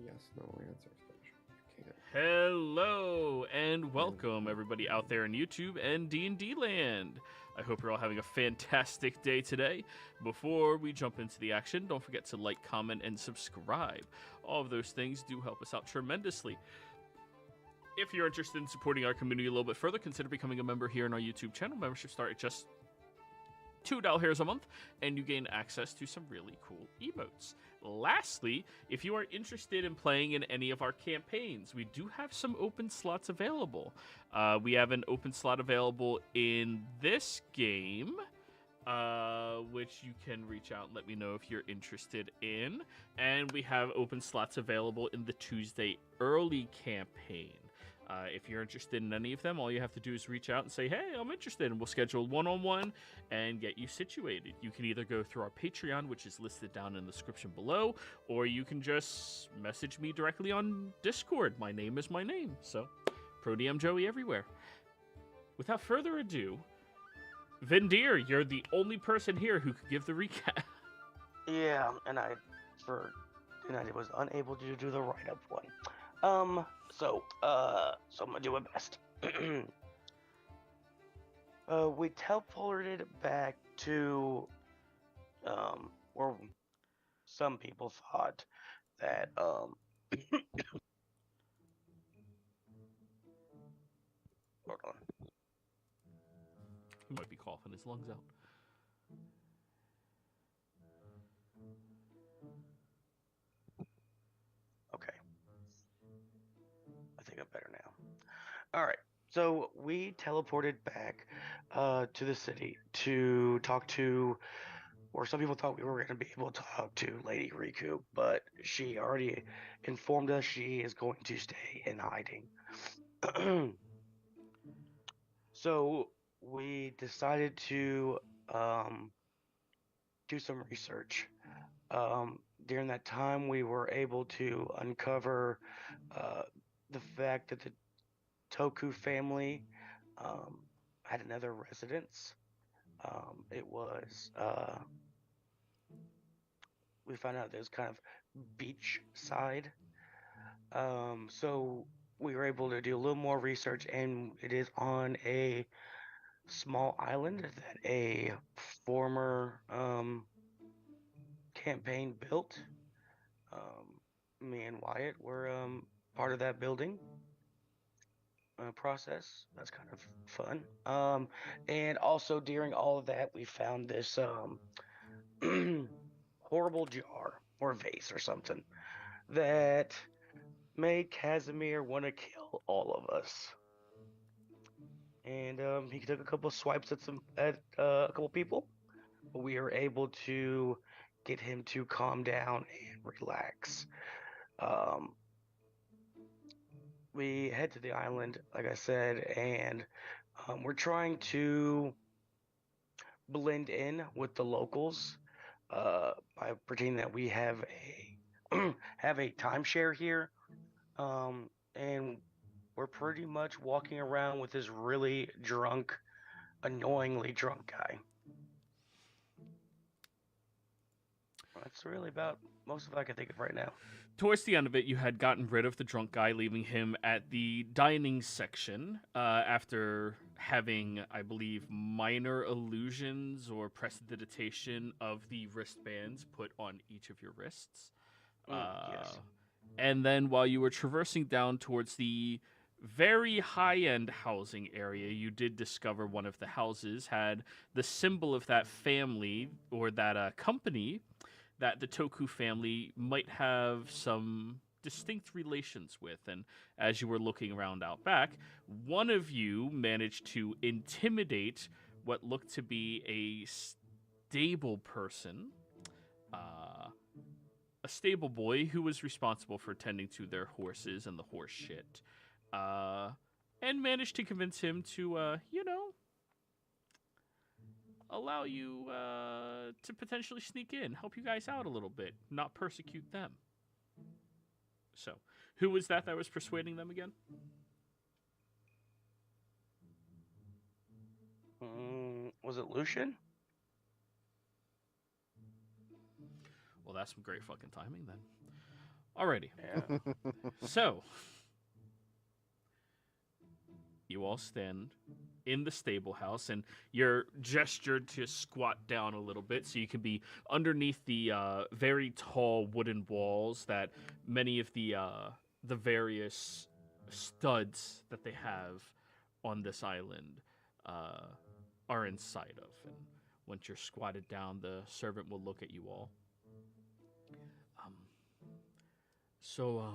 Yes, no answer. You can't. Hello and welcome everybody out there in YouTube and D&D land. I hope you're all having a fantastic day today. Before we jump into the action, don't forget to like, comment, and subscribe. All of those things do help us out tremendously. If you're interested in supporting our community a little bit further, consider becoming a member here in our YouTube channel. Membership start at just $2 a month, and you gain access to some really cool emotes. Lastly, if you are interested in playing in any of our campaigns, we do have some open slots available. We have an open slot available in this game, which you can reach out and let me know if you're interested in. And we have open slots available in the Tuesday early campaign. If you're interested in any of them, all you have to do is reach out and say, hey, I'm interested, and we'll schedule one-on-one and get you situated. You can either go through our Patreon, which is listed down in the description below, or you can just message me directly on Discord. My name is my name, so ProDM Joey everywhere. Without further ado, Vindir, you're the only person here who could give the recap. Yeah, and I was unable to do the write-up one. So I'm gonna do my best. We teleported back to, where some people thought that, hold on. He might be coughing his lungs out. Okay. I think I'm better now. Alright, so we teleported back to the city to talk to, or some people thought we were going to be able to talk to Lady Riku, but she already informed us she is going to stay in hiding. So we decided to do some research. During that time, we were able to uncover the fact that the Toku family had another residence. It was, we found out there's kind of beach side. So we were able to do a little more research, and it is on a small island that a former campaign built. Me and Wyatt were part of that building process. That's kind of fun. And also during all of that, we found this horrible jar or vase or something that made Casimir want to kill all of us. And he took a couple swipes at a couple people, but we were able to get him to calm down and relax. We head to the island, like I said, and we're trying to blend in with the locals by pretending that we have a have a timeshare here, and we're pretty much walking around with this really drunk, annoyingly drunk guy. That's really about most of what I can think of right now. Towards the end of it, you had gotten rid of the drunk guy, leaving him at the dining section after having, I believe, minor illusions or prestidigitation of the wristbands put on each of your wrists. Yes. And then while you were traversing down towards the very high-end housing area, you did discover one of the houses had the symbol of that family or that company that the Toku family might have some distinct relations with. And as you were looking around out back, one of you managed to intimidate what looked to be a stable person, a stable boy who was responsible for tending to their horses and the horse shit, and managed to convince him to, allow you to potentially sneak in, help you guys out a little bit, not persecute them. So, who was that was persuading them again? Was it Lucian? Well, that's some great fucking timing then. Alrighty. Yeah. So, you all stand in the stable house, and you're gestured to squat down a little bit so you can be underneath the very tall wooden walls that many of the various studs that they have on this island are inside of. And once you're squatted down, the servant will look at you all. So,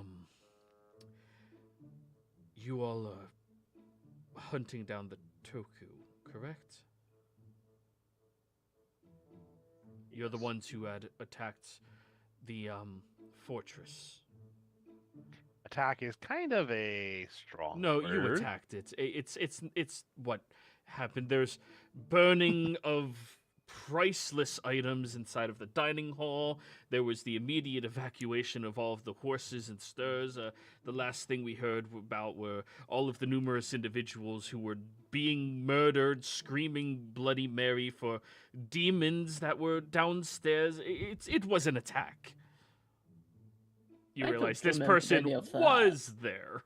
you all are hunting down the Toku, correct? You're the ones who had attacked the fortress. Attack is kind of a strong No, word. you attacked it. It's what happened. There's burning of priceless items inside of the dining hall. There was the immediate evacuation of all of the horses and stirs. The last thing we heard about were all of the numerous individuals who were being murdered, screaming Bloody Mary for demons that were downstairs. It was an attack. You I don't realize this remember person any of that. was there.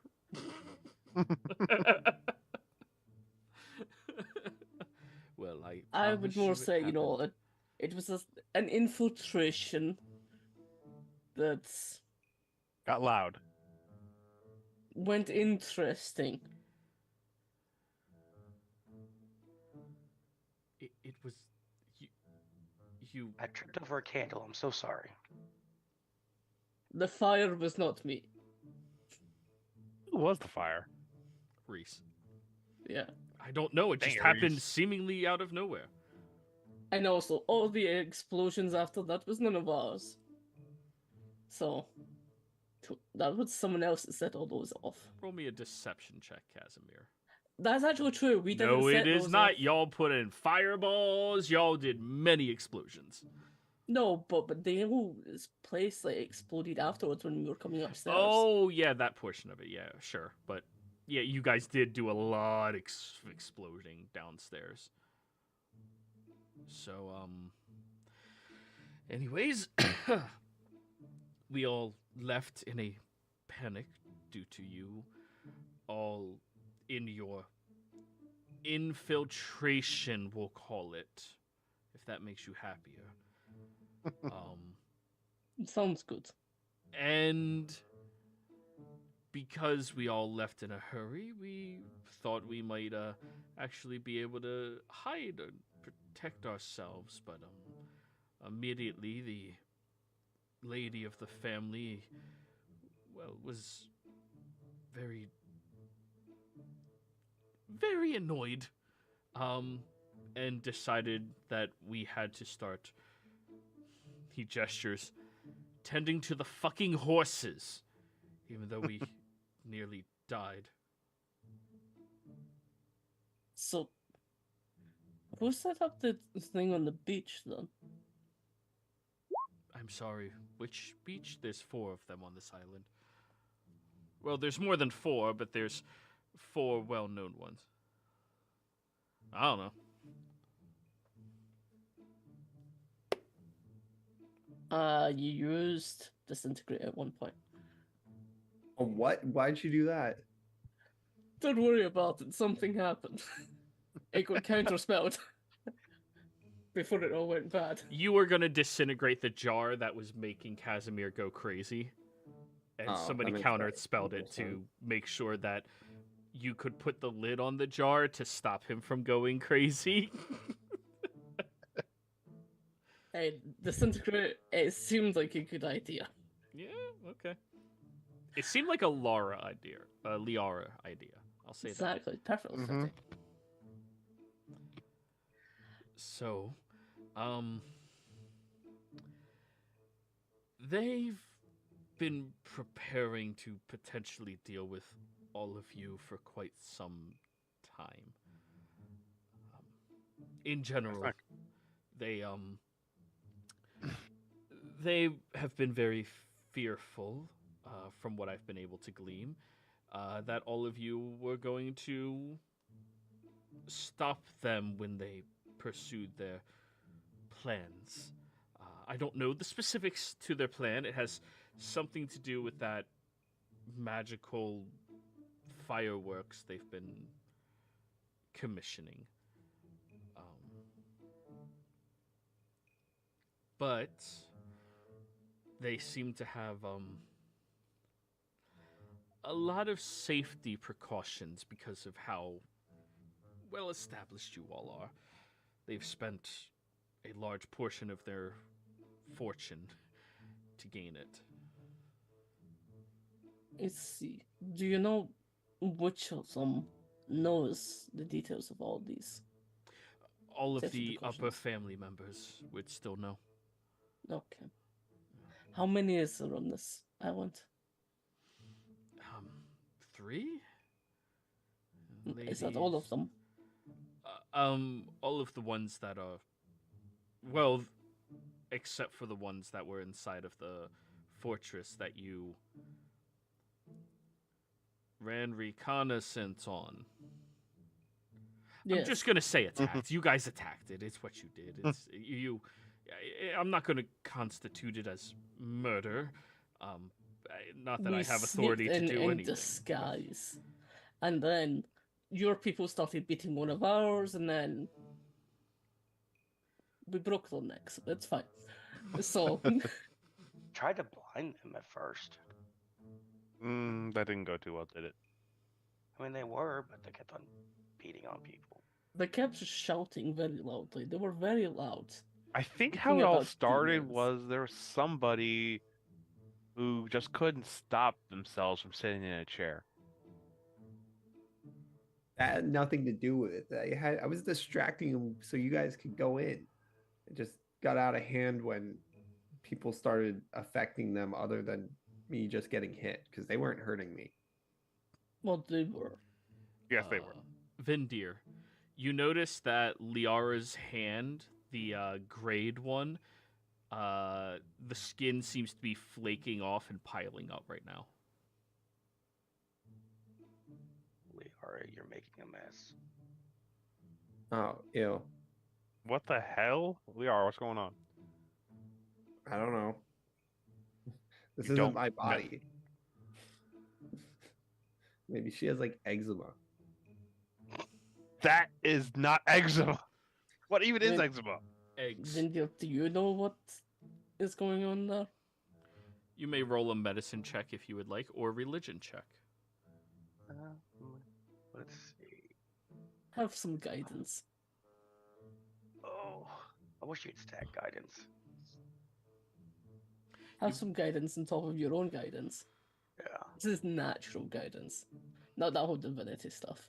Well, I would promise more you it say, happened. it was an infiltration that Got loud. went interesting. It was you. I tripped over a candle. I'm so sorry. The fire was not me. Who was the fire? Reese. Yeah. I don't know. It just Dang it, happened Reese. seemingly out of nowhere. And also, all the explosions after that was none of ours. So, that was someone else that set all those off. Roll me a deception check, Casimir. That's actually true. We didn't No, set it is those not. off. Y'all put in fireballs. Y'all did many explosions. No, but the whole place like exploded afterwards when we were coming upstairs. Oh, yeah, that portion of it. Yeah, sure. But yeah, you guys did do a lot exploding downstairs. So, anyways, we all left in a panic due to you all in your infiltration, we'll call it, if that makes you happier. Sounds good. And because we all left in a hurry, we thought we might actually be able to hide and protect ourselves. But immediately the lady of the family, well, was very, very annoyed, and decided that we had to start, he gestures, tending to the fucking horses, even though we nearly died. So, who set up the thing on the beach then? I'm sorry, which beach? There's 4 of them on this island. Well, there's more than 4, but there's 4 well-known ones. I don't know. You used disintegrate at one point. Oh, what? Why'd you do that? Don't worry about it. Something happened. It got counterspelled before it all went bad. You were gonna disintegrate the jar that was making Casimir go crazy, and Oh, somebody that makes counterspelled it sense. to make sure that you could put the lid on the jar to stop him from going crazy. Hey, disintegrate, it seemed like a good idea. Yeah, okay. It seemed like a Liara idea. I'll say that. Exactly, perfectly Mhm. fitting. So, they've been preparing to potentially deal with all of you for quite some time. In general, not- they have been very fearful, from what I've been able to glean, that all of you were going to stop them when they pursued their plans. I don't know the specifics to their plan. It has something to do with that magical fireworks they've been commissioning. But they seem to have a lot of safety precautions because of how well established you all are. They've spent a large portion of their fortune to gain it. I see. Do you know which of them knows the details of all these? All of Safety the upper precautions. family members would still know. Okay. How many is there on this island? 3? Is that all of them? All of the ones that are, well, except for the ones that were inside of the fortress that you ran reconnaissance on. I'm Yes. just gonna say attacked. You guys attacked it. It's what you did. It's you. I'm not gonna constitute it as murder. Not that We I have authority sneaked to do in anything. disguise, and then your people started beating one of ours, and then we broke their necks. It's fine. So Tried to blind them at first. That didn't go too well, did it? I mean, they were, but they kept on beating on people. they kept shouting very loudly. They were very loud. I think The how thing it all about started demons- was there was somebody who just couldn't stop themselves from sitting in a chair. That had nothing to do with it. I was distracting them so you guys could go in. It just got out of hand when people started affecting them other than me just getting hit because they weren't hurting me. Well, they were. Yes, they were. Vindir, you notice that Liara's hand, the grade one, the skin seems to be flaking off and piling up right now. Liara, you're making a mess. Oh, ew. What the hell? We are. What's going on? I don't know. This You isn't don't my know. body. Maybe she has like eczema. That is not eczema. What even is Then- eczema? Eggs. Vindir, do you know what is going on there? You may roll a medicine check if you would like, or religion check. Let's see. Have some guidance. Oh, I wish you'd stack guidance. Have some guidance on top of your own guidance. Yeah. This is natural guidance, not that whole divinity stuff.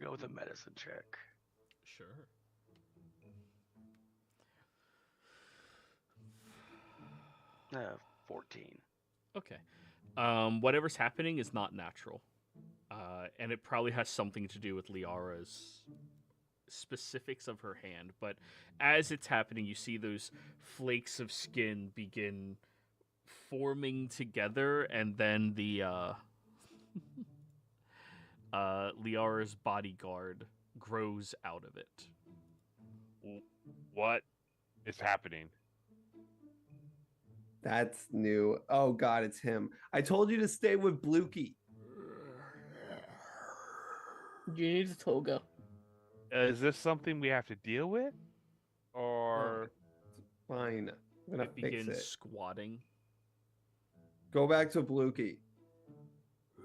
Go with a medicine check. Sure. Uh, 14. Okay. Whatever's happening is not natural. And it probably has something to do with Liara's specifics of her hand. But as it's happening, you see those flakes of skin begin forming together, and then the Liara's bodyguard grows out of it. What is happening? That's new. Oh God, it's him. I told you to stay with Blukey. You need a toga. Is this something we have to deal with? Or Fine. I'm gonna It fix begins it. squatting. Go back to Blukey.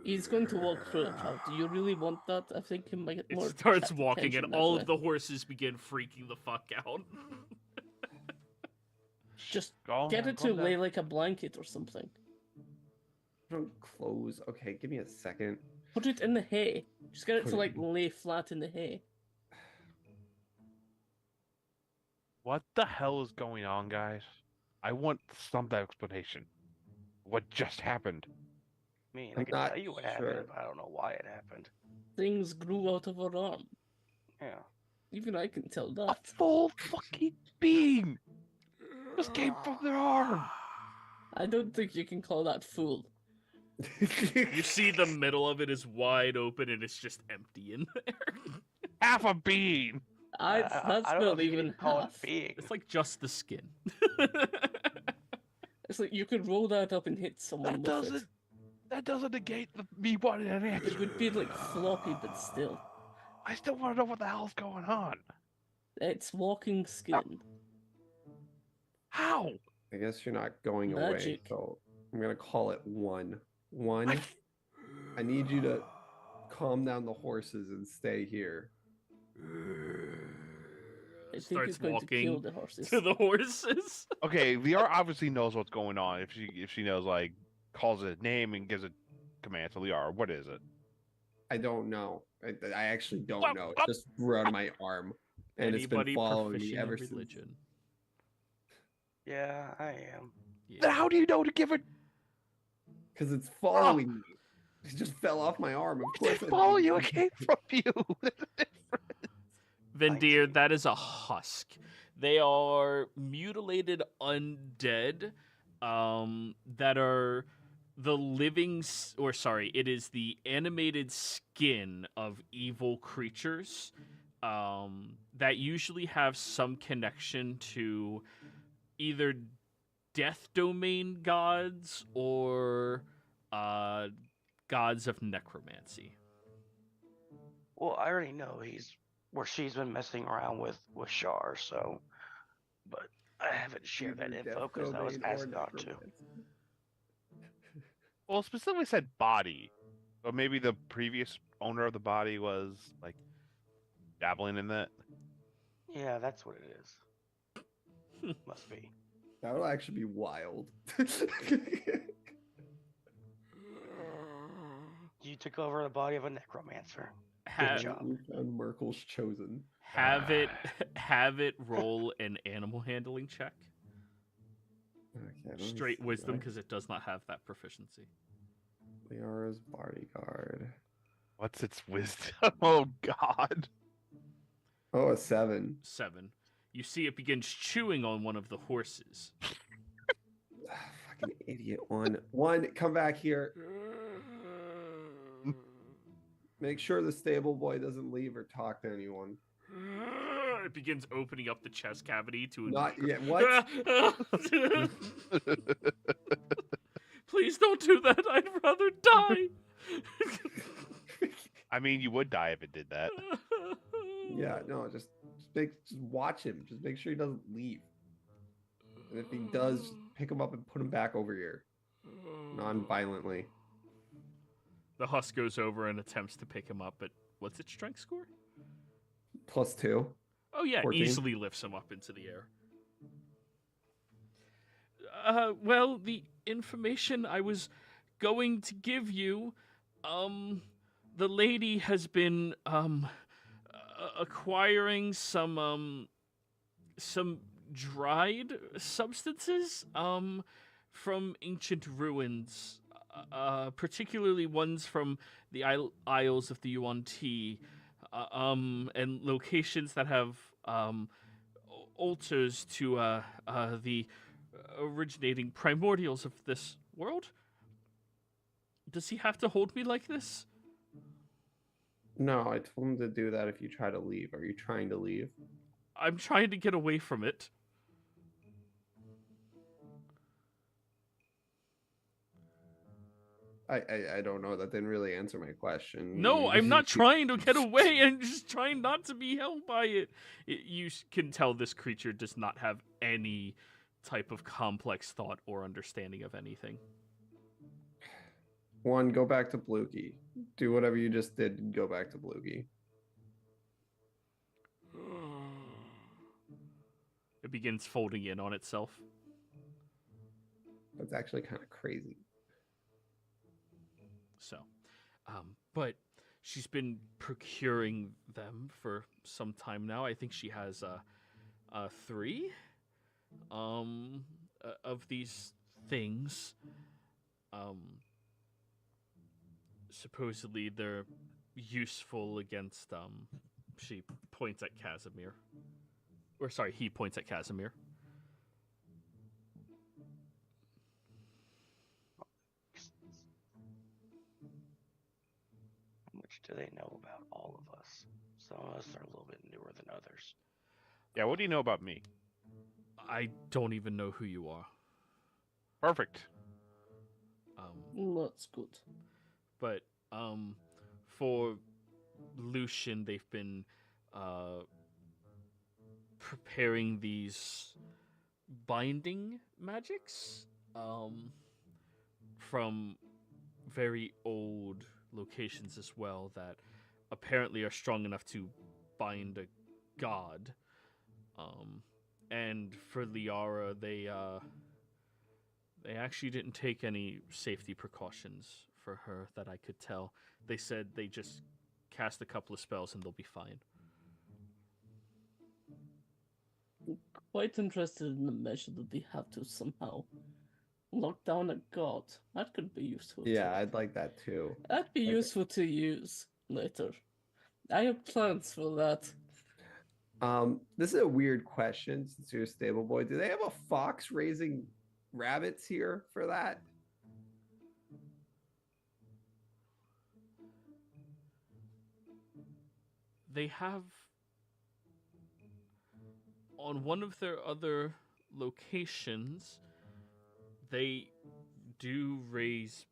He's going to walk through the crowd. Do you really want that? I think he might get It more. starts walking, attention and that all way. of the horses begin freaking the fuck out. Just calm get down, it to calm down. lay like a blanket or something. Don't close. Okay, give me a second. Put it in the hay. Just get it Put to it like in- lay flat in the hay. What the hell is going on, guys? I want some explanation. What just happened? I mean, I'm I can not tell you what sure. happened, but I don't know why it happened. Things grew out of her arm. Yeah. Even I can tell A that. full fucking being just came from their arm. I don't think you can call that fool. You see the middle of it is wide open, and it's just empty in there. Half a being. That's I don't know not if you even can call it half. being. It's like just the skin. It's like you could roll that up and hit someone with That doesn't negate me wanting an it. answer. It would be like floppy, but still. I still want to know what the hell's going on. It's walking skin. How? I guess you're not going away, Magic. so I'm gonna call it 1. 1. I need you to calm down the horses and stay here. I think Starts it's going to kill the horses. to the horses. Okay, VR obviously knows what's going on. If she knows, like, calls it a name and gives a command to Liara, what is it? I don't know. I actually don't Well, know. It just grew on my arm, and it's been Anybody following me proficient ever in since. religion? Yeah, I am. Yeah. Then how do you know to give it? Because it's following me. It just fell off my arm. Of It course, didn't follow you. It came from you. Vendir, that is a husk. They are mutilated undead that are the living, or sorry, it is the animated skin of evil creatures that usually have some connection to either death domain gods or gods of necromancy. Well, I already know she's been messing around with Shar, so, but I haven't shared that Either info death because I was domain or asked not to. necromancy. Well, it specifically said body, but maybe the previous owner of the body was like dabbling in that. Yeah, that's what it is. Must be. That would actually be wild. You took over the body of a necromancer. Have, job. We found Merkel's chosen. have it roll an animal handling check. Okay, let me Straight see. wisdom, because it does not have that proficiency. Liara's bodyguard. What's its wisdom? Oh God! Oh, a 7. 7. You see it begins chewing on one of the horses. Fucking idiot. 1, come back here. Make sure the stable boy doesn't leave or talk to anyone. It begins opening up the chest cavity to Not yet. What? Please don't do that. I'd rather die. I mean, you would die if it did that. Yeah, no, just watch him. Just make sure he doesn't leave. And if he does, just pick him up and put him back over here. Non-violently. The husk goes over and attempts to pick him up, but what's its strength score? +2. Oh yeah, 14. easily lifts him up into the air. Well, the information I was going to give you, the lady has been acquiring some dried substances from ancient ruins, particularly ones from the Isles of the Yuan-Ti, and locations that have altars to the originating primordials of this world. Does he have to hold me like this? No, I told him to do that if you try to leave. Are you trying to leave? I'm trying to get away from it. I don't know. That didn't really answer my question. No, I'm not trying to get away. I'm just trying not to be held by it. You can tell this creature does not have any type of complex thought or understanding of anything. 1, go back to Blukey. Do whatever you just did and go back to Blukey. It begins folding in on itself. That's actually kind of crazy. So, but she's been procuring them for some time now. I think she has 3 of these things. Supposedly they're useful against she points at Casimir. Or sorry, he points at Casimir. How much do they know about all of us? Some of us are a little bit newer than others. Yeah, what do you know about me? I don't even know who you are. Perfect. That's good. But for Lucian, they've been preparing these binding magics from very old locations as well that apparently are strong enough to bind a god. And for Liara, they actually didn't take any safety precautions for her that I could tell. They said they just cast a couple of spells and they'll be fine. Quite interested in the measure that they have to somehow lock down a god. That could be useful. Yeah, I'd like that too. That'd be Like- useful to use later. I have plans for that. This is a weird question since you're a stable boy. Do they have a fox raising rabbits here for that? They have on one of their other locations, they do raise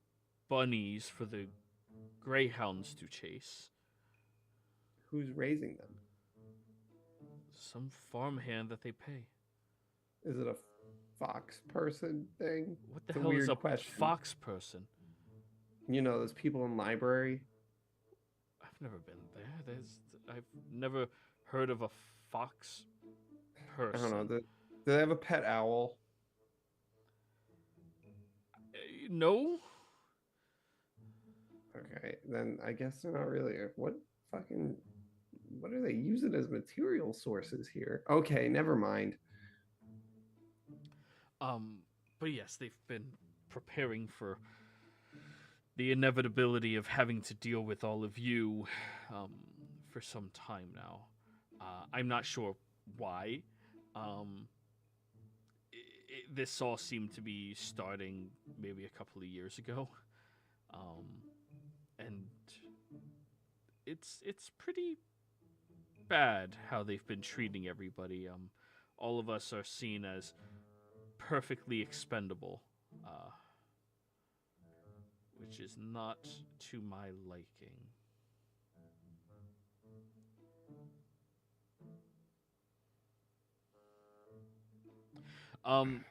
bunnies for the greyhounds to chase. Who's raising them? Some farmhand that they pay. Is it a fox person thing? What the It's a hell is weird a question. fox person? You know, those people in library. I've never been there. I've never heard of a fox I person. don't know. Do they have a pet owl? No. Okay, then I guess they're not really. What are they using as material sources here? Okay, never mind. But yes, they've been preparing for the inevitability of having to deal with all of you for some time now. I'm not sure why. This all seemed to be starting maybe a couple of years ago. And it's pretty bad how they've been treating everybody. All of us are seen as perfectly expendable, which is not to my liking.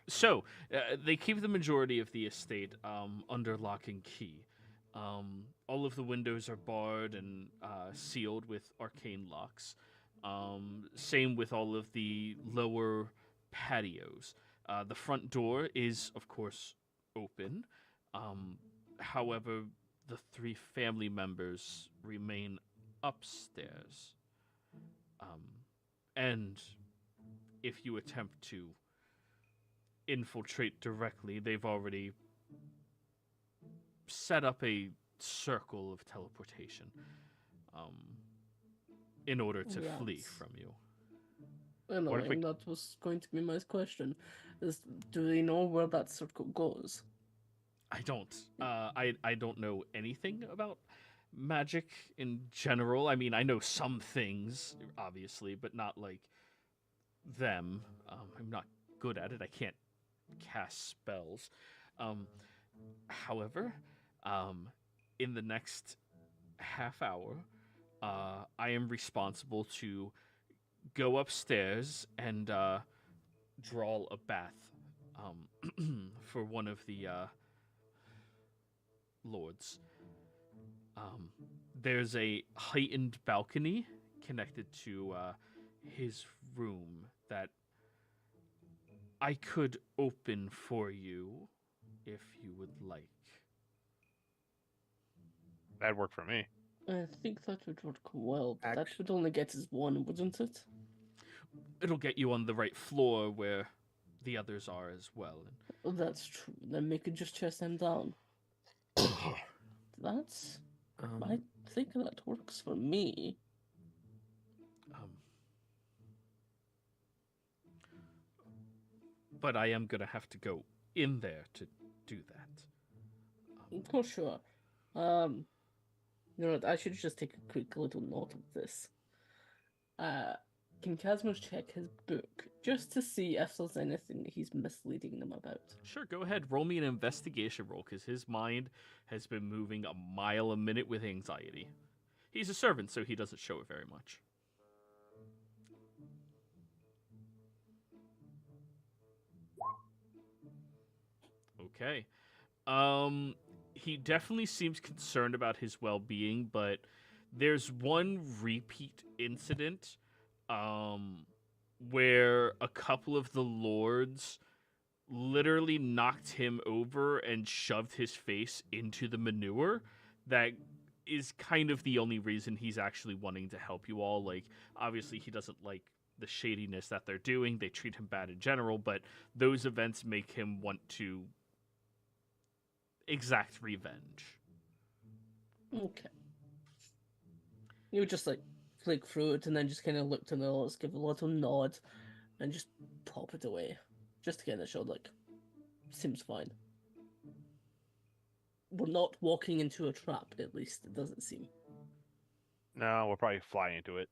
So they keep the majority of the estate under lock and key. All of the windows are barred and sealed with arcane locks. Same with all of the lower patios. The front door is, of course, open. However, the 3 family members remain upstairs. And if you attempt to infiltrate directly, they've already set up a circle of teleportation in order to flee Yes. from you. I know, What if we- and that was going to be my question. Do they know where that circle goes? I don't. I don't know anything about magic in general. I mean, I know some things, obviously, but not like them. I'm not good at it. I can't cast spells. However, in the next half hour, I am responsible to go upstairs and draw a bath for one of the lords. There's a heightened balcony connected to his room that I could open for you if you would like. That'd work for me. I think that would work well, but that Act- would only get us one, wouldn't it? It'll get you on the right floor where the others are as well. Oh, that's true. Then we could just chase them down. That's... I think that works for me. But I am gonna have to go in there to do that. Oh, sure. You know what, I should just take a quick little note of this. Can Casmus check his book just to see if there's anything he's misleading them about? Sure, go ahead. Roll me an investigation roll, because his mind has been moving a mile a minute with anxiety. He's a servant, so he doesn't show it very much. Okay. He definitely seems concerned about his well-being, but there's one repeat incident where a couple of the lords literally knocked him over and shoved his face into the manure. That is kind of the only reason he's actually wanting to help you all. Like, obviously he doesn't like the shadiness that they're doing. They treat him bad in general, but those events make him want to exact revenge. Okay. You would just like flick through it and then just kind of look to the others, give a little nod, and just pop it away. Just to kind of show, like, seems fine. We're not walking into a trap, at least, it doesn't seem. No, we'll probably fly into it.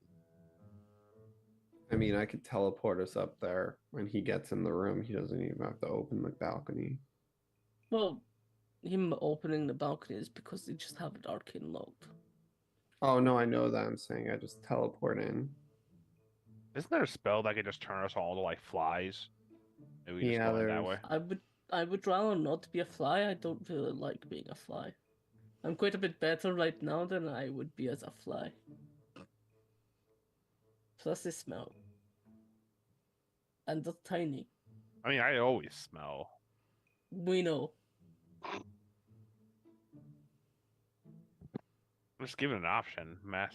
I mean, I could teleport us up there. When he gets in the room, he doesn't even have to open the balcony. Well, him opening the balcony is because they just have it arcane locked. Oh, no, I know that. I'm saying I just teleport in. Isn't there a spell that could just turn us all to like flies? Maybe we just Yeah, go in that way. I would rather not be a fly. I don't really like being a fly. I'm quite a bit better right now than I would be as a fly. Plus they smell. And they're tiny. I mean, I always smell. We know. I'm just giving an option. Mass.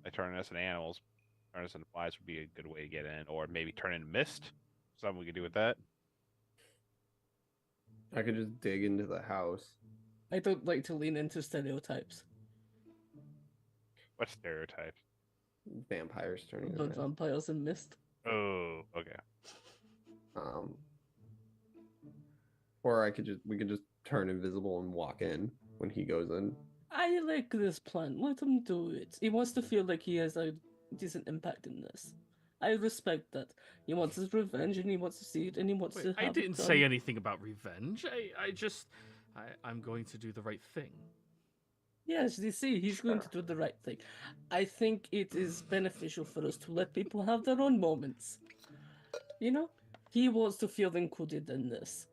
Like turning us into animals, turn us into flies would be a good way to get in, or maybe turn into mist. Something we could do with that. I could just dig into the house. I don't like to lean into stereotypes. What stereotype? Vampires turning But into vampires and mist. Oh, okay. Or we could just turn invisible and walk in when he goes in. I like this plan. Let him do it. He wants to feel like he has a decent impact in this. I respect that. He wants his revenge and he wants to see it and he wants Wait, to have I didn't it done. say anything about revenge. I'm going to do the right thing. Yes, you see, he's going to do the right thing. I think it is beneficial for us to let people have their own moments. You know? He wants to feel included in this.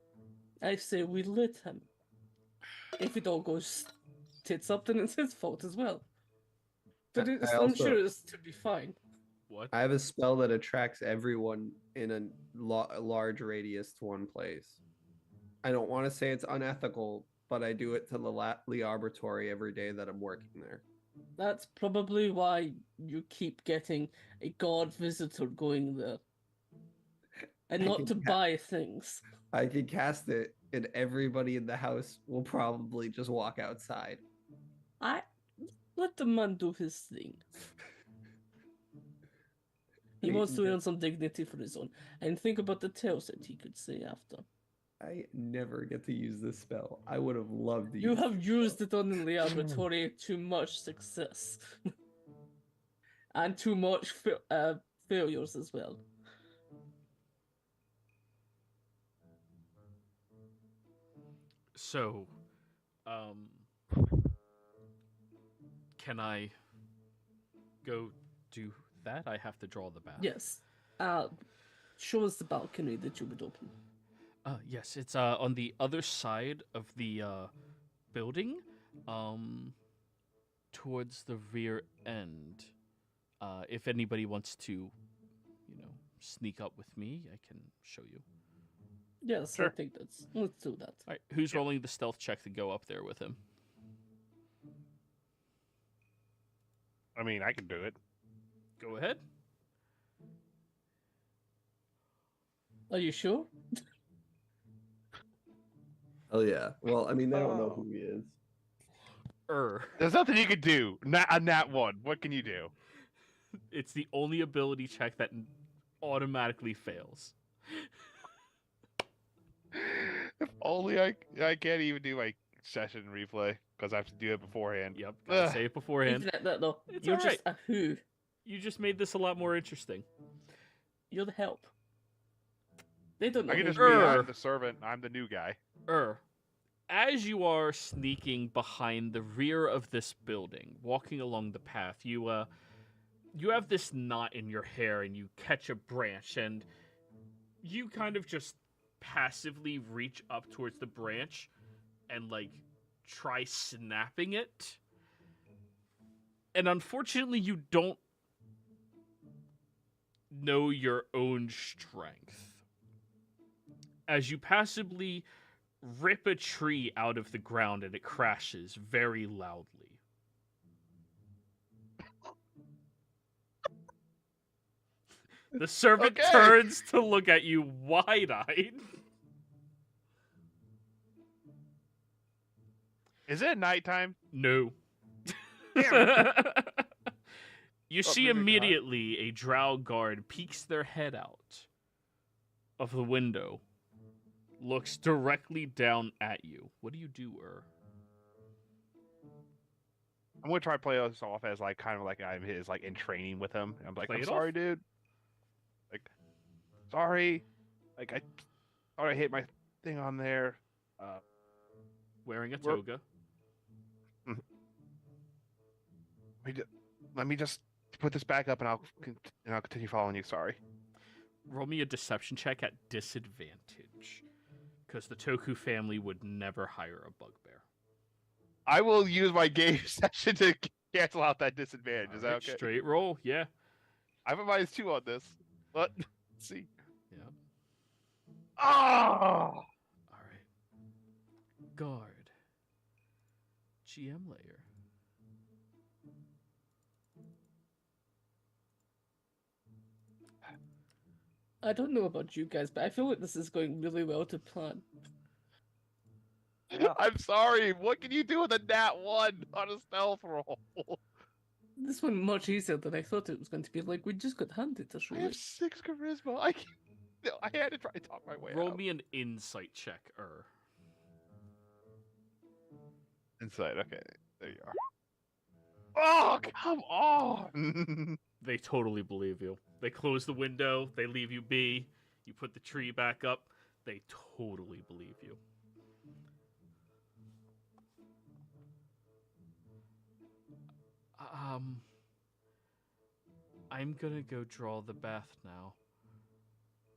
I say we let him. If it all goes tits up, then it's his fault as well. But I'm sure it's to be fine. What? I have a spell that attracts everyone in a large radius to one place. I don't want to say it's unethical, but I do it to the Lee Arbitrary every day that I'm working there. That's probably why you keep getting a god visitor going there. And not to buy things. I can cast it, and everybody in the house will probably just walk outside. Let the man do his thing. He wants to earn some dignity for his own. And think about the tales that he could say after. I never get to use this spell. I would have loved to You use have used it on the laboratory to much success. And too much failures as well. So, can I go do that? I have to draw the bath. Yes. Show us the balcony that you would open. Yes, it's on the other side of the building, towards the rear end. If anybody wants to, sneak up with me, I can show you. Yes, Sure. I think let's do that. All right, who's rolling the stealth check to go up there with him? I mean, I can do it. Go ahead. Are you sure? Oh yeah. Well, I mean, they don't know who he is. There's nothing you can do. Not on that one. What can you do? It's the only ability check that automatically fails. If only I can't even do my session replay because I have to do it beforehand. Yep, gotta say it beforehand. Even at that though, It's you're all just right. a who. You just made this a lot more interesting. You're the help. They don't know. I can who just you be are. I'm the servant. I'm the new guy. As you are sneaking behind the rear of this building, walking along the path, you have this knot in your hair and you catch a branch and you kind of just passively reach up towards the branch and like try snapping it. And unfortunately you don't know your own strength. As you passively rip a tree out of the ground and it crashes very loudly. The servant Okay. turns to look at you wide-eyed. Is it nighttime? No. Damn You Oh, see maybe a guard? immediately a drow guard peeks their head out of the window, looks directly down at you. What do you do, I'm gonna try to play this off as like kind of like I'm his like in training with him. I'm like, Play I'm it sorry, off? dude. Like, sorry. Like I thought I hit my thing on there. Wearing a We're- toga. Let me just put this back up, and I'll continue following you. Sorry. Roll me a deception check at disadvantage. Because the Toku family would never hire a bugbear. I will use my game session to cancel out that disadvantage. Is that Alright, okay? Straight roll, yeah. I have a -2 on this. But let's see. Yeah. Oh! Alright. Guard. GM layer. I don't know about you guys, but I feel like this is going really well to plan. I'm sorry. What can you do with a nat 1 on a stealth roll? This went much easier than I thought it was going to be. Like, we just got handed us, I really. have 6 charisma. I can't. No, I had to try to talk my way Roll out. me an insight check, Insight. Okay, there you are. Oh, come on! They totally believe you. They close the window, they leave you be, you put the tree back up, they totally believe you. I'm gonna go draw the bath now.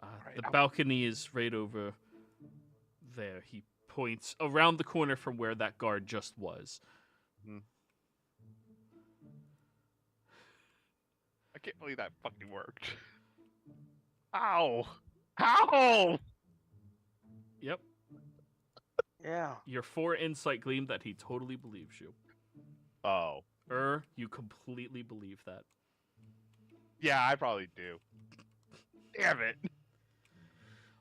Right, The I'll- balcony is right over there. He points around the corner from where that guard just was. I can't believe that fucking worked. Ow! Ow! Yep. Yeah. Your 4 insight gleam that he totally believes you. Oh. You completely believe that. Yeah, I probably do. Damn it.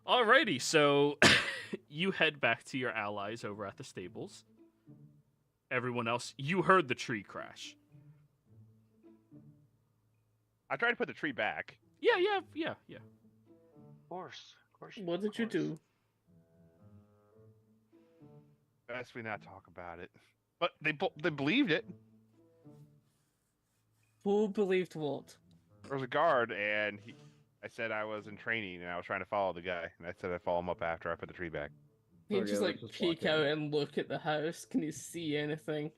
Alrighty, so you head back to your allies over at the stables. Everyone else, you heard the tree crash. I tried to put the tree back. Yeah. Of course. Of course. What did you do? Best we not talk about it. But they believed it. Who believed what? There was a guard, and I said I was in training, and I was trying to follow the guy, and I said I'd follow him up after I put the tree back. Can you Okay, just let's like just walk peek in. out and look at the house? Can you see anything?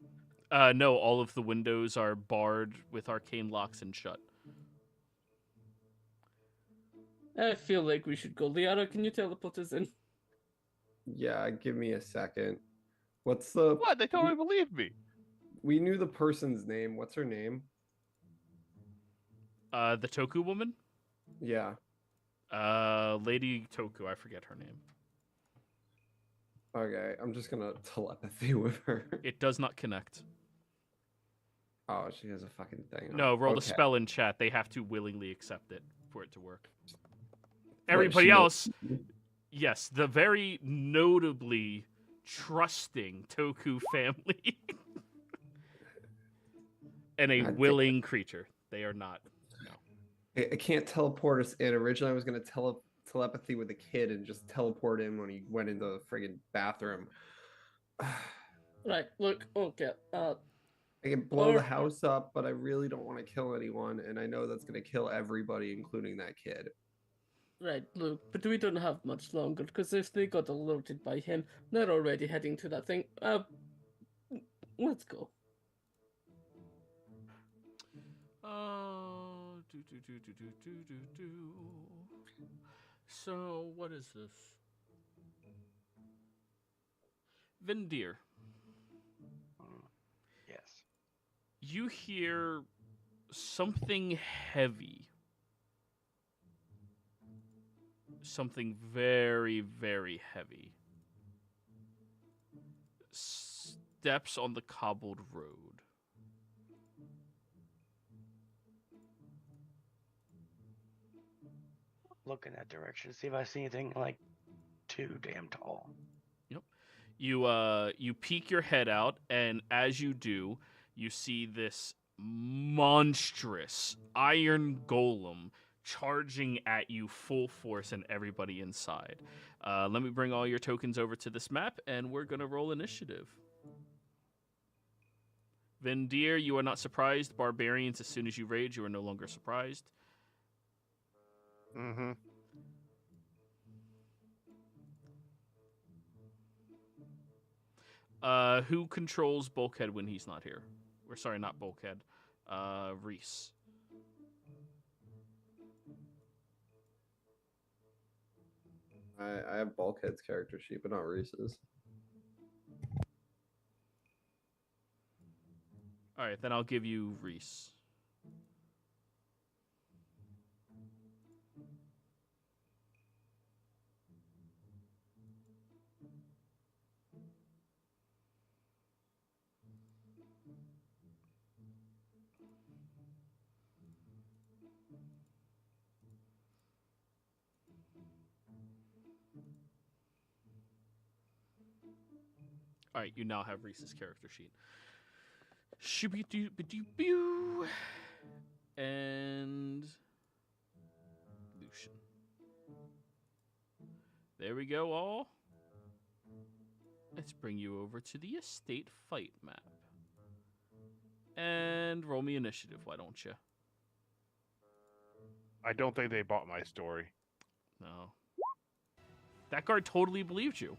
No, all of the windows are barred with arcane locks and shut. I feel like we should go. Liara, can you teleport us in? Yeah, give me a second. What's the? What? They totally believed me. We knew the person's name. What's her name? The Toku woman? Yeah. Lady Toku, I forget her name. Okay, I'm just gonna telepathy with her. It does not connect. Oh, she has a fucking thing. on. No, roll the Okay. spell in chat. They have to willingly accept it for it to work. What, Everybody she knows- else, yes, the very notably trusting Toku family and a God damn willing creature. They are not. I can't teleport us in. Originally, I was gonna telepathy with the kid and just teleport in when he went into the friggin' bathroom. Right, look, okay. I can blow the Or- house up, but I really don't want to kill anyone, and I know that's going to kill everybody, including that kid. Right, look, but we don't have much longer, because if they got alerted by him, they're already heading to that thing. Let's go. So, what is this? Vindir, Yes. you hear something heavy. Something very, very heavy. Steps on the cobbled road. Look in that direction, see if I see anything like too damn tall. You peek your head out, and as you do, you see this monstrous iron golem charging at you full force and everybody inside. Let me bring all your tokens over to this map, and we're gonna roll initiative. Vindir, you are not surprised. Barbarians, as soon as you rage, you are no longer surprised. Mm-hmm. Who controls Bulkhead when he's not here? Or sorry, not Bulkhead. Reese. I have Bulkhead's character sheet, but not Reese's. All right, then I'll give you Reese. All right, you now have Reese's character sheet. Shooby-doo-ba-doo-boo. And Lucian. There we go, all. Let's bring you over to the estate fight map. And roll me initiative, why don't you? I don't think they bought my story. No. That guard totally believed you.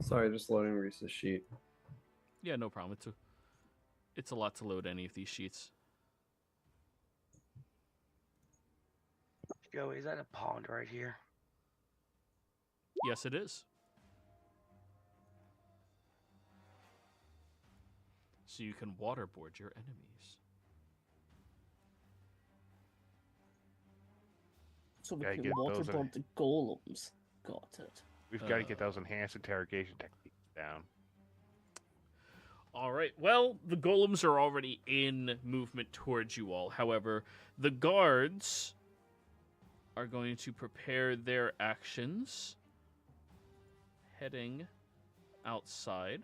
Sorry, just loading Reese's sheet. Yeah, no problem. It's a lot to load any of these sheets. Joey, is that a pond right here? Yes, it is. So you can waterboard your enemies. So we Gotta can get those in. waterboard the golems. Got it. We've got to get those enhanced interrogation techniques down. All right. Well, the golems are already in movement towards you all. However, the guards are going to prepare their actions heading outside.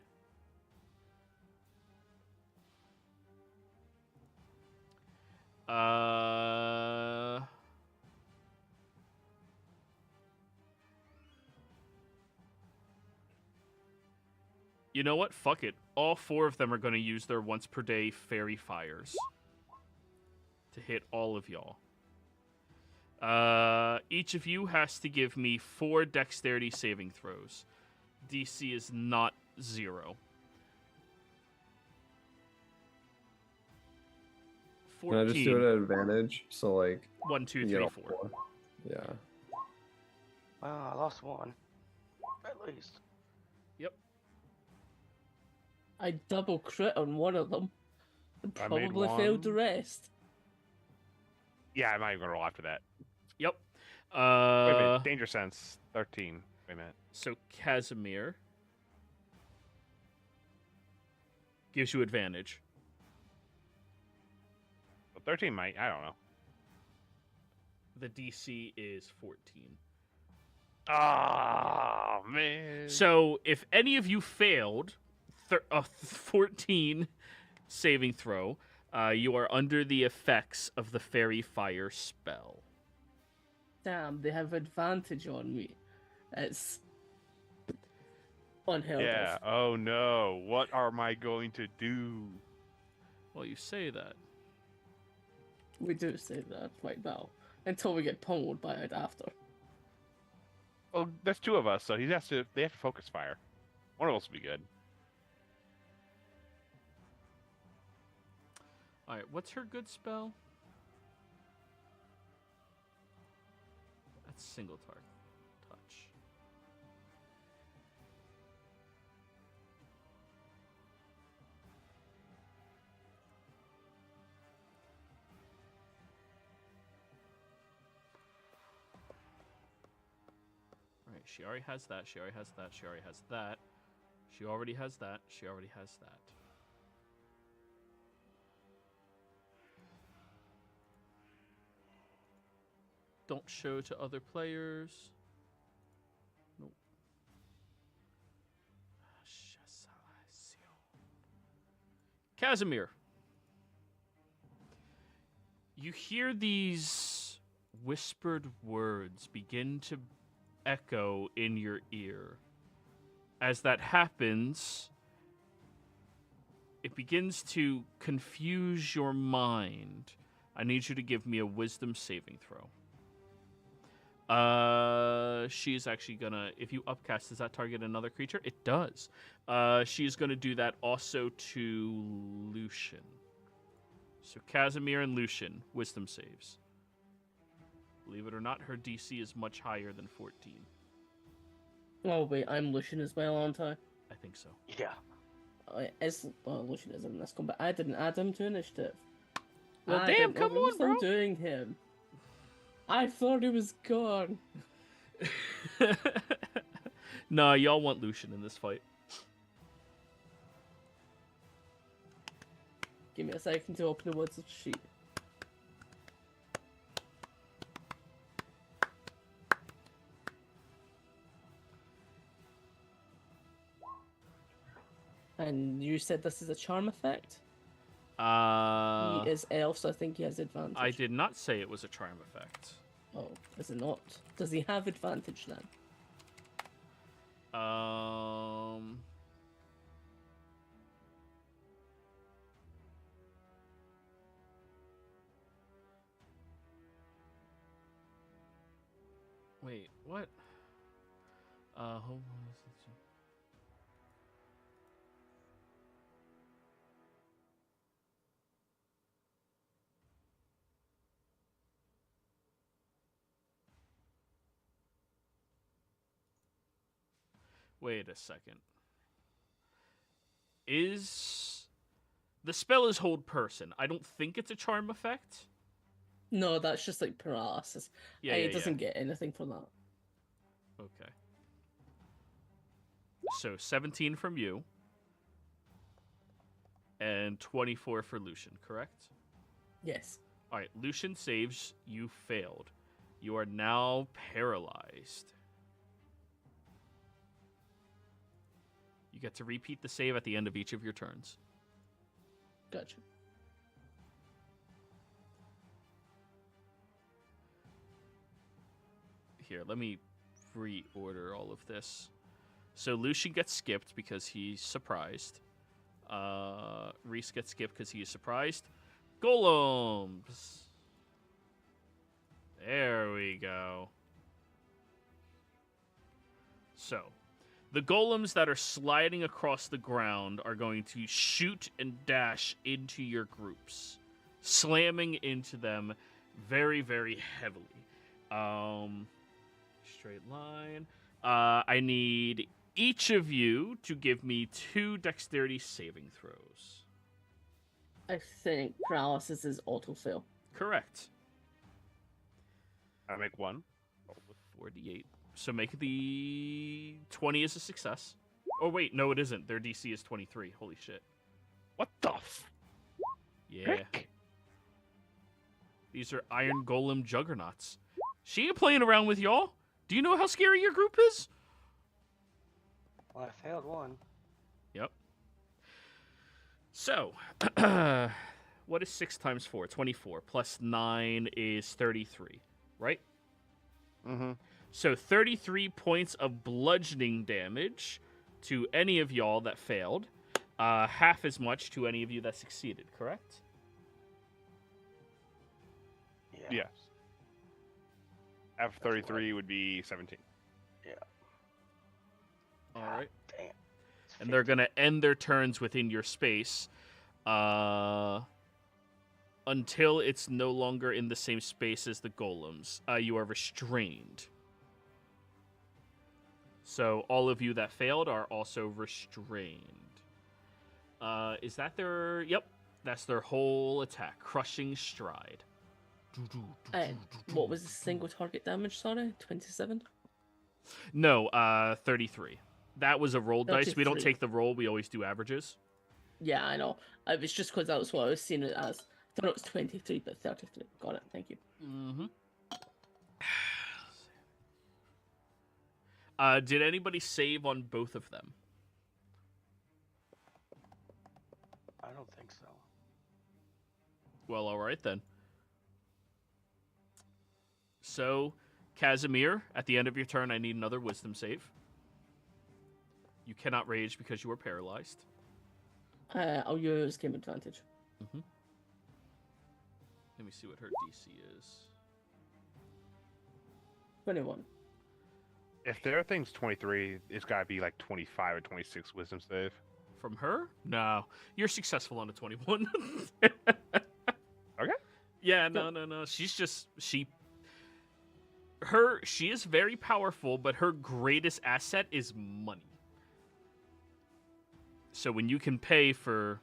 You know what? Fuck it. All four of them are going to use their once per day fairy fires to hit all of y'all. Each of you has to give me 4 dexterity saving throws. DC is not 0. 14. Can I just do it at advantage? So like 1, 2, you 3, get 4. all 4. Yeah. Wow, I lost one. At least. Yep. I double crit on one of them. And I made probably failed the one. rest. Yeah, I'm not even gonna roll after that. Yep. Wait a minute. Danger sense 13. Wait a minute. So Casimir gives you advantage. 13 might. I don't know. The DC is 14. Oh, man. So if any of you failed a 14 saving throw, you are under the effects of the fairy fire spell. Damn, they have advantage on me. It's unheard Yeah. of. Oh, no. What am I going to do? Well, you say that. We do say that right now. Until we get pummeled by it after. Well, there's two of us, so they have to focus fire. One of us will be good. All right, what's her good spell? That's single target touch. All right, she already has that. She already has that. She already has that. She already has that. She already has that. Don't show to other players. Nope. Casimir. You hear these whispered words begin to echo in your ear. As that happens, it begins to confuse your mind. I need you to give me a wisdom saving throw. She's actually gonna, if you upcast, does that target another creature? It does. She's gonna do that also to Lucian. So Casimir and Lucian, wisdom saves. Believe it or not, her DC is much higher than 14. Oh wait, I'm Lucian as well, aren't I? I think so. Yeah. Lucian is in this combat. I didn't add him to initiative. Well, I damn, didn't know come we were on, still bro. doing him. I thought he was gone. Nah, y'all want Lucian in this fight. Give me a second to open the woods sheet. And you said this is a charm effect? He is elf, so I think he has advantage. I did not say it was a charm effect. Oh, is it not? Does he have advantage then? Wait, what? Hold on. Wait a second. The spell is hold person. I don't think it's a charm effect. No, that's just like paralysis. Yeah, He doesn't get anything for that. Okay. So 17 from you. And 24 for Lucian, correct? Yes. Alright, Lucian saves. You failed. You are now paralyzed. You get to repeat the save at the end of each of your turns. Gotcha. Here, let me reorder all of this. So Lucian gets skipped because he's surprised. Reese gets skipped because he is surprised. Golems! There we go. So, the golems that are sliding across the ground are going to shoot and dash into your groups, slamming into them very, very heavily. Straight line. I need each of you to give me 2 dexterity saving throws. I think paralysis is autofill. Correct. I make one. 48. So make the 20 is a success. Oh, wait, no, it isn't. Their DC is 23. Holy shit. What the f? Yeah. Frick? These are Iron Golem Juggernauts. She ain't playing around with y'all. Do you know how scary your group is? Well, I failed one. Yep. So, what is 6 times 4? 24. Plus 9 is 33, right? Mm-hmm. So 33 points of bludgeoning damage to any of y'all that failed. Half as much to any of you that succeeded, correct? Yeah. Yes. After 33 would be 17. Yeah. All right. Damn. It's And they're 50. going to end their turns within your space until it's no longer in the same space as the golems. You are restrained. So all of you that failed are also restrained. Is that their... Yep, that's their whole attack. Crushing Stride. What was the single target damage, sorry? 27? No, 33. That was a roll dice. We don't 33. take the roll. We always do averages. Yeah, I know. It was just because that was what I was seeing it as. I thought it was 23, but 33. Got it, thank you. Mm-hmm. Did anybody save on both of them? I don't think so. Well, all right then. So, Casimir, at the end of your turn, I need another wisdom save. You cannot rage because you are paralyzed. I'll use game advantage. Mm-hmm. Let me see what her DC is. 21. If their thing's 23, it's got to be like 25 or 26 wisdom save. From her? No. You're successful on a 21. Okay. Yeah, no. She's just... She is very powerful, but her greatest asset is money. So when you can pay for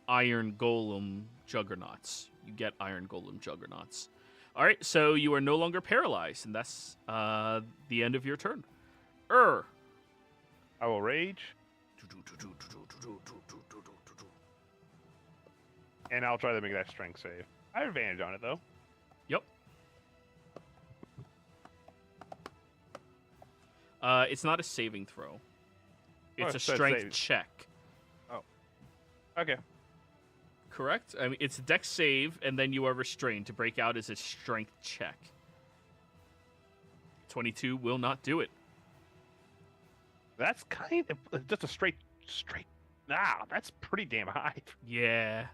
Iron Golem Juggernauts, you get Iron Golem Juggernauts. All right, so you are no longer paralyzed, and that's the end of your turn. I will rage. And I'll try to make that strength save. I have advantage on it, though. Yep. It's not a saving throw. It's a so strength save. check. Okay. Correct? I mean, it's a dex save, and then you are restrained. To break out is a strength check. 22 will not do it. That's kind of just a straight. Nah, that's pretty damn high. Yeah.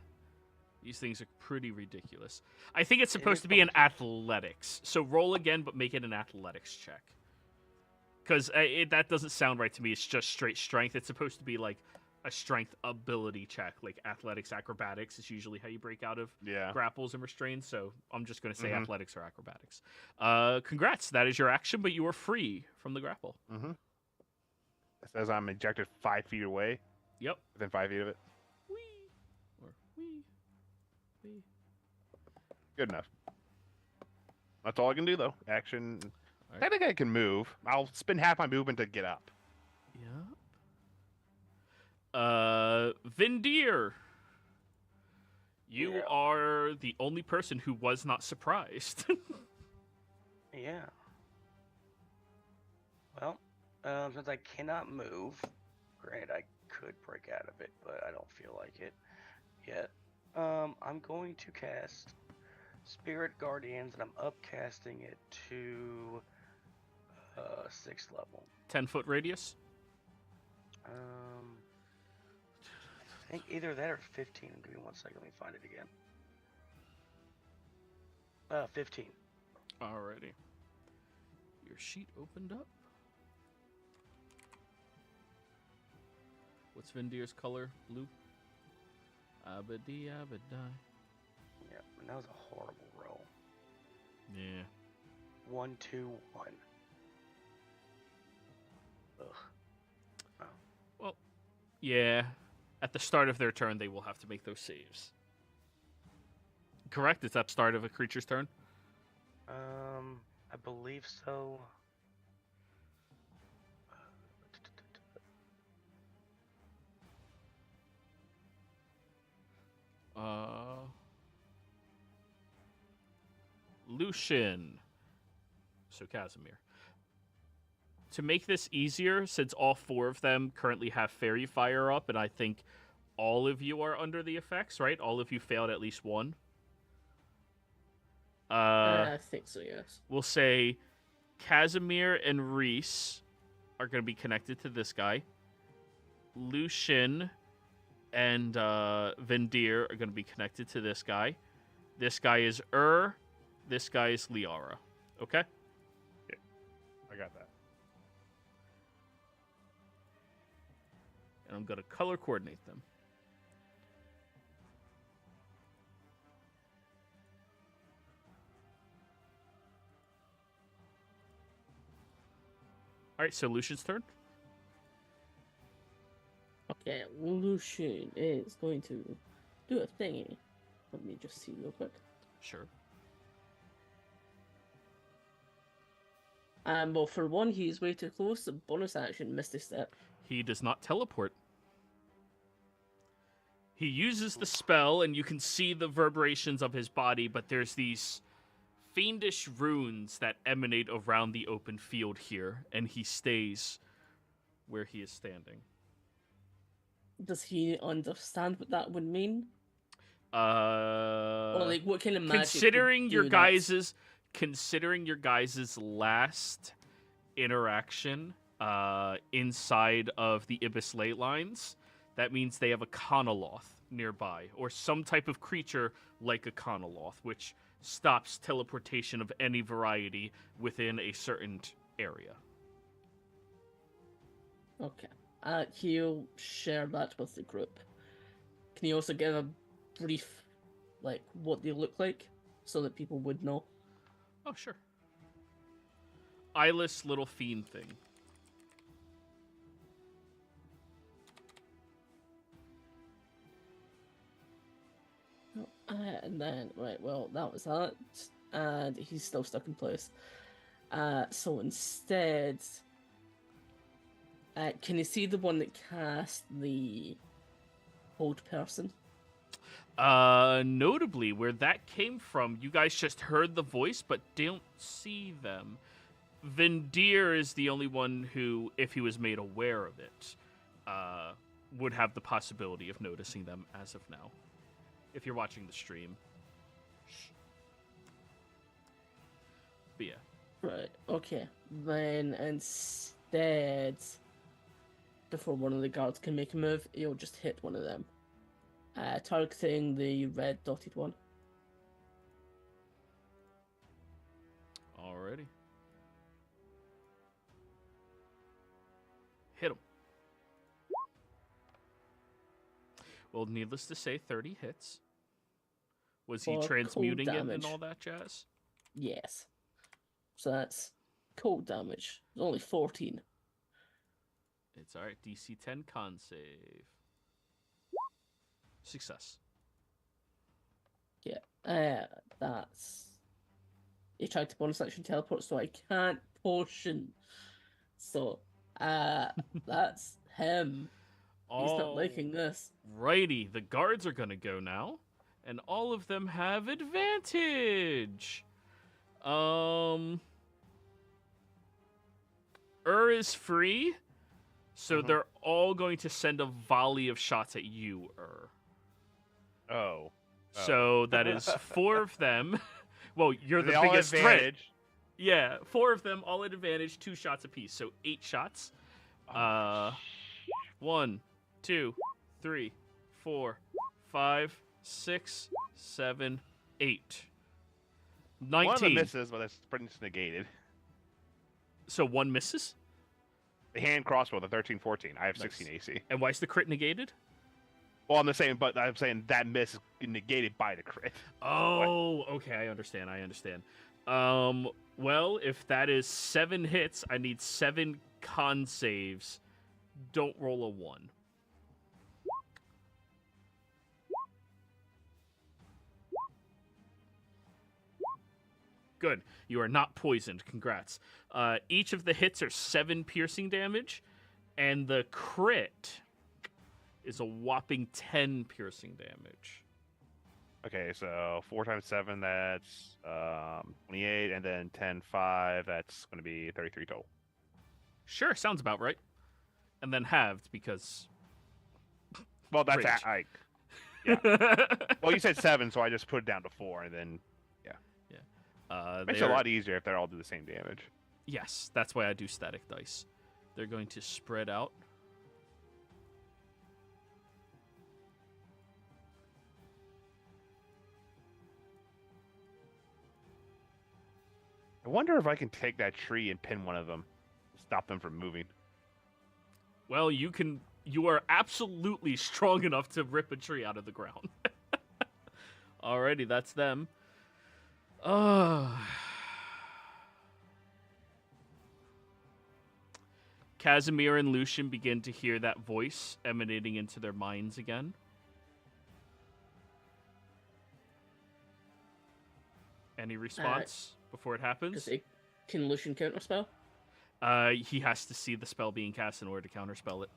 These things are pretty ridiculous. I think it's It supposed is to be an bumpy. athletics. So roll again, but make it an athletics check. Because that doesn't sound right to me. It's just straight strength. It's supposed to be like a strength ability check, like athletics, acrobatics is usually how you break out of Yeah. grapples and restraints. So I'm just going to say Mhm. athletics or acrobatics. Congrats. That is your action, but you are free from the grapple. Mm-hmm. It says I'm ejected 5 feet away. Yep. Within 5 feet of it. Wee. Or wee. Wee. Good enough. That's all I can do, though. Action. Alright. Technically, I can move. I'll spend half my movement to get up. Yep. Vindir. You Yeah. are the only person who was not surprised. Yeah. Well, since I cannot move, granted I could break out of it, but I don't feel like it yet. I'm going to cast Spirit Guardians, and I'm upcasting it to 6th level. 10-foot radius. I think either that or 15. Give me 1 second. Let me find it again. 15. Alrighty. Your sheet opened up. What's Vindir's color? Blue? Abadi abadai. Yeah, and that was a horrible roll. Yeah. 1, 2, 1. Ugh. Well, yeah. At the start of their turn, they will have to make those saves. Correct? It's at the start of a creature's turn? I believe so. Lucian. So Casimir. To make this easier, since all 4 of them currently have Fairy Fire up, and I think all of you are under the effects, right? All of you failed at least one. I think so, yes. We'll say Casimir and Reese are going to be connected to this guy. Lucian and Vendir are going to be connected to this guy. This guy is This guy is Liara. Okay? Yeah, I got that. And I'm going to color coordinate them. All right, so Lucian's turn. Okay, Lucian is going to do a thingy. Let me just see real quick. Sure. Well, for one, he's way too close. The bonus action, Misty Step. He does not teleport. He uses the spell, and you can see the reverberations of his body, but there's these fiendish runes that emanate around the open field here, and he stays where he is standing. Does he understand what that would mean? Or like, what kind of magic? Considering your guys' last interaction inside of the Ibis ley lines, that means they have a Conoloth nearby, or some type of creature like a Conoloth, which stops teleportation of any variety within a certain area. Okay. He'll share that with the group. Can you also give a brief, like, what they look like, so that people would know? Oh, sure. Eyeless little fiend thing. And then, right, well, that was that. And he's still stuck in place. So instead, can you see the one that cast the old person? Notably, where that came from, you guys just heard the voice, but don't see them. Vendir is the only one who, if he was made aware of it, would have the possibility of noticing them as of now. If you're watching the stream. But yeah. Right, okay. Then instead, before one of the guards can make a move, he'll just hit one of them. Targeting the red dotted one. Alrighty. Hit him. Well, needless to say, 30 hits. Was he For transmuting cold it and damage. all that jazz? Yes. So that's cold damage. It's only 14. It's alright. DC 10 con save. Success. Yeah. That's... He tried to bonus action teleport, so I can't potion. So, that's him. He's not liking this. Righty, the guards are gonna go now, and all of them have advantage. Is free, so they're all going to send a volley of shots at you, Oh. So that is 4 of them. Well, you're the They all biggest threat. advantage. Yeah, 4 of them, all at advantage, 2 shots apiece, so 8 shots. 1, 2, 3, 4, 5, 6, 7, 8. 19. One of them misses, but that's pretty much negated. So 1 misses? The hand crossbow, the 13-14. I have Nice. 16 AC. And why is the crit negated? Well, I'm saying that miss is negated by the crit. Oh, okay, I understand. Well, if that is 7 hits, I need 7 con saves. Don't roll a 1. Good. You are not poisoned. Congrats. Each of the hits are 7 piercing damage, and the crit is a whopping 10 piercing damage. Okay, so 4 times 7, that's 28, and then 10, 5, that's going to be 33 total. Sure, sounds about right. And then halved because Well, that's rage. yeah. Well, you said 7, so I just put it down to 4, and then makes it a lot easier if they all do the same damage. Yes, that's why I do static dice. They're going to spread out. I wonder if I can take that tree and pin one of them, stop them from moving. Well, you can. You are absolutely strong enough to rip a tree out of the ground. Alrighty, that's them. Casimir and Lucian begin to hear that voice emanating into their minds again. Any response before it happens? Can Lucian counterspell? He has to see the spell being cast in order to counterspell it.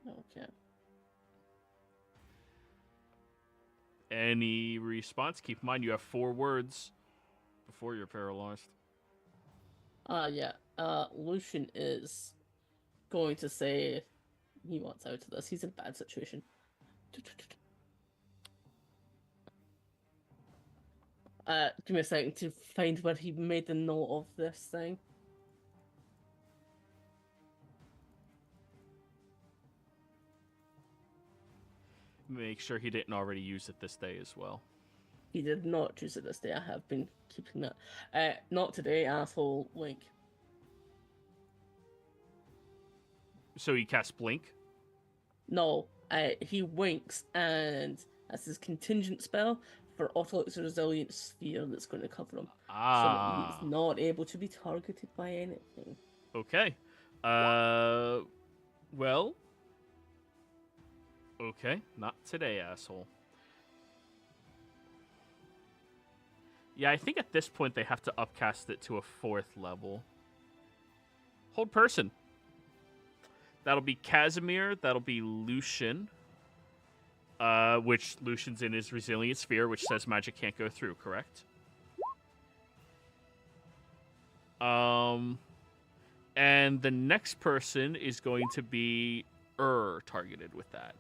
Okay. Any response? Keep in mind you have 4 words before you're paralyzed. Yeah. Lucian is going to say he wants out of this. He's in a bad situation. Give me a second to find where he made the note of this thing. Make sure he didn't already use it this day as well. He did not choose it this day. I have been keeping that. Not today, asshole. Wink. So he casts Blink? No, he winks, and that's his contingent spell for Autolux Resilient Sphere that's going to cover him. So he's not able to be targeted by anything. Okay. Well. Okay, not today, asshole. Yeah, I think at this point they have to upcast it to a 4th level. Hold person. That'll be Casimir. That'll be Lucian. Which Lucian's in his Resilient Sphere, which says magic can't go through, correct? And the next person is going to be targeted with that.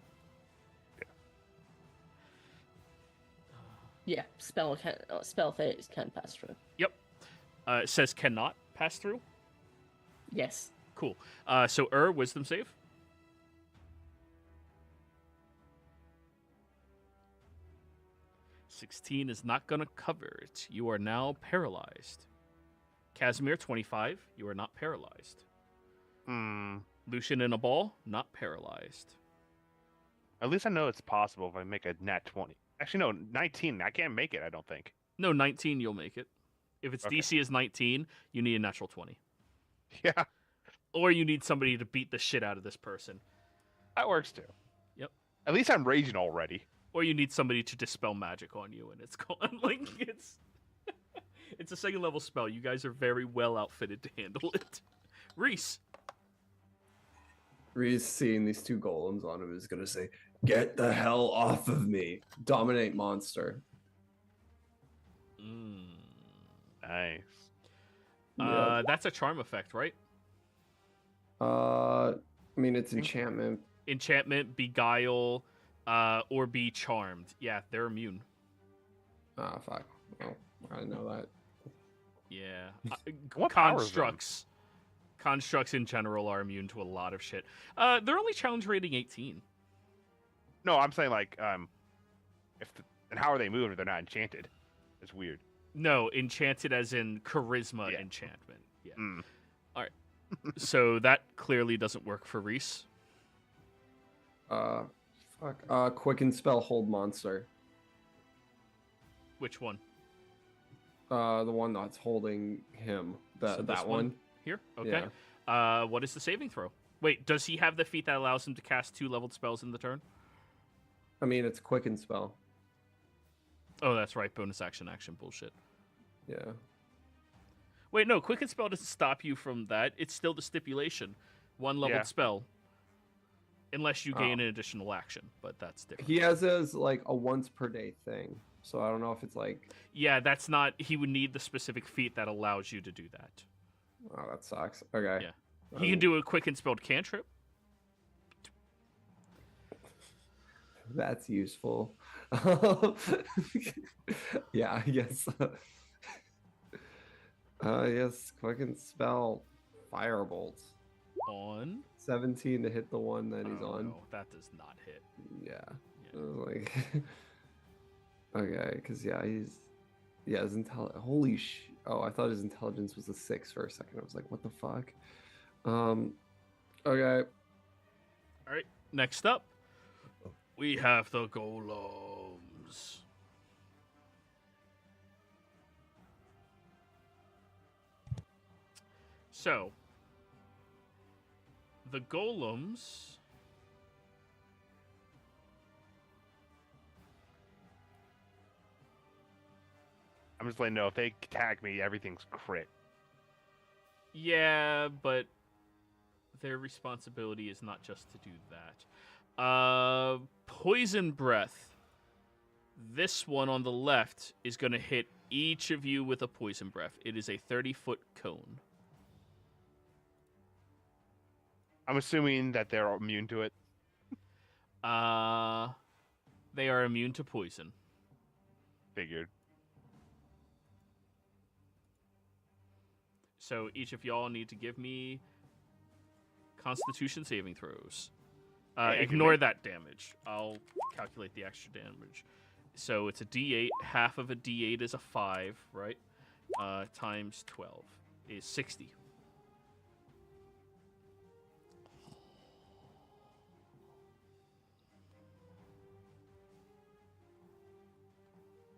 Yeah, spell phase can pass through. Yep. It says cannot pass through. Yes. Cool. So wisdom save. $16 is not gonna cover it. You are now paralyzed. Casimir, 25. You are not paralyzed. Lucian in a ball, not paralyzed. At least I know it's possible if I make a nat 20. Actually, no, 19. I can't make it, I don't think. No, 19, you'll make it. If its DC is 19, you need a natural 20. Yeah. Or you need somebody to beat the shit out of this person. That works too. Yep. At least I'm raging already. Or you need somebody to dispel magic on you, and it's gone. Like, it's a 2nd level spell. You guys are very well outfitted to handle it. Reese, seeing these 2 golems on him, is going to say, "Get the hell off of me. Dominate monster." Nice. That's a charm effect, right? I mean, it's enchantment. Enchantment, beguile, or be charmed. Yeah, they're immune. Ah, fuck. Well, I didn't know that. Yeah. What Constructs in general are immune to a lot of shit. They're only challenge rating 18. No, I'm saying like, and how are they moving if they're not enchanted? It's weird. No, enchanted as in charisma enchantment. Yeah. All right. So that clearly doesn't work for Reese. Fuck. Quicken spell hold monster. Which one? The one that's holding him. That one. Here? Okay. Yeah. What is the saving throw? Wait, does he have the feat that allows him to cast 2 leveled spells in the turn? I mean, it's quicken spell. Oh, that's right. Bonus action bullshit. Yeah. Wait, no. Quicken spell doesn't stop you from that. It's still the stipulation. 1 leveled spell. unless you gain an additional action, but that's different. He has as like a once per day thing, so I don't know if it's like. Yeah, that's not. He would need the specific feat that allows you to do that. Oh, that sucks. Okay. Yeah. He can do a quick and spelled cantrip. That's useful. Yeah, I guess. Yes, quick and spell firebolt. On 17 to hit the one that he's on. No, that does not hit. Yeah. I was like, okay, because his intelligence. Holy sh! Oh, I thought his intelligence was a 6 for a second. I was like, what the fuck? Okay. All right. Next up, we have the golems. So, the golems. I'm just letting you know if they attack me, everything's crit. Yeah, but their responsibility is not just to do that. Poison breath. This one on the left is going to hit each of you with a poison breath. It is a 30-foot cone. I'm assuming that they're immune to it. They are immune to poison. Figured. So each of y'all need to give me Constitution saving throws. Ignore that damage. I'll calculate the extra damage. So it's a D8. Half of a D8 is a 5, right? Times 12 is 60.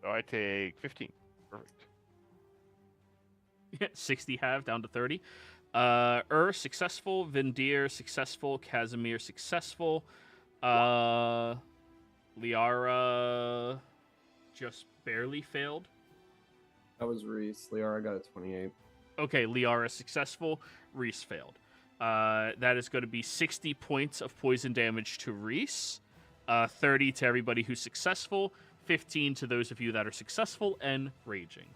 So I take 15. Perfect. 60 half down to 30. Successful. Vindir successful. Casimir successful. Liara just barely failed. That was Reese. Liara got a 28. Okay, Liara successful. Reese failed. That is going to be 60 points of poison damage to Reese. 30 to everybody who's successful. 15 to those of you that are successful and raging.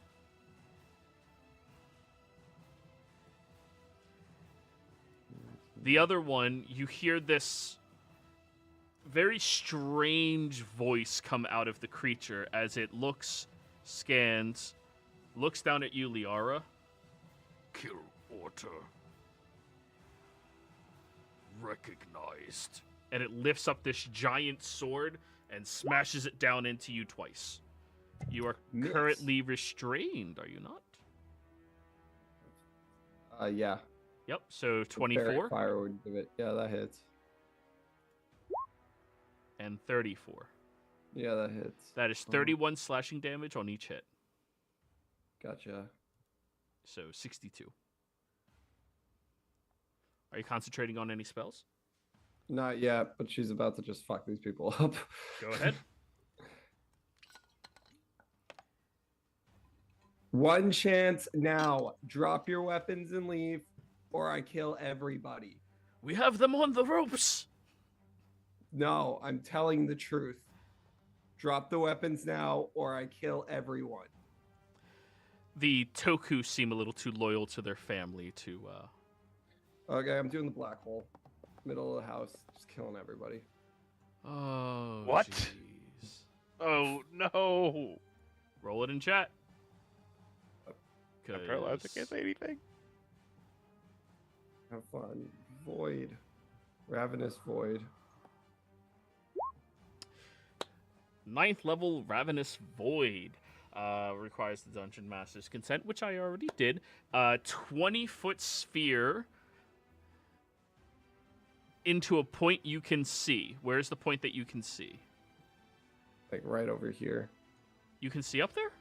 The other one, you hear this very strange voice come out of the creature as it looks, scans, looks down at you, Liara. Kill order. Recognized. And it lifts up this giant sword and smashes it down into you twice. You are currently restrained, are you not? Yeah. Yep, so 24. Fire would give it. Yeah, that hits. And 34. Yeah, that hits. That is 31 slashing damage on each hit. Gotcha. So 62. Are you concentrating on any spells? Not yet, but she's about to just fuck these people up. Go ahead. One chance now. Drop your weapons and leave, or I kill everybody. We have them on the ropes. No, I'm telling the truth. Drop the weapons now, or I kill everyone. The Toku seem a little too loyal to their family to... Okay, I'm doing the black hole. Middle of the house, just killing everybody. Oh, What? Geez. Oh, no. Roll it in chat. I'm paralyzed. I can't say anything. Have fun. Void. Ravenous Void. 9th level Ravenous Void. Requires the Dungeon Master's consent, which I already did. 20-foot sphere into a point you can see. Where's the point that you can see? Like right over here. You can see up there?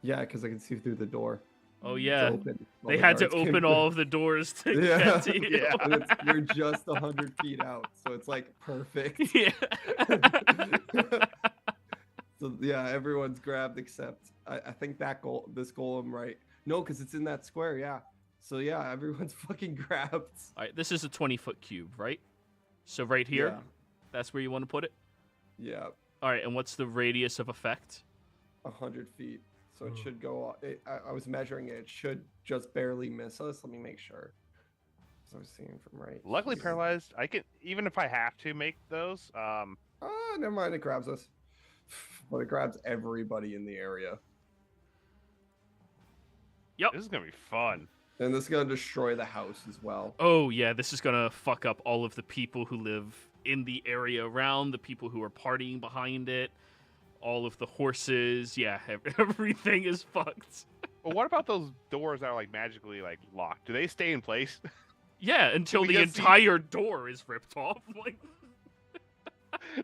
Yeah, because I can see through the door. Oh, yeah. Open. They had to open all of the doors to get to you. Yeah. And you're just 100 feet out, so it's like perfect. Yeah. So yeah, everyone's grabbed except I think this golem, right? No, because it's in that square. Yeah. So yeah, everyone's fucking grabbed. All right, this is a 20-foot cube, right? So right here, Yeah. that's where you want to put it? Yeah, All right, and what's the radius of effect? 100 feet. So it should go. I was measuring it. It should just barely miss us. Let me make sure. So I was seeing from right. Luckily, here. paralyzed. I can, even if I have to make those. Oh, never mind. It grabs us. But it grabs everybody in the area. Yep. This is gonna be fun. And this is going to destroy the house as well. Oh, yeah, this is going to fuck up all of the people who live in the area around, the people who are partying behind it, all of the horses. Yeah, everything is fucked. But what about those doors that are like magically like locked? Do they stay in place? Yeah, until we the just see- entire door is ripped off. Like,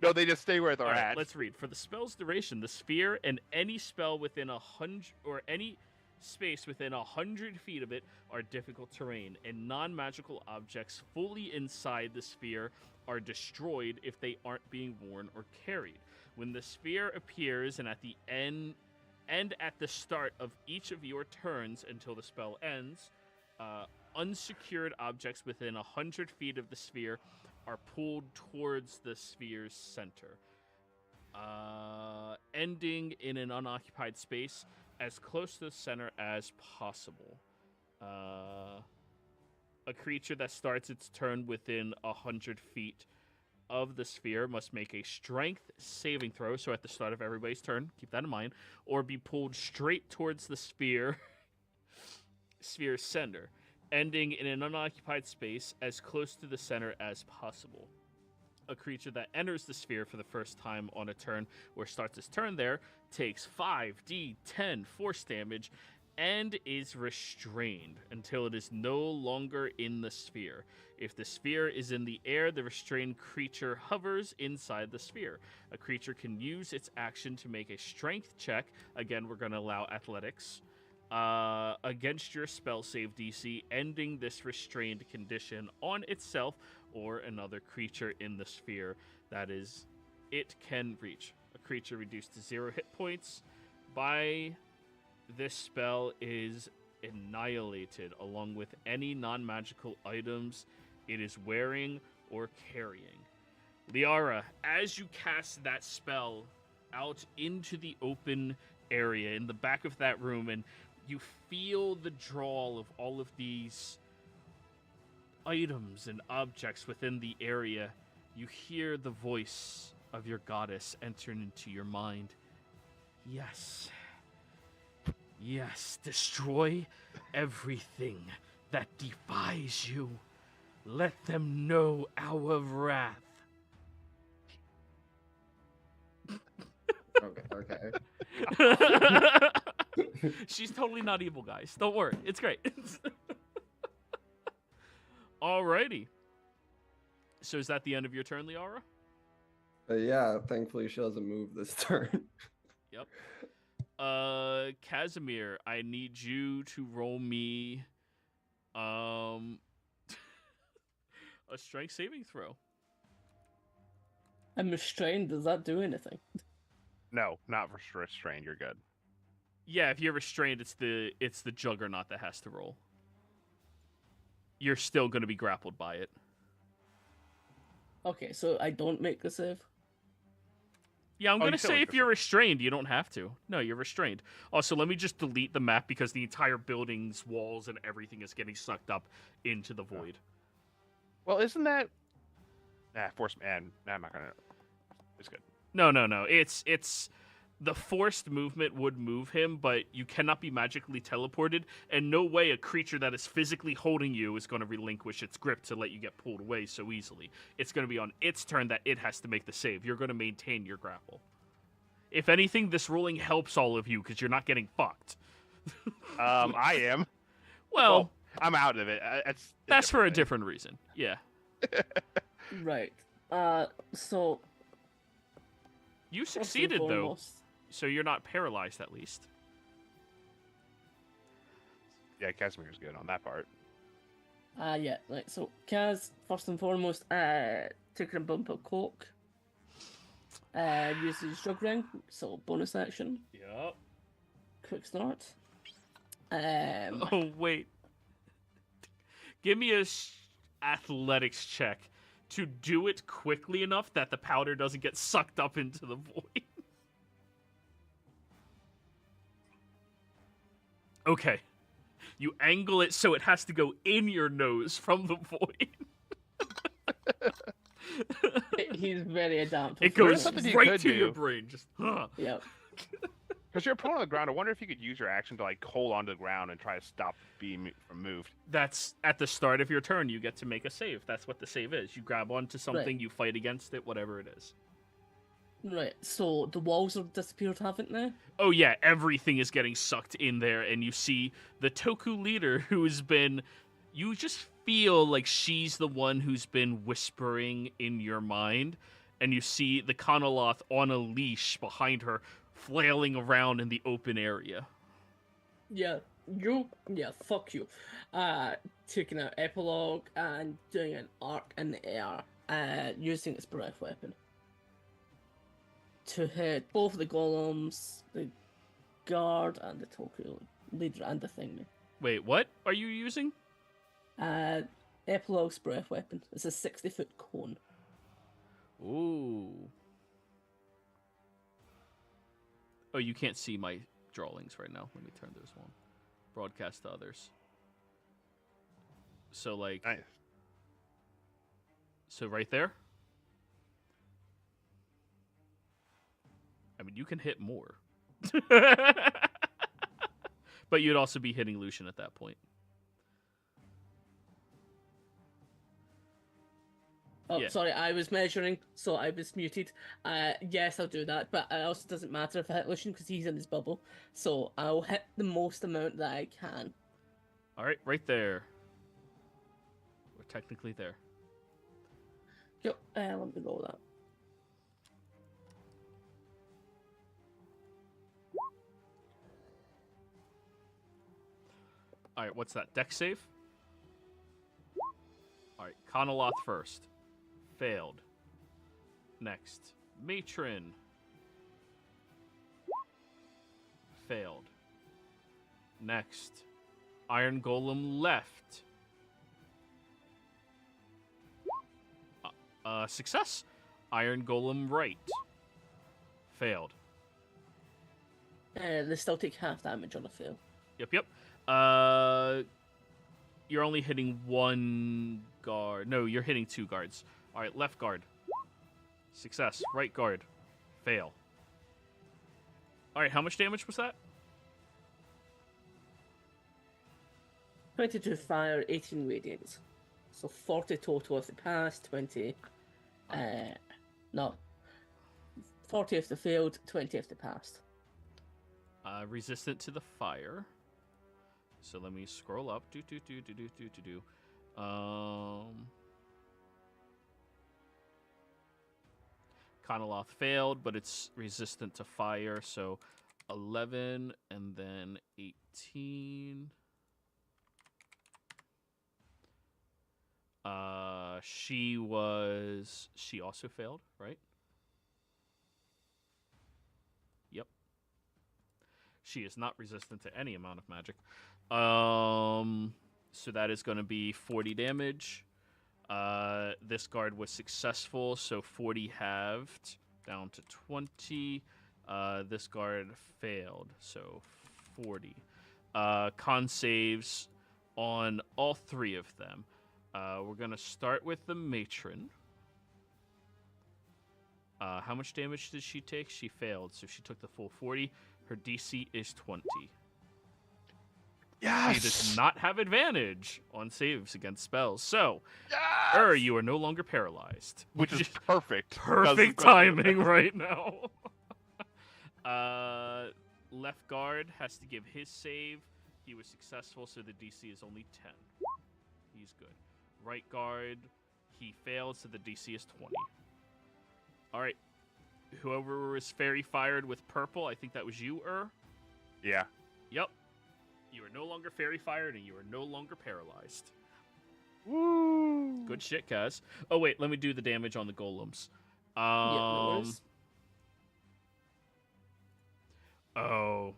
No, they just stay where they're all right, at. let's read. For the spell's duration, the sphere and any spell within 100 or any space within 100 feet of it are difficult terrain, and non-magical objects fully inside the sphere are destroyed if they aren't being worn or carried. When the sphere appears and at the end and at the start of each of your turns until the spell ends, unsecured objects within 100 feet of the sphere are pulled towards the sphere's center, ending in an unoccupied space as close to the center as possible. A creature that starts its turn within 100 feet of the sphere must make a strength saving throw, so at the start of everybody's turn, keep that in mind, or be pulled straight towards the sphere's center, ending in an unoccupied space as close to the center as possible. A creature that enters the sphere for the first time on a turn or starts its turn there takes 5d10 force damage and is restrained until it is no longer in the sphere. If the sphere is in the air, the restrained creature hovers inside the sphere. A creature can use its action to make a strength check. Again, we're going to allow athletics. Against your spell save DC, ending this restrained condition on itself or another creature in the sphere that is it can reach. A creature reduced to 0 hit points by this spell is annihilated, along with any non-magical items it is wearing or carrying. Liara, as you cast that spell out into the open area in the back of that room, and you feel the drawl of all of these items and objects within the area, you hear the voice of your goddess enter into your mind. Yes. Yes, destroy everything that defies you. Let them know our wrath. Okay. She's totally not evil, guys. Don't worry. It's great. Alrighty. So is that the end of your turn, Liara? Yeah, thankfully she doesn't move this turn. Yep. Casimir, I need you to roll me a strength saving throw. I'm restrained. Does that do anything? No, not restrained. You're good. Yeah, if you're restrained, it's the juggernaut that has to roll. You're still going to be grappled by it. Okay, so I don't make the save. Yeah, I'm Oh, going you to still say make if the you're restrained, you don't have to. No, you're restrained. Also, let me just delete the map because the entire building's walls and everything is getting sucked up into the void. Well, isn't that? Force man. Nah, I'm not gonna. It's good. No. It's the forced movement would move him, but you cannot be magically teleported, and no way a creature that is physically holding you is going to relinquish its grip to let you get pulled away so easily. It's going to be on its turn that it has to make the save. You're going to maintain your grapple. If anything, this ruling helps all of you because you're not getting fucked. I am. Well, I'm out of it. that's for a thing. different reason. Yeah. Right. So You first and succeeded, though, foremost- so you're not paralyzed at least. Yeah, Casimir's good on that part. Yeah, right. So Kaz, first and foremost, taking a bump of coke. Uses jug ring, so bonus action. Yep. Quick start. Oh, wait. Give me a athletics check to do it quickly enough that the powder doesn't get sucked up into the void. Okay. You angle it so it has to go in your nose from the void. He's very adaptable. It goes something you right could to your do. brain. Just, huh. Yep. Because you're prone on the ground, I wonder if you could use your action to like hold onto the ground and try to stop being from moved. That's at the start of your turn. You get to make a save. That's what the save is. You grab onto something, Right. you fight against it, whatever it is. Right, so the walls have disappeared, haven't they? Oh yeah, everything is getting sucked in there, and you see the Toku leader who's been... You just feel like she's the one who's been whispering in your mind, and you see the Conoloth on a leash behind her, flailing around in the open area. Yeah, fuck you. Taking out Epilogue and doing an arc in the air, using its breath weapon to hit both the golems, the guard, and the Toku leader, and the thingy. Wait, what are you using? Epilogue's breath weapon. It's a 60-foot cone. Ooh. Oh, you can't see my drawings right now. Let me turn those on. Broadcast to others. So, like... Nice. So right there? I mean, you can hit more. But you'd also be hitting Lucian at that point. Oh, Yeah. sorry, I was measuring, so I was muted. Yes, I'll do that, but it also doesn't matter if I hit Lucian because he's in his bubble. So I'll hit the most amount that I can. Alright, right there. We're technically there. Yep, let me roll that. Alright, what's that? Dex save? Alright, Conoloth first. Failed. Next. Matron. Failed. Next. Iron Golem left. Success. Iron Golem right. Failed. They still take half damage on a fail. Yep. You're only hitting one guard. No, you're hitting two guards. All right, left guard. Success. Right guard. Fail. All right, how much damage was that? 22 fire, 18 radiant. So 40 total if they pass, 20... no. 40 if they failed, 20 if they passed. Resistant to the fire. So let me scroll up. Conoloth failed, but it's resistant to fire, so 11 and then 18. She also failed, right? Yep. She is not resistant to any amount of magic. So that is going to be 40 damage. This guard was successful, so 40 halved down to 20. This guard failed, so 40. Con saves on all three of them. We're going to start with the matron. How much damage did she take? She failed, so she took the full 40. Her DC is 20. Yes! She does not have advantage on saves against spells. So, Yes! you are no longer paralyzed. Which is perfect. Perfect timing right now. Left guard has to give his save. He was successful, so the DC is only 10. He's good. Right guard, he failed, so the DC is 20. All right. Whoever was fairy fired with purple, I think that was you, Yeah. Yep. You are no longer fairy fired, and you are no longer paralyzed. Woo! Good shit, guys. Oh, wait, let me do the damage on the golems. Yeah, no worries. Oh.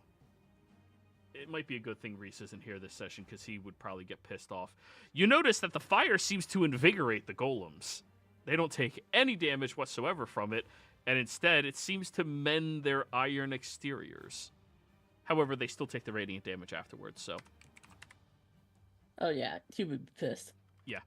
It might be a good thing Reese isn't here this session, because he would probably get pissed off. You notice that the fire seems to invigorate the golems. They don't take any damage whatsoever from it, and instead it seems to mend their iron exteriors. However, they still take the radiant damage afterwards, so... Oh yeah, he would be pissed. Yeah.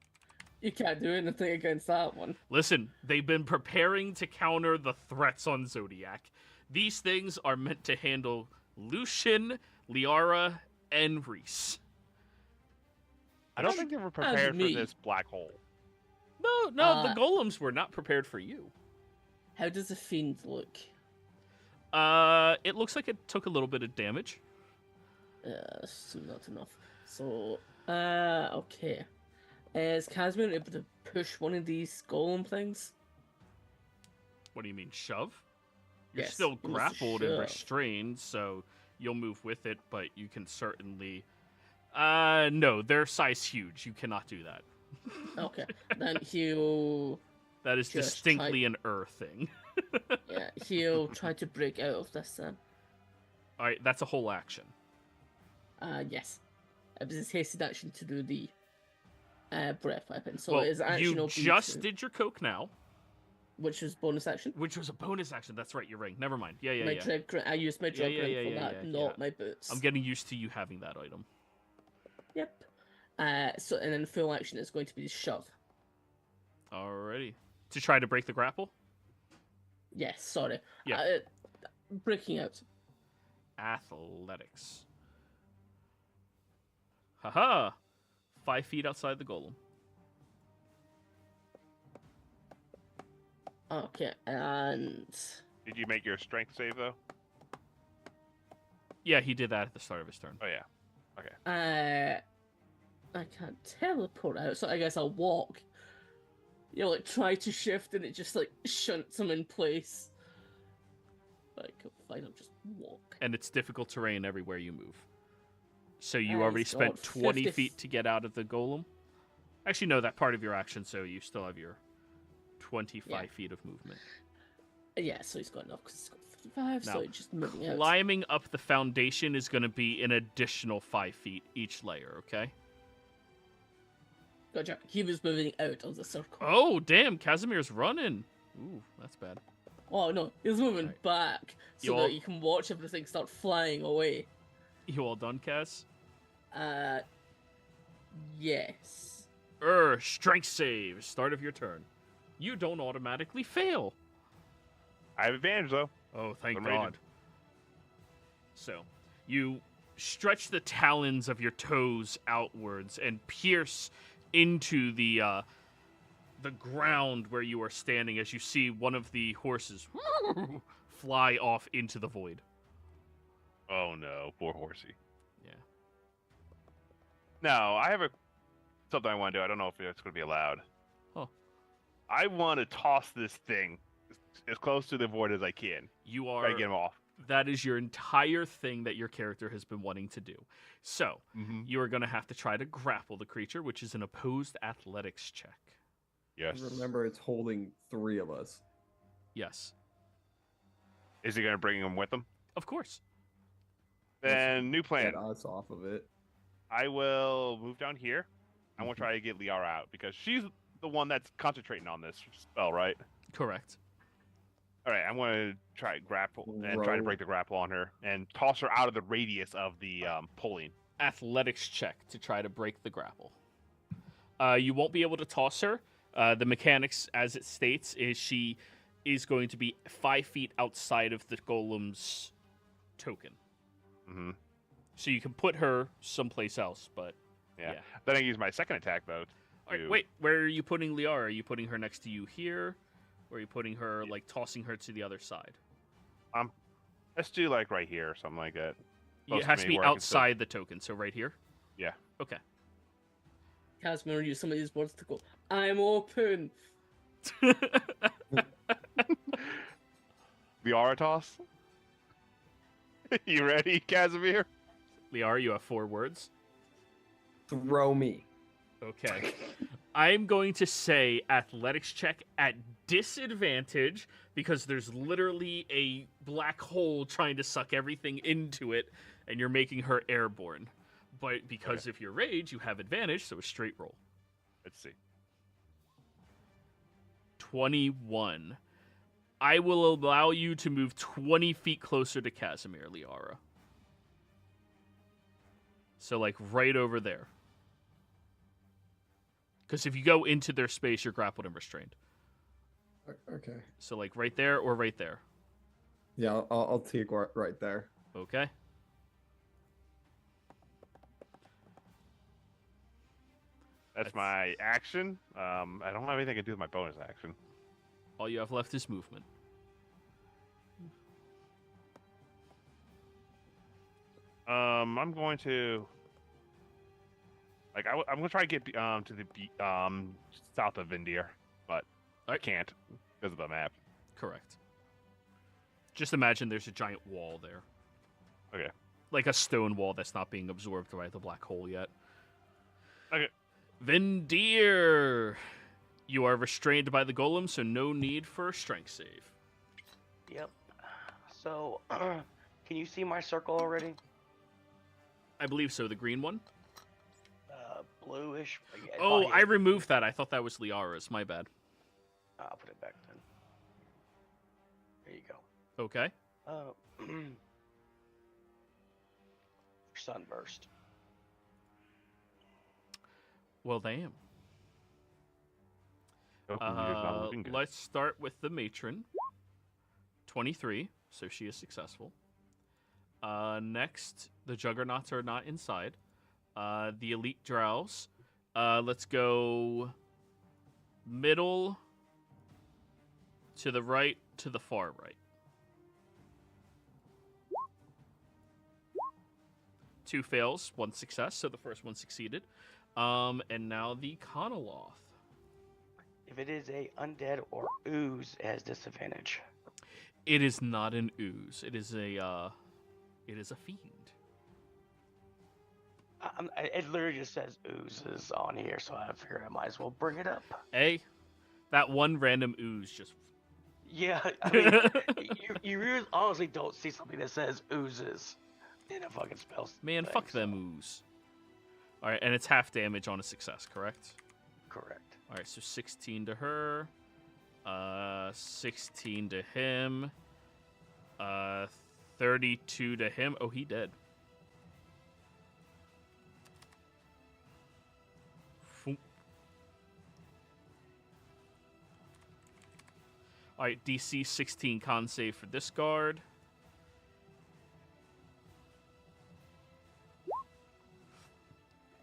You can't do anything against that one. Listen, they've been preparing to counter the threats on Zodiac. These things are meant to handle Lucian, Liara, and Reese. I don't think they were prepared for me. this black hole. No, the golems were not prepared for you. How does the fiend look? It looks like it took a little bit of damage. Still not enough. So, okay. Is Casimir able to push one of these golem things? What do you mean, shove? You're Yes, still he wants to grappled and shove. restrained, so you'll move with it, but you can certainly... no, their size huge. You cannot do that. Okay, then he'll... That is Just distinctly an thing. Yeah, he'll try to break out of this then. Alright, that's a whole action. Yes. It was his hasted action to do the breath weapon. So well, his action you will be just to- did your coke now, which was bonus action. which was a bonus action. That's right, you're right. Never mind. Yeah. I used my drug yeah, ring yeah, for yeah, that, yeah, not yeah. my boots. I'm getting used to you having that item. Yep. So and then full action is going to be the shove. Alrighty. To try to break the grapple? Yes, sorry. Yeah. Breaking out. Athletics. Haha! 5 feet outside the golem. Okay, and Did you make your strength save though? Yeah, he did that at the start of his turn. Oh yeah. I can't teleport out, so I guess I'll walk. You like try to shift and it just like shunts him in place. Like, fine, I'll just walk. And it's difficult terrain everywhere you move. So you Ah, already he's spent got 20 50 feet to get out of the golem? Actually, no, that part of your action, so you still have your 25 Yeah. feet of movement. Yeah, so he's got enough because he's got 55, Now, so he's just moving out. Climbing up the foundation is going to be an additional 5 feet each layer, okay? Gotcha. He was moving out of the circle. Oh, damn, Casimir's running. Ooh, that's bad. Oh no, he's moving Right. back You so all- that you can watch everything start flying away. You all done, Cas? Yes. Strength save. Start of your turn. You don't automatically fail. I have advantage though. Oh, thank I'm ready to- God. So, you stretch the talons of your toes outwards and pierce into the ground where you are standing as you see one of the horses fly off into the void. Oh no, poor horsey. Yeah. No, I have something I want to do. I don't know if it's going to be allowed. Huh. I want to toss this thing as close to the void as I can. You Try are... to get him off. That is your entire thing that your character has been wanting to do. So, Mm-hmm. you are going to have to try to grapple the creature, which is an opposed athletics check. Yes. Remember, it's holding 3 of us. Yes. Is he going to bring him with him? Of course. Then new plan. Get us off of it. I will move down here. I want to try to get Liara out because she's the one that's concentrating on this spell, right? Correct. All right, I'm going to try grapple and try to break the grapple on her and toss her out of the radius of the pulling. Athletics check to try to break the grapple. You won't be able to toss her. The mechanics, as it states, is she is going to be 5 feet outside of the golem's token. Mm-hmm. So you can put her someplace else, but Yeah. yeah. Then I use my second attack though. All right, to- wait, where are you putting Liara? Are you putting her next to you here? Or are you putting her, like, tossing her to the other side? Let's do like right here or something like that. It Close has to me be where I can still- outside the token, so right here? Yeah. Okay. Casimir used some of these words to go, I'm open. Liara toss. You ready, Casimir? Liara, you have 4 words. Throw me. Okay. I'm going to say athletics check at disadvantage because there's literally a black hole trying to suck everything into it, and you're making her airborne. But because of your rage, you have advantage, so a straight roll. Let's see. 21. I will allow you to move 20 feet closer to Casimir, Liara. So, like, right over there. Because if you go into their space, you're grappled and restrained. Okay. So, like, right there or right there. Yeah, I'll take right there. Okay. That's my action. I don't have anything to do with my bonus action. All you have left is movement. I'm going to, like, I'm going to try to get to the south of Vindir, but I can't because of the map. Correct. Just imagine there's a giant wall there. Okay. Like a stone wall that's not being absorbed by the black hole yet. Okay. Vindir! You are restrained by the golem, so no need for a strength save. Yep. So, can you see my circle already? I believe so, the green one? Bluish. Yeah, Oh, body- I removed that. I thought that was Liara's. My bad. I'll put it back then. There you go. Okay. Sunburst. Well, damn. Oh, Vindir's not looking good. Let's start with the matron. 23, so she is successful. Next, the juggernauts are not inside. The elite drows. Let's go middle to the right to the far right. 2 fails, 1 success, so the first one succeeded. And now the Conoloth. If it is a undead or ooze, it has disadvantage. It is not an ooze. It is a fiend. It literally just says oozes on here, so I figured I might as well bring it up. Hey, that one random ooze just. Yeah, I mean, you really honestly don't see something that says oozes in a fucking spell. Man, thing, fuck so- them ooze. All right, and it's half damage on a success, correct? Correct. All right, so 16 to her, 16 to him, 32 to him. Oh, he dead. Foom. All right, DC 16 con save for this guard.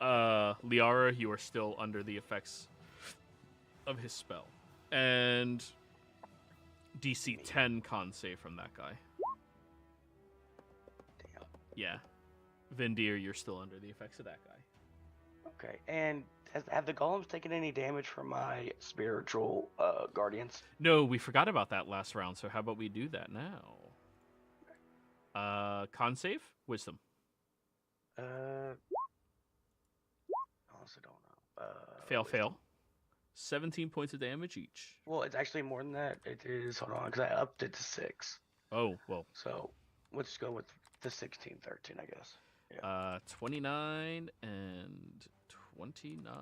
Liara, you are still under the effects of his spell. And DC 10 con save from that guy. Damn. Yeah. Vindir, you're still under the effects of that guy. Okay, and have the golems taken any damage from my spiritual guardians? No, we forgot about that last round, so how about we do that now? Con save? Wisdom. Honestly don't know. Fail, wisdom. fail. 17 points of damage each. Well, it's actually more than that. It is, hold on, because I upped it to 6. Oh, well. So let's go with the 16, 13, I guess. 29 and 29.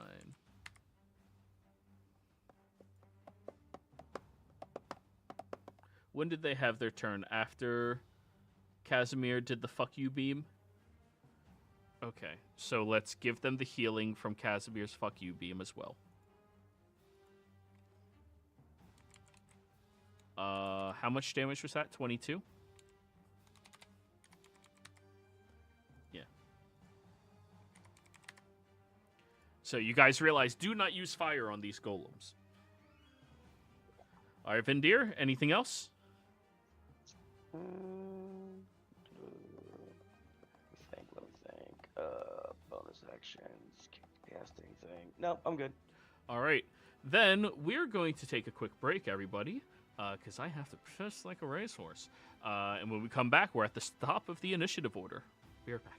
When did they have their turn? After Casimir did the fuck you beam? Okay, so let's give them the healing from Casimir's fuck you beam as well. How much damage was that? 22? Yeah. So you guys realize, do not use fire on these golems. All right, Vindir, anything else? Let me think. Bonus actions, casting thing. Nope, I'm good. All right. Then we're going to take a quick break, everybody, because I have to piss like a racehorse. And when we come back, we're at the top of the initiative order. Be right back.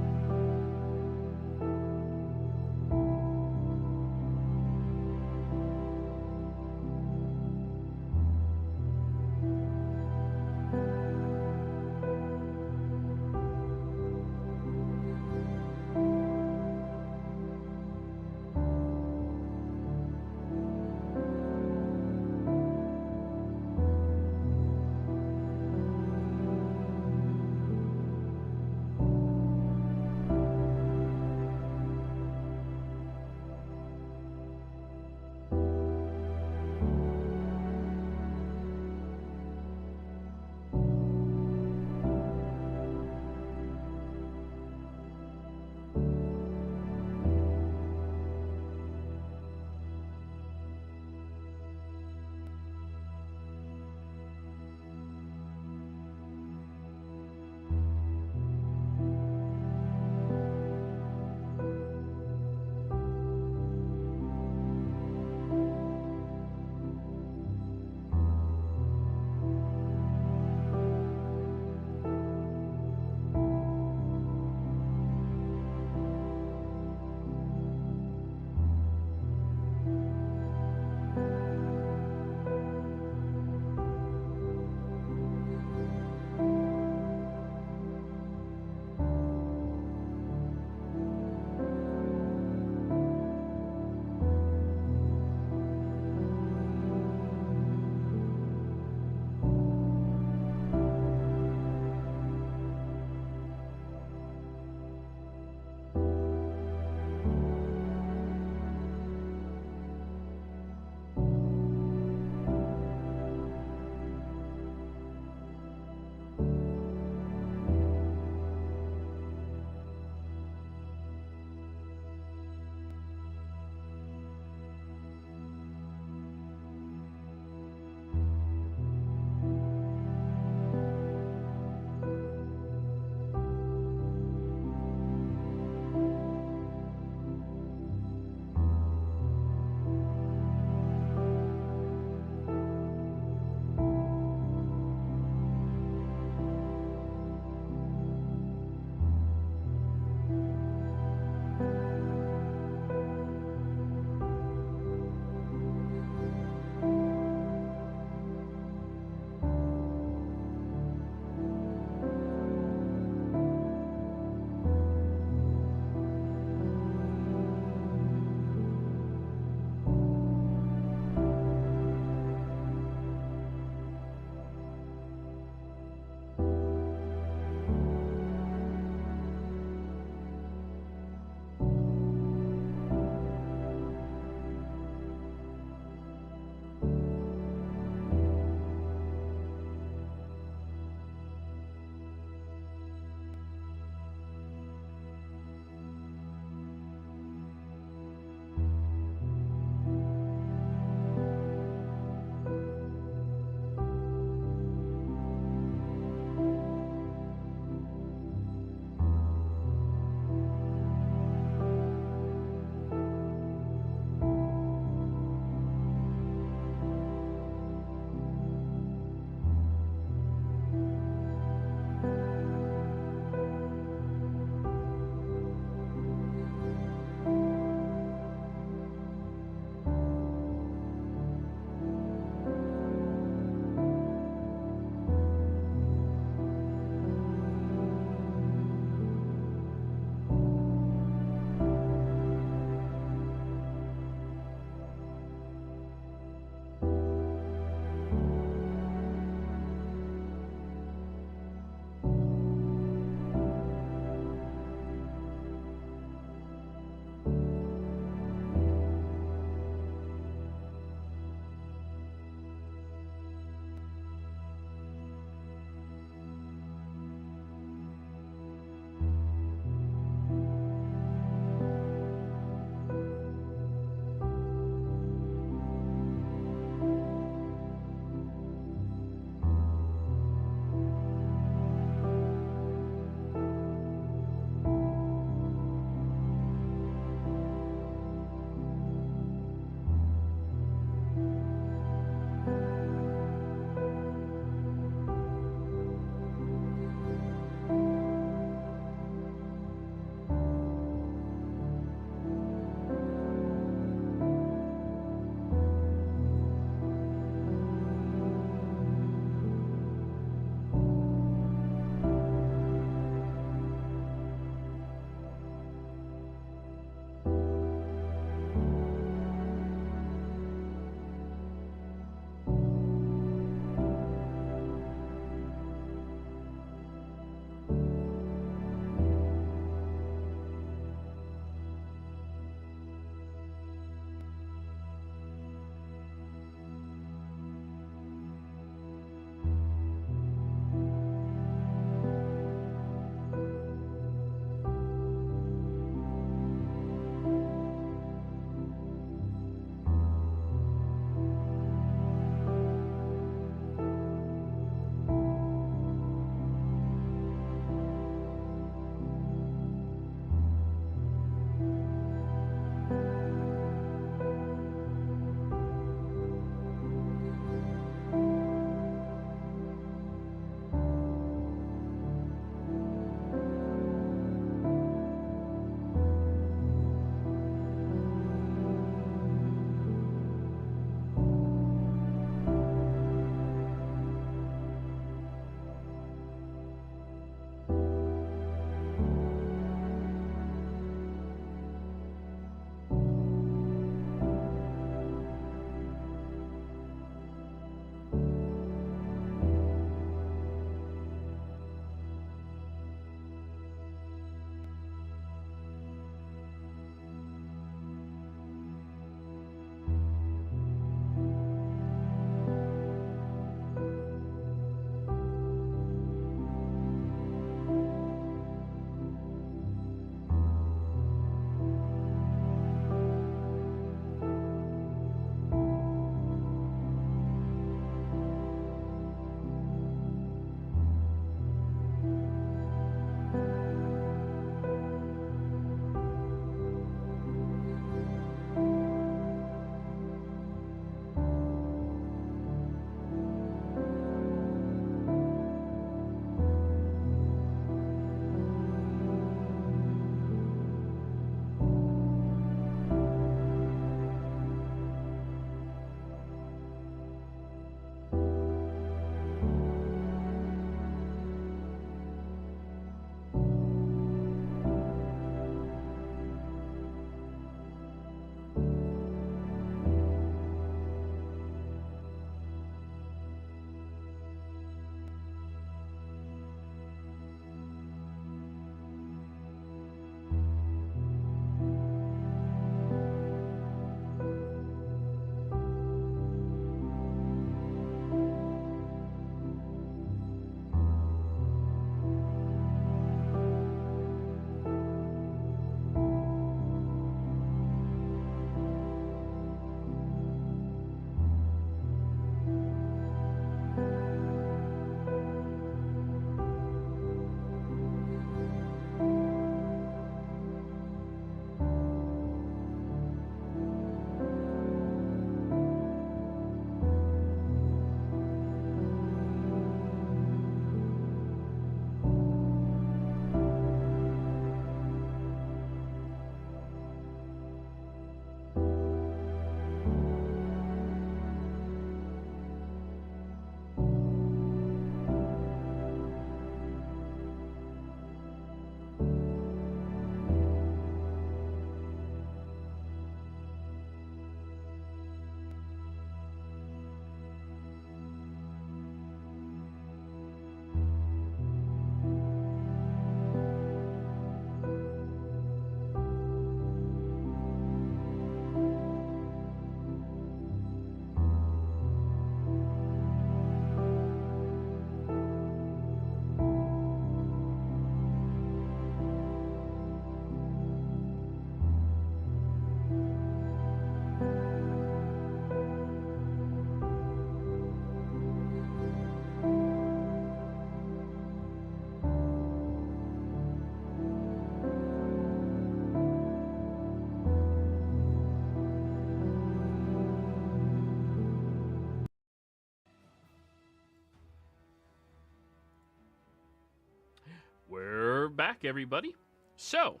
We're back, everybody. So,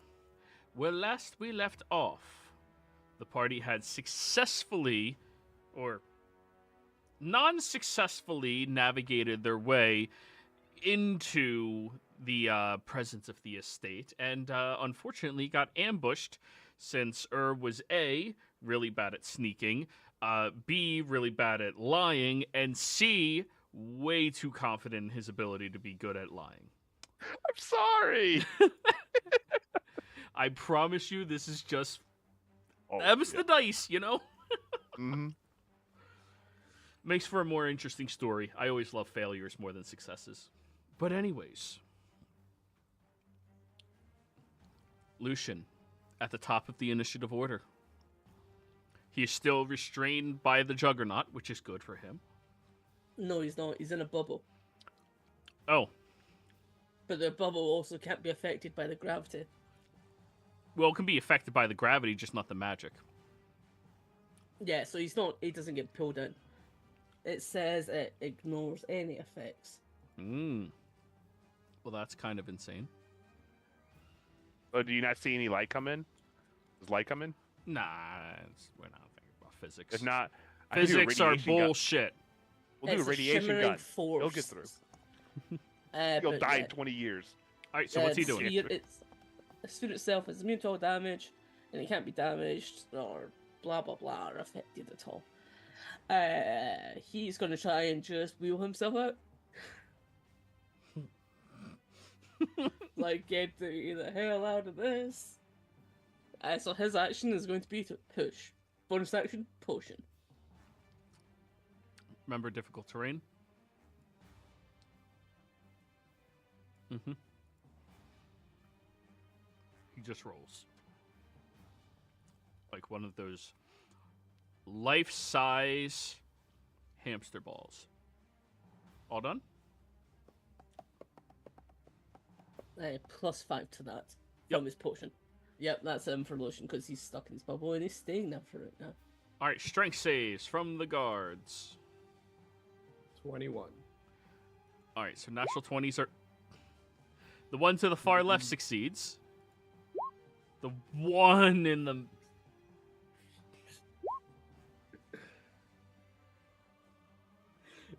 where last we left off, the party had successfully, or non-successfully, navigated their way into the presence of the estate, and unfortunately got ambushed since was A, really bad at sneaking, B, really bad at lying, and C, way too confident in his ability to be good at lying. I'm sorry. I promise you, this is just Oh, them's yeah. the dice, you know? Mhm. Makes for a more interesting story. I always love failures more than successes. But anyways, Lucian, at the top of the initiative order. He is still restrained by the Juggernaut, which is good for him. No, he's not. He's in a bubble. Oh, But the bubble also can't be affected by the gravity. well, it can be affected by the gravity, just not the magic. Yeah, so he's not. He doesn't get pulled in. It says it ignores any effects. Well, that's kind of insane. Oh, do you not see any light come in? Does light come in? Nah, we're not thinking about physics. If not, I can do a Physics are radiation gun. bullshit. We'll do It's a radiation shimmering gun. force. He'll get through. But He'll die yeah. in 20 years. All right, so what's he the doing? sphere- the sphere itself is immune to all damage, and it can't be damaged or blah blah blah or affected at all. He's gonna try and just wheel himself out. Like, get the hell out of this. So his action is going to be to push. Bonus action, potion. Remember difficult terrain? Mm-hmm. He just rolls. Like one of those life-size hamster balls. All done? +5 to that Yep. from his potion. Yep, that's him for Lucian because he's stuck in his bubble and he's staying there for it now. All right, strength saves from the guards. 21. All right, so natural 20s are... The one to the far left succeeds. The one in the...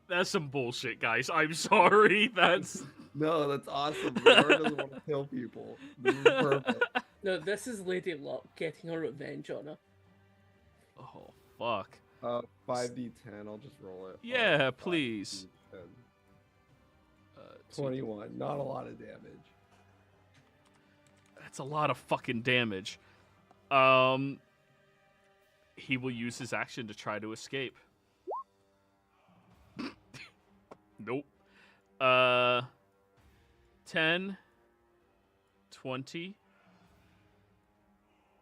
That's some bullshit, guys. I'm sorry. That's... No, that's awesome. Laura doesn't want to kill people. This is perfect. No, this is Lady Luck getting her revenge on her. Oh, fuck. 5d10. I'll just roll it. Yeah, please. 5d10. Two- 21. Not a lot of damage. That's a lot of fucking damage. He will use his action to try to escape. Nope. 10, 20,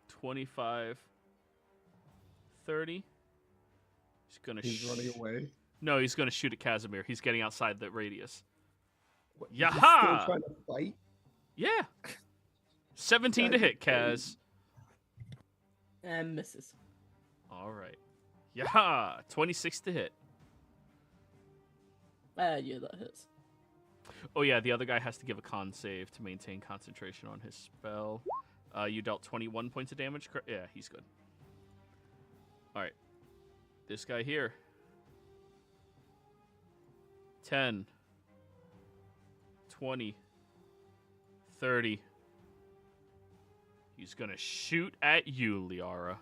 25, 30. He's running away. No, he's gonna shoot at Casimir. He's getting outside the radius. What, he's still Yaha! trying to fight? Yeah. 17 to hit, Kaz. And misses. All right. Yaha! 26 to hit. Yeah, that hits. Oh yeah, the other guy has to give a con save to maintain concentration on his spell. You dealt 21 points of damage. Yeah, he's good. All right. This guy here. 10, 20, 30. He's going to shoot at you, Liara.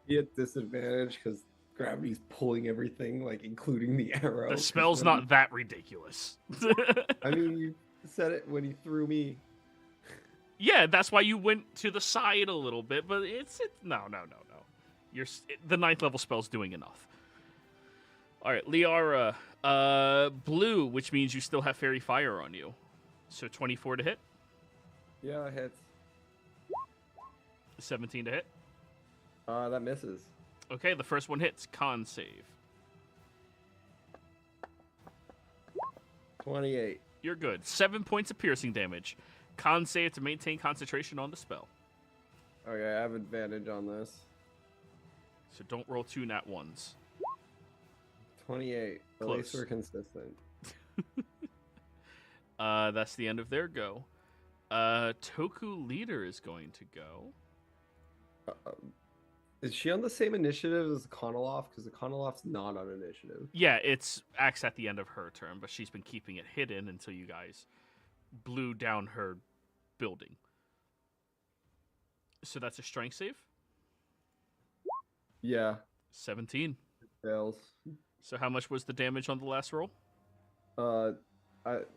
He at disadvantage because gravity's pulling everything, like including the arrow. The spell's not that ridiculous. I mean, you said it when he threw me. Yeah, that's why you went to the side a little bit, but it's no. The 9th level spell's doing enough. All right, Liara, blue, which means you still have fairy fire on you. So 24 to hit, Yeah, it hits. 17 to hit. That misses. Okay, the first one hits. Con save. 28. You're good. 7 points of piercing damage. Con save to maintain concentration on the spell. Okay, I have advantage on this. So don't roll 2 nat 1s. 28. At Close. least we're consistent. That's the end of their go. Toku Leader is going to go. Is she on the same initiative as the Konoloff? Because the Konoloff's not on initiative. Yeah, it's acts at the end of her turn, but she's been keeping it hidden until you guys blew down her building. So that's a strength save? Yeah. 17. Fails. So how much was the damage on the last roll?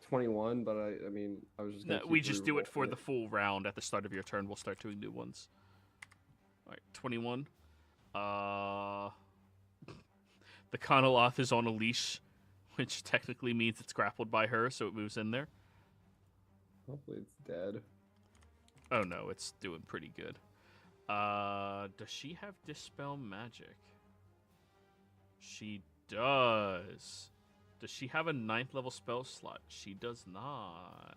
21, but I mean, I was just No, gonna we keep just do it for rerolling the full round at the start of your turn. We'll start doing new ones. All right, 21. The Konoloth is on a leash, which technically means it's grappled by her, so it moves in there. Hopefully it's dead. Oh no, it's doing pretty good. Does she have Dispel Magic? She does. Does she have a 9th level spell slot? She does not.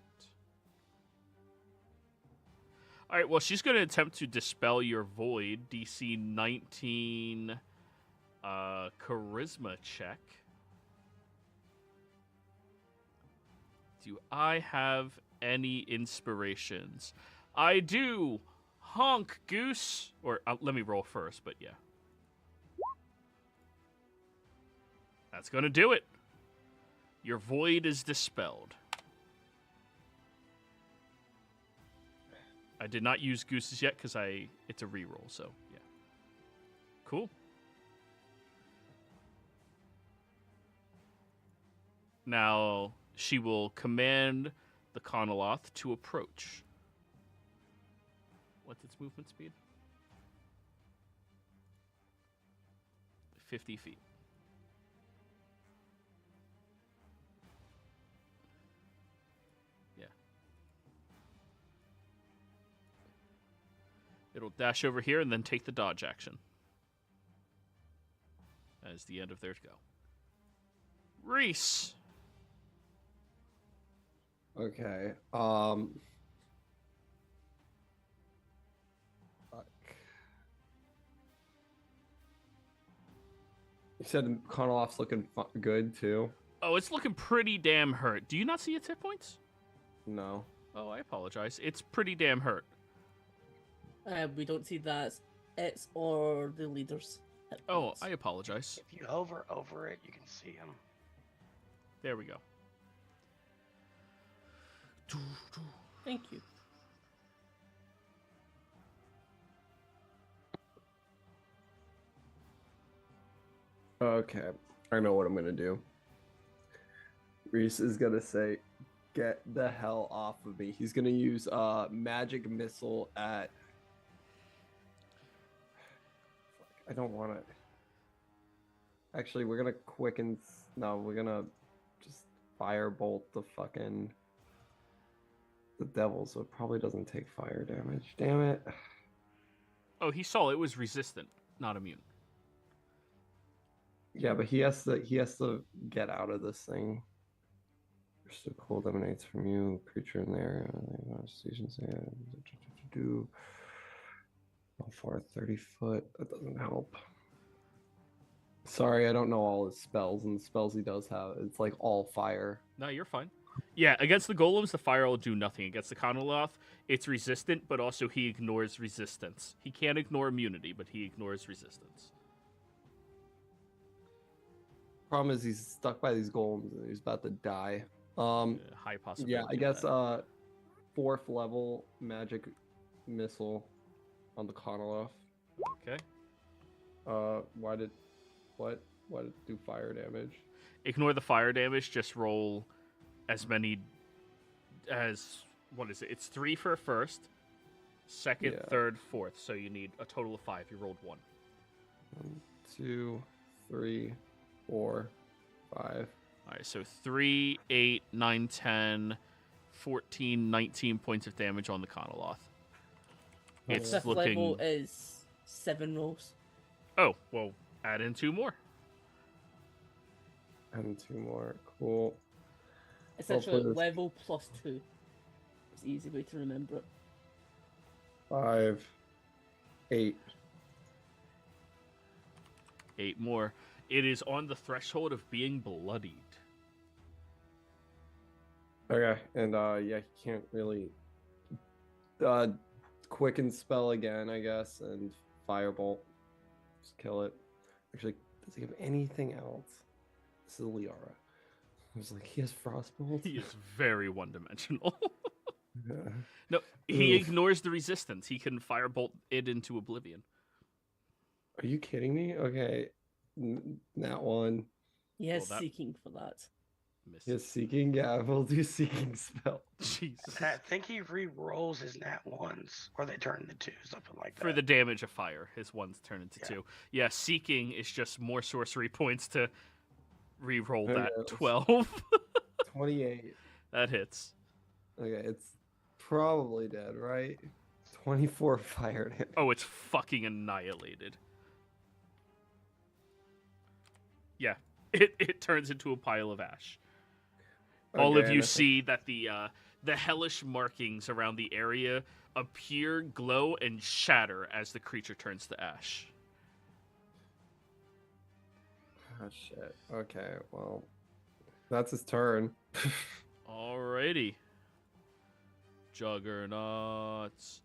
Alright, well, she's going to attempt to dispel your void. DC 19 charisma check. Do I have any inspirations? I do! Honk, goose! Or let me roll first, but yeah. That's going to do it. Your void is dispelled. I did not use gooses yet because it's a reroll, so yeah. Cool. Now she will command the Konoloth to approach. What's its movement speed? 50 feet. It'll dash over here and then take the dodge action. That is the end of their go. Reese! Okay. Fuck. You said Konoloff's looking good too? Oh, it's looking pretty damn hurt. Do you not see its hit points? No. Oh, I apologize. It's pretty damn hurt. We don't see that. It's or the leaders. Oh, I apologize. If you hover over it, you can see him. There we go. Thank you. Okay. I know what I'm gonna do. Reese is gonna say, "Get the hell off of me." He's gonna use magic missile at. I don't want to. Actually, we're gonna quicken. No, we're gonna just firebolt the devil, so it probably doesn't take fire damage. Damn it! Oh, he saw it was resistant, not immune. Yeah, but he has to get out of this thing. So cold emanates from you, creature in there. Do how far? 30 foot. That doesn't help. Sorry, I don't know all his spells, and the spells he does have, it's like all fire. No, you're fine. Yeah, against the golems, the fire will do nothing. Against the Konoloth, it's resistant, but also he ignores resistance. He can't ignore immunity, but he ignores resistance. Problem is he's stuck by these golems and he's about to die. High possibility. Yeah, I guess 4th level magic missile on the Konoloff. Okay. Why did it do fire damage? Ignore the fire damage, just roll as many as, what is it? It's 3 for a first, second, third, fourth. So you need a total of 5. You rolled 1. 1, 2, 3, 4, 5. All right, so 3, 8, 9, 10, 14, 19 points of damage on the Konoloth. It's Fifth looking... level is 7 rolls. Oh, well, add in 2 more. And 2 more. Cool. Essentially, level plus 2. It's an easy way to remember it. 5, 8. 8 more. It is on the threshold of being bloodied. Okay, and yeah, he can't really quicken spell again, I guess, and firebolt. Just kill it. Actually, does he have anything else? This is Liara. I was like, he has frostbolt. He is very one-dimensional. Yeah. No, he Oof. ignores the resistance. He can firebolt it into oblivion. Are you kidding me? Okay, that one. Yes, Well, that- seeking for that. Misses. Yes, seeking. Yeah, we'll do seeking spell. Jesus. I think he re-rolls his nat ones, or they turn into two, something like that. For the damage of fire, his ones turn into Yeah. 2. Yeah, seeking is just more sorcery points to re-roll Okay, that let's- 12. 28. That hits. Okay, it's probably dead, right? 24 fire damage. Oh, it's fucking annihilated. Yeah, it turns into a pile of ash. All of Okay, you and I think- see that the hellish markings around the area appear, glow, and shatter as the creature turns to ash. Oh, shit. Okay, well, that's his turn. Alrighty. Juggernauts.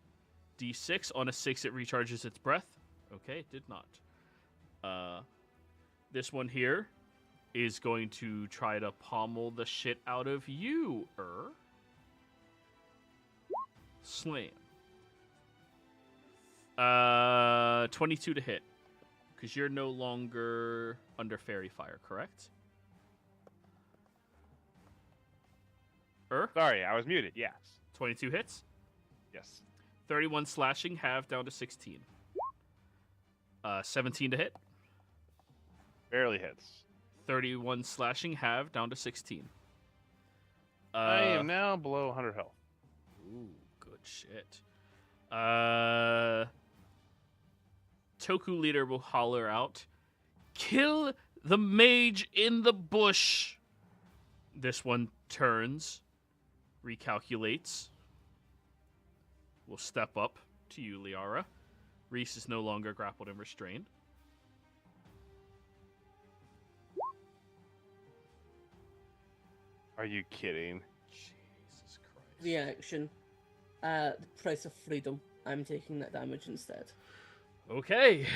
D6. On a 6, it recharges its breath. Okay, it did not. This one here is going to try to pommel the shit out of you, Slam. 22 to hit. Because you're no longer under fairy fire, correct? Sorry, I was muted. Yes. 22 hits. Yes. 31 slashing, half down to 16. 17 to hit. Barely hits. 31 slashing, half down to 16. I am now below 100 health. Ooh, good shit. Toku leader will holler out, "Kill the mage in the bush!" This one turns, recalculates. Will step up to you, Liara. Reese is no longer grappled and restrained. Are you kidding? Jesus Christ. Reaction. The price of freedom. I'm taking that damage instead. Okay.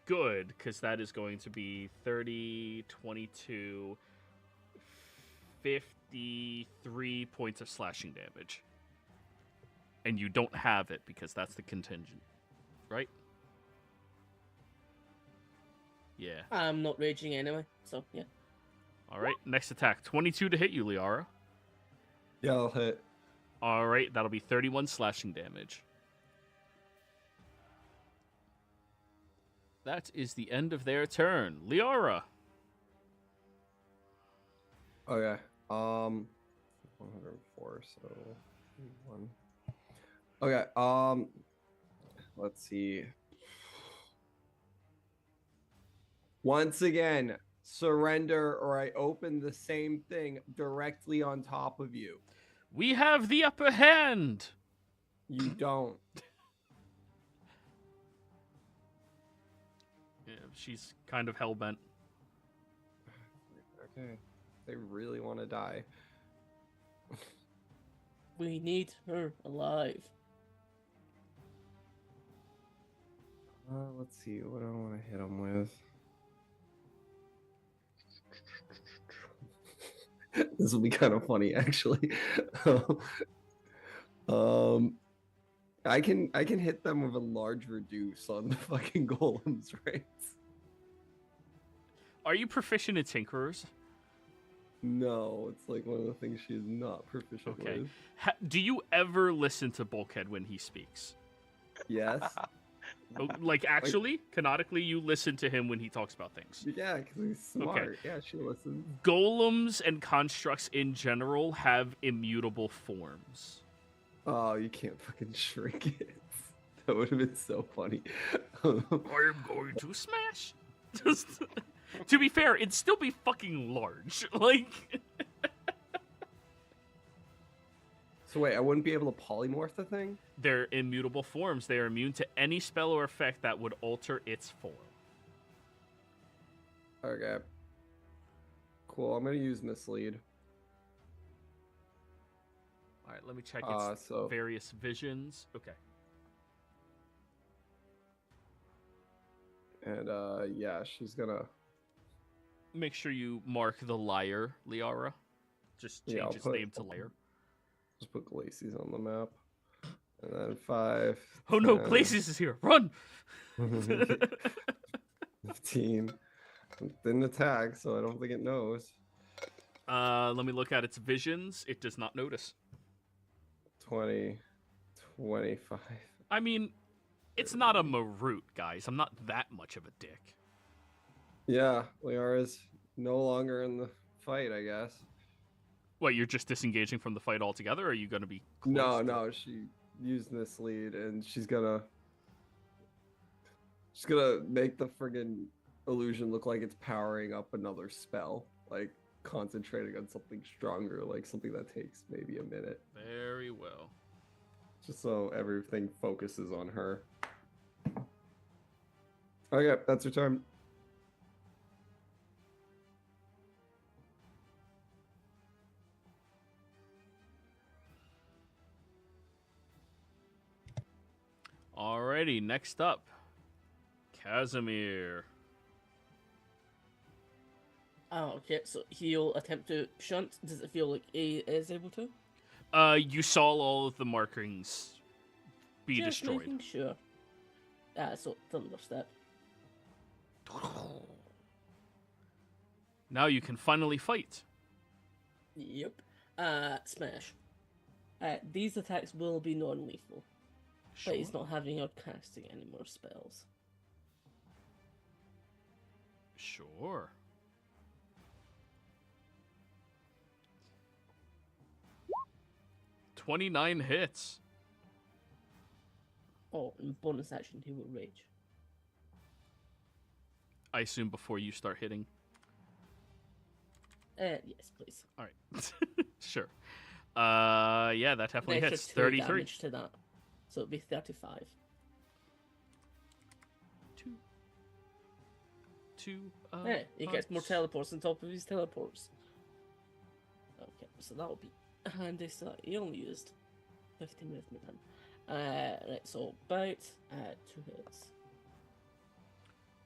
Good, because that is going to be 30, 22, 53 points of slashing damage. And you don't have it because that's the contingent, right? Yeah. I'm not raging anyway, so yeah. All right, next attack. 22 to hit you, Liara. Yeah, I'll hit. All right, that'll be 31 slashing damage. That is the end of their turn. Liara. Okay. 104, so 1. Okay, let's see. Once again, surrender or I open the same thing directly on top of you. We have the upper hand. You don't. Yeah, she's kind of hell-bent. Okay. They really want to die. We need her alive. Let's see. What do I want to hit them with? This will be kind of funny, actually. I can hit them with a large reduce on the fucking golems, right? Are you proficient in Tinkerers? No, it's like one of the things she is not proficient Okay. with. Do you ever listen to Bulkhead when he speaks? Yes. Oh, like, actually, canonically, you listen to him when he talks about things. Yeah, because he's smart. Yeah, she listens. Golems and constructs in general have immutable forms. Oh, you can't fucking shrink it. That would have been so funny. I am going to smash. Just, to be fair, it'd still be fucking large. Like, So wait, I wouldn't be able to polymorph the thing? they're immutable forms. They are immune to any spell or effect that would alter its form. Okay. Cool. I'm gonna use mislead. All right, let me check its So various visions. Okay. and yeah, she's gonna. Make sure you mark the liar, Liara. Just change Yeah, its name to liar. Just put Glaciers on the map. And then 5. Oh 10, no, Glaciers is here. Run! 15. Didn't attack, so I don't think it knows. Let me look at its visions. It does not notice. 20, 25. I mean, it's not a Marut, guys. I'm not that much of a dick. Yeah, Liara's no longer in the fight, I guess. What, you're just disengaging from the fight altogether, or are you going to be close No, to... no, she used mislead, and she's gonna make the friggin' illusion look like it's powering up another spell, like concentrating on something stronger, like something that takes maybe a minute. Very well. Just so everything focuses on her. Okay, that's her turn. Alrighty, next up, Casimir. Oh, okay, so he'll attempt to shunt. Does it feel like he is able to? You saw all of the markings be Just destroyed. making sure. So Thunderstep. Now you can finally fight. Yep. Smash. These attacks will be non-lethal. Sure. But he's not having or casting any more spells. Sure. $29 hits. Oh, and bonus action, he will rage. I assume before you start hitting. Yes, please. All right. Sure. Yeah, that definitely Extra hits. 2 33. damage to that. So it'd be 35. Two. He gets more hearts. teleports on top of his teleports. Okay, so that'll be handy. So he only used 50 movement then. Right, so bite, 2 hits.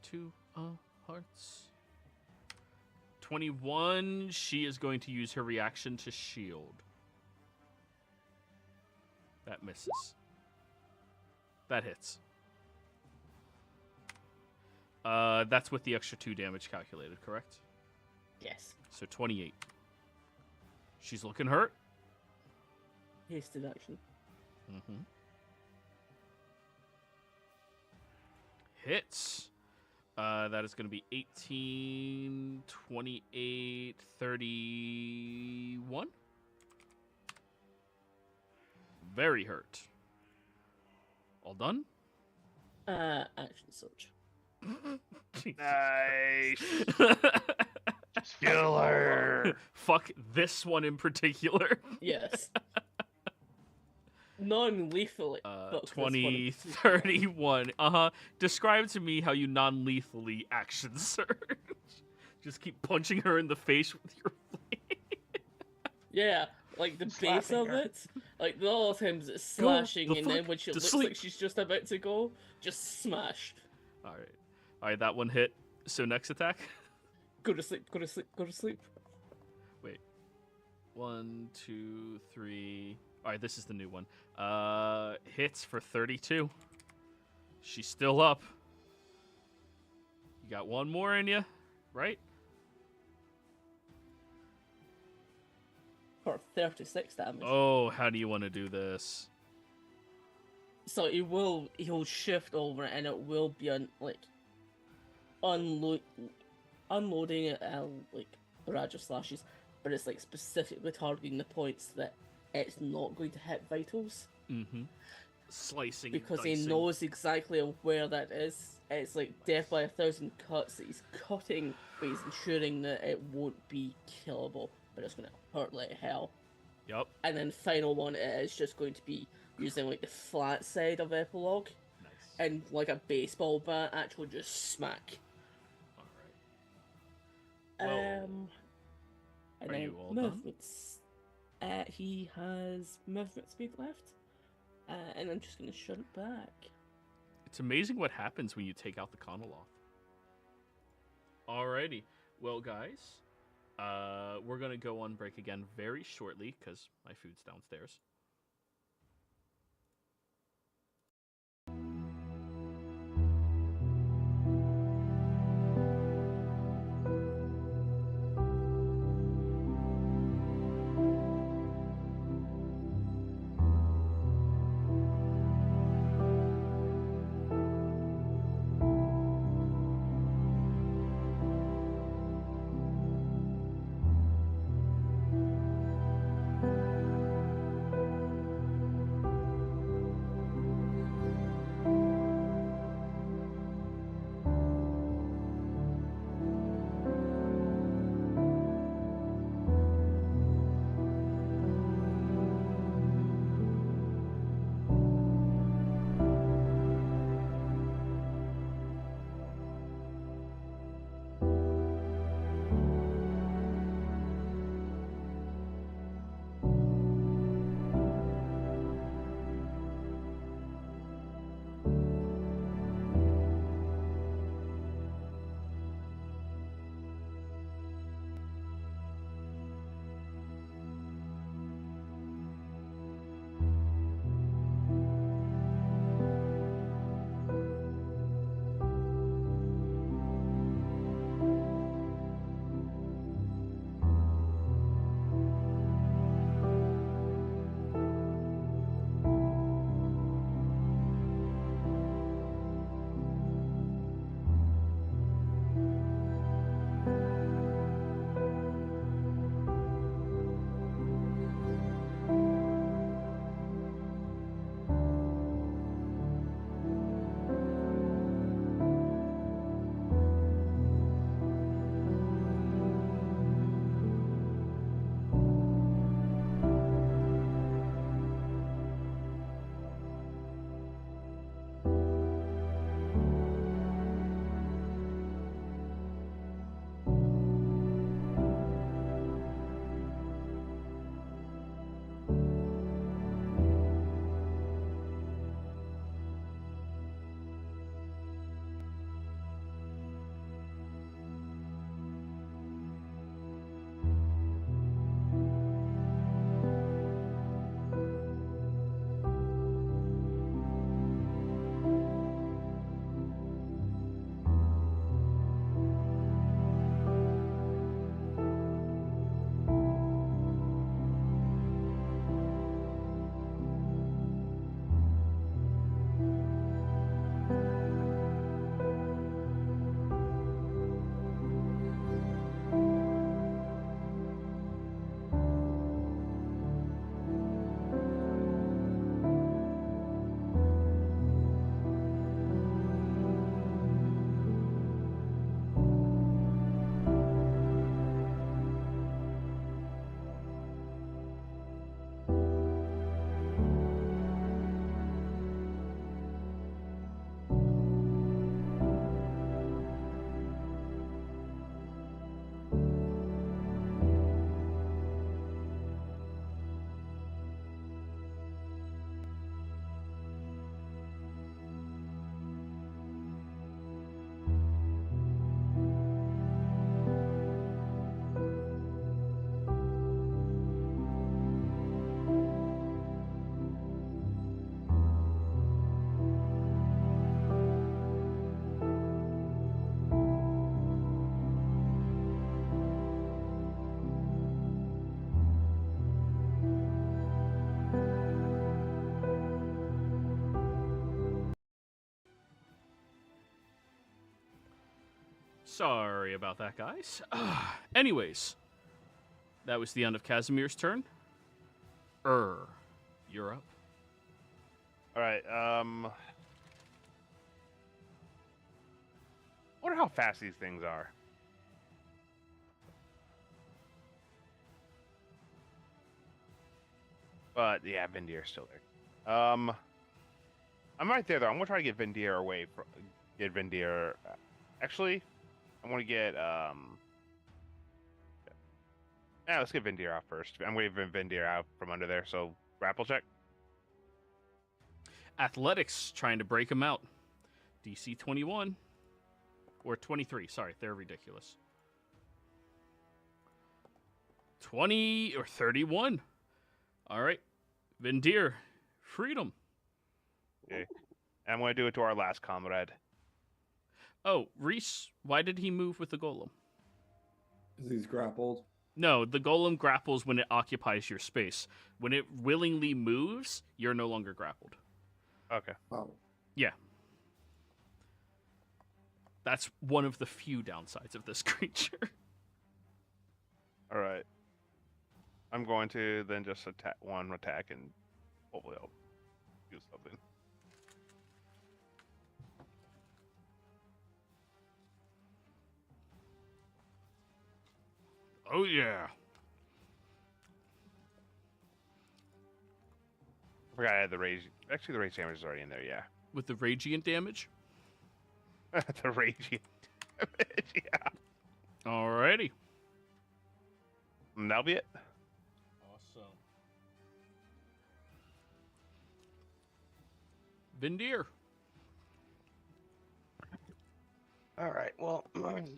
2 hearts. 21. She is going to use her reaction to shield. That misses. That hits. That's with the extra 2 damage calculated, correct? Yes. So 28. She's looking hurt. Hasted action. Mm-hmm. Hits. That is going to be 18, 28, 31. Very hurt. All done? Action search. Nice. Just kill her. Fuck this one in particular. Yes. Non-lethally. 20, 31. Describe to me how you non-lethally action surge. Just keep punching her in the face with your blade. Yeah, like the base Slapping of her. it. Like the all times it's slashing, the and then fuck? when she To looks sleep. like she's just about to go, just smash. Alright, that one hit. So next attack? Go to sleep, go to sleep, go to sleep. Wait. 1, 2, 3. Alright, this is the new one. Hits for 32. She's still up. You got one more in you, right? For 36 damage. Oh, how do you want to do this? So he'll shift over and it will be unloading it like barrage of slashes, but it's like specifically targeting the points that it's not going to hit vitals. Mm-hmm. Slicing Because and he dicing. knows exactly where that is. It's like death by 1,000 cuts that he's cutting, but he's ensuring that it won't be killable, but it's going to hurt like hell. Yep. And then final one is just going to be using like the flat side of Epilogue, Nice. and like a baseball bat, actually just smack. Alright. Well, And Are then you all done? He has movement speed left. And I'm just going to shut it back. It's amazing what happens when you take out the Conoloth. Alrighty. Well, guys, we're going to go on break again very shortly because my food's downstairs. Sorry about that, guys. Anyways, that was the end of Casimir's turn. You're up. All right. Wonder how fast these things are. But yeah, Vindier's still there. I'm right there though. I'm gonna try to get Vindier away from. Get Vindier. Actually, I want to get Yeah, let's get Vindir out first. I'm waving Vindir out from under there, so grapple check. Athletics trying to break him out. DC 21. Or 23. Sorry, they're ridiculous. 20 or 31. All right. Vindir, freedom. Okay. And I'm going to do it to our last comrade. Oh, Reese, why did he move with the golem? Because he's grappled. No, the golem grapples when it occupies your space. When it willingly moves, you're no longer grappled. Okay. Oh. Yeah. That's one of the few downsides of this creature. All right. I'm going to then just attack one attack and hopefully I'll do something. Oh, yeah. I forgot I had the rage. Actually, the rage damage is already in there, yeah. With the radiant damage? The radiant damage, yeah. Alrighty. And that'll be it. Awesome. Vindir. All right. Well,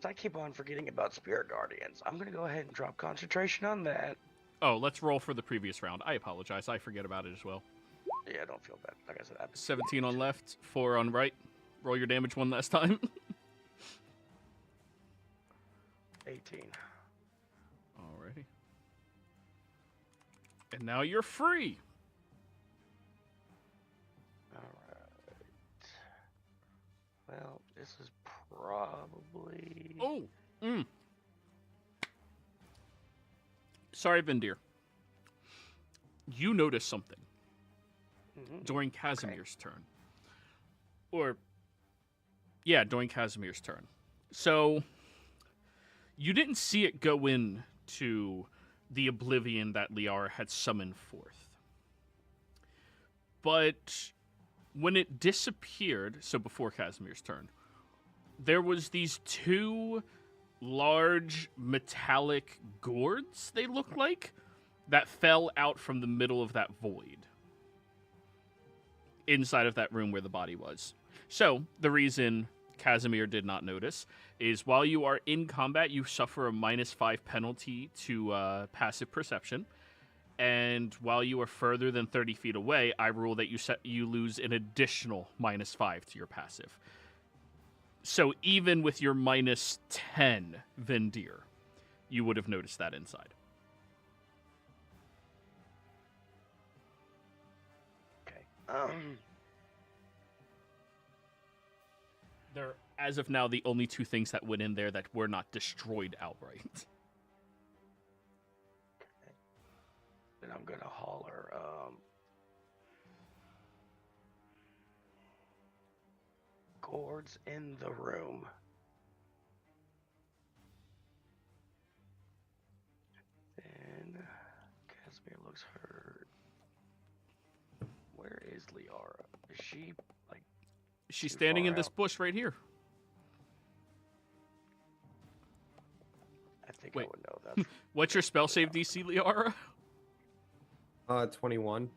I keep on forgetting about Spirit Guardians. I'm gonna go ahead and drop concentration on that. Oh, let's roll for the previous round. I apologize. I forget about it as well. Yeah, don't feel bad. Like I said, 17 on left, 4 on right. Roll your damage one last time. 18. Alrighty. And now you're free. All right. Well, this is probably. Oh. Sorry, Vindir. You noticed something during Casimir's turn. Or, yeah, during Casimir's turn. So, you didn't see it go in to the oblivion that Liara had summoned forth. But when it disappeared, so before Casimir's turn, there was these two large metallic gourds, they looked like, that fell out from the middle of that void inside of that room where the body was. So, the reason Casimir did not notice is while you are in combat, you suffer a -5 penalty to passive perception. And while you are further than 30 feet away, I rule that you lose an additional -5 to your passive. So even with your -10 Vindir, you would have noticed that inside. Okay. They're, as of now, the only two things that went in there that were not destroyed outright. Then I'm gonna holler. Gourds in the room. Then Casimir looks hurt. Where is Liara? Is she like? She's Too standing in far this out. bush right here. I think Wait. I would know that. What's your spell save DC, Liara? 21.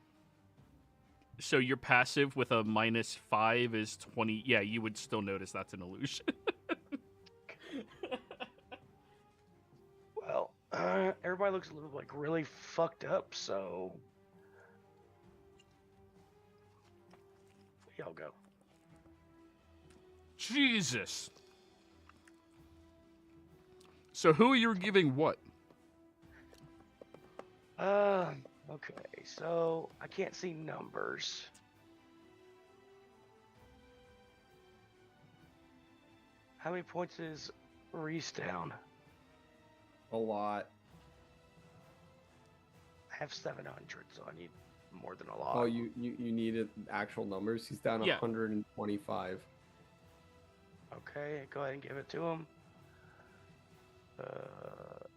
So your passive with a -5 is 20. Yeah, you would still notice that's an illusion. Well, everybody looks a little like really fucked up, so y'all go. Jesus. So who are you giving what? Okay, so I can't see numbers. How many points is Reese down? A lot. I have 700, so I need more than a lot. Oh, you needed actual numbers? He's down Yeah. 125. Okay, go ahead and give it to him.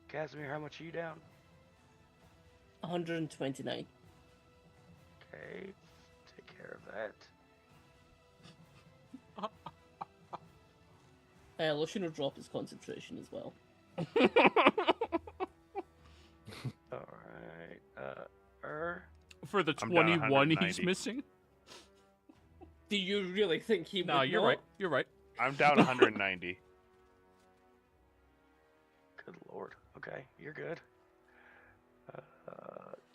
Casimir, how much are you down? 129. Okay, take care of that. Loshino drop his concentration as well. For the I'm down 21 he's 190. missing? Do you really think he No, would you're not? right. You're right. I'm down 190. Good lord. Okay, you're good.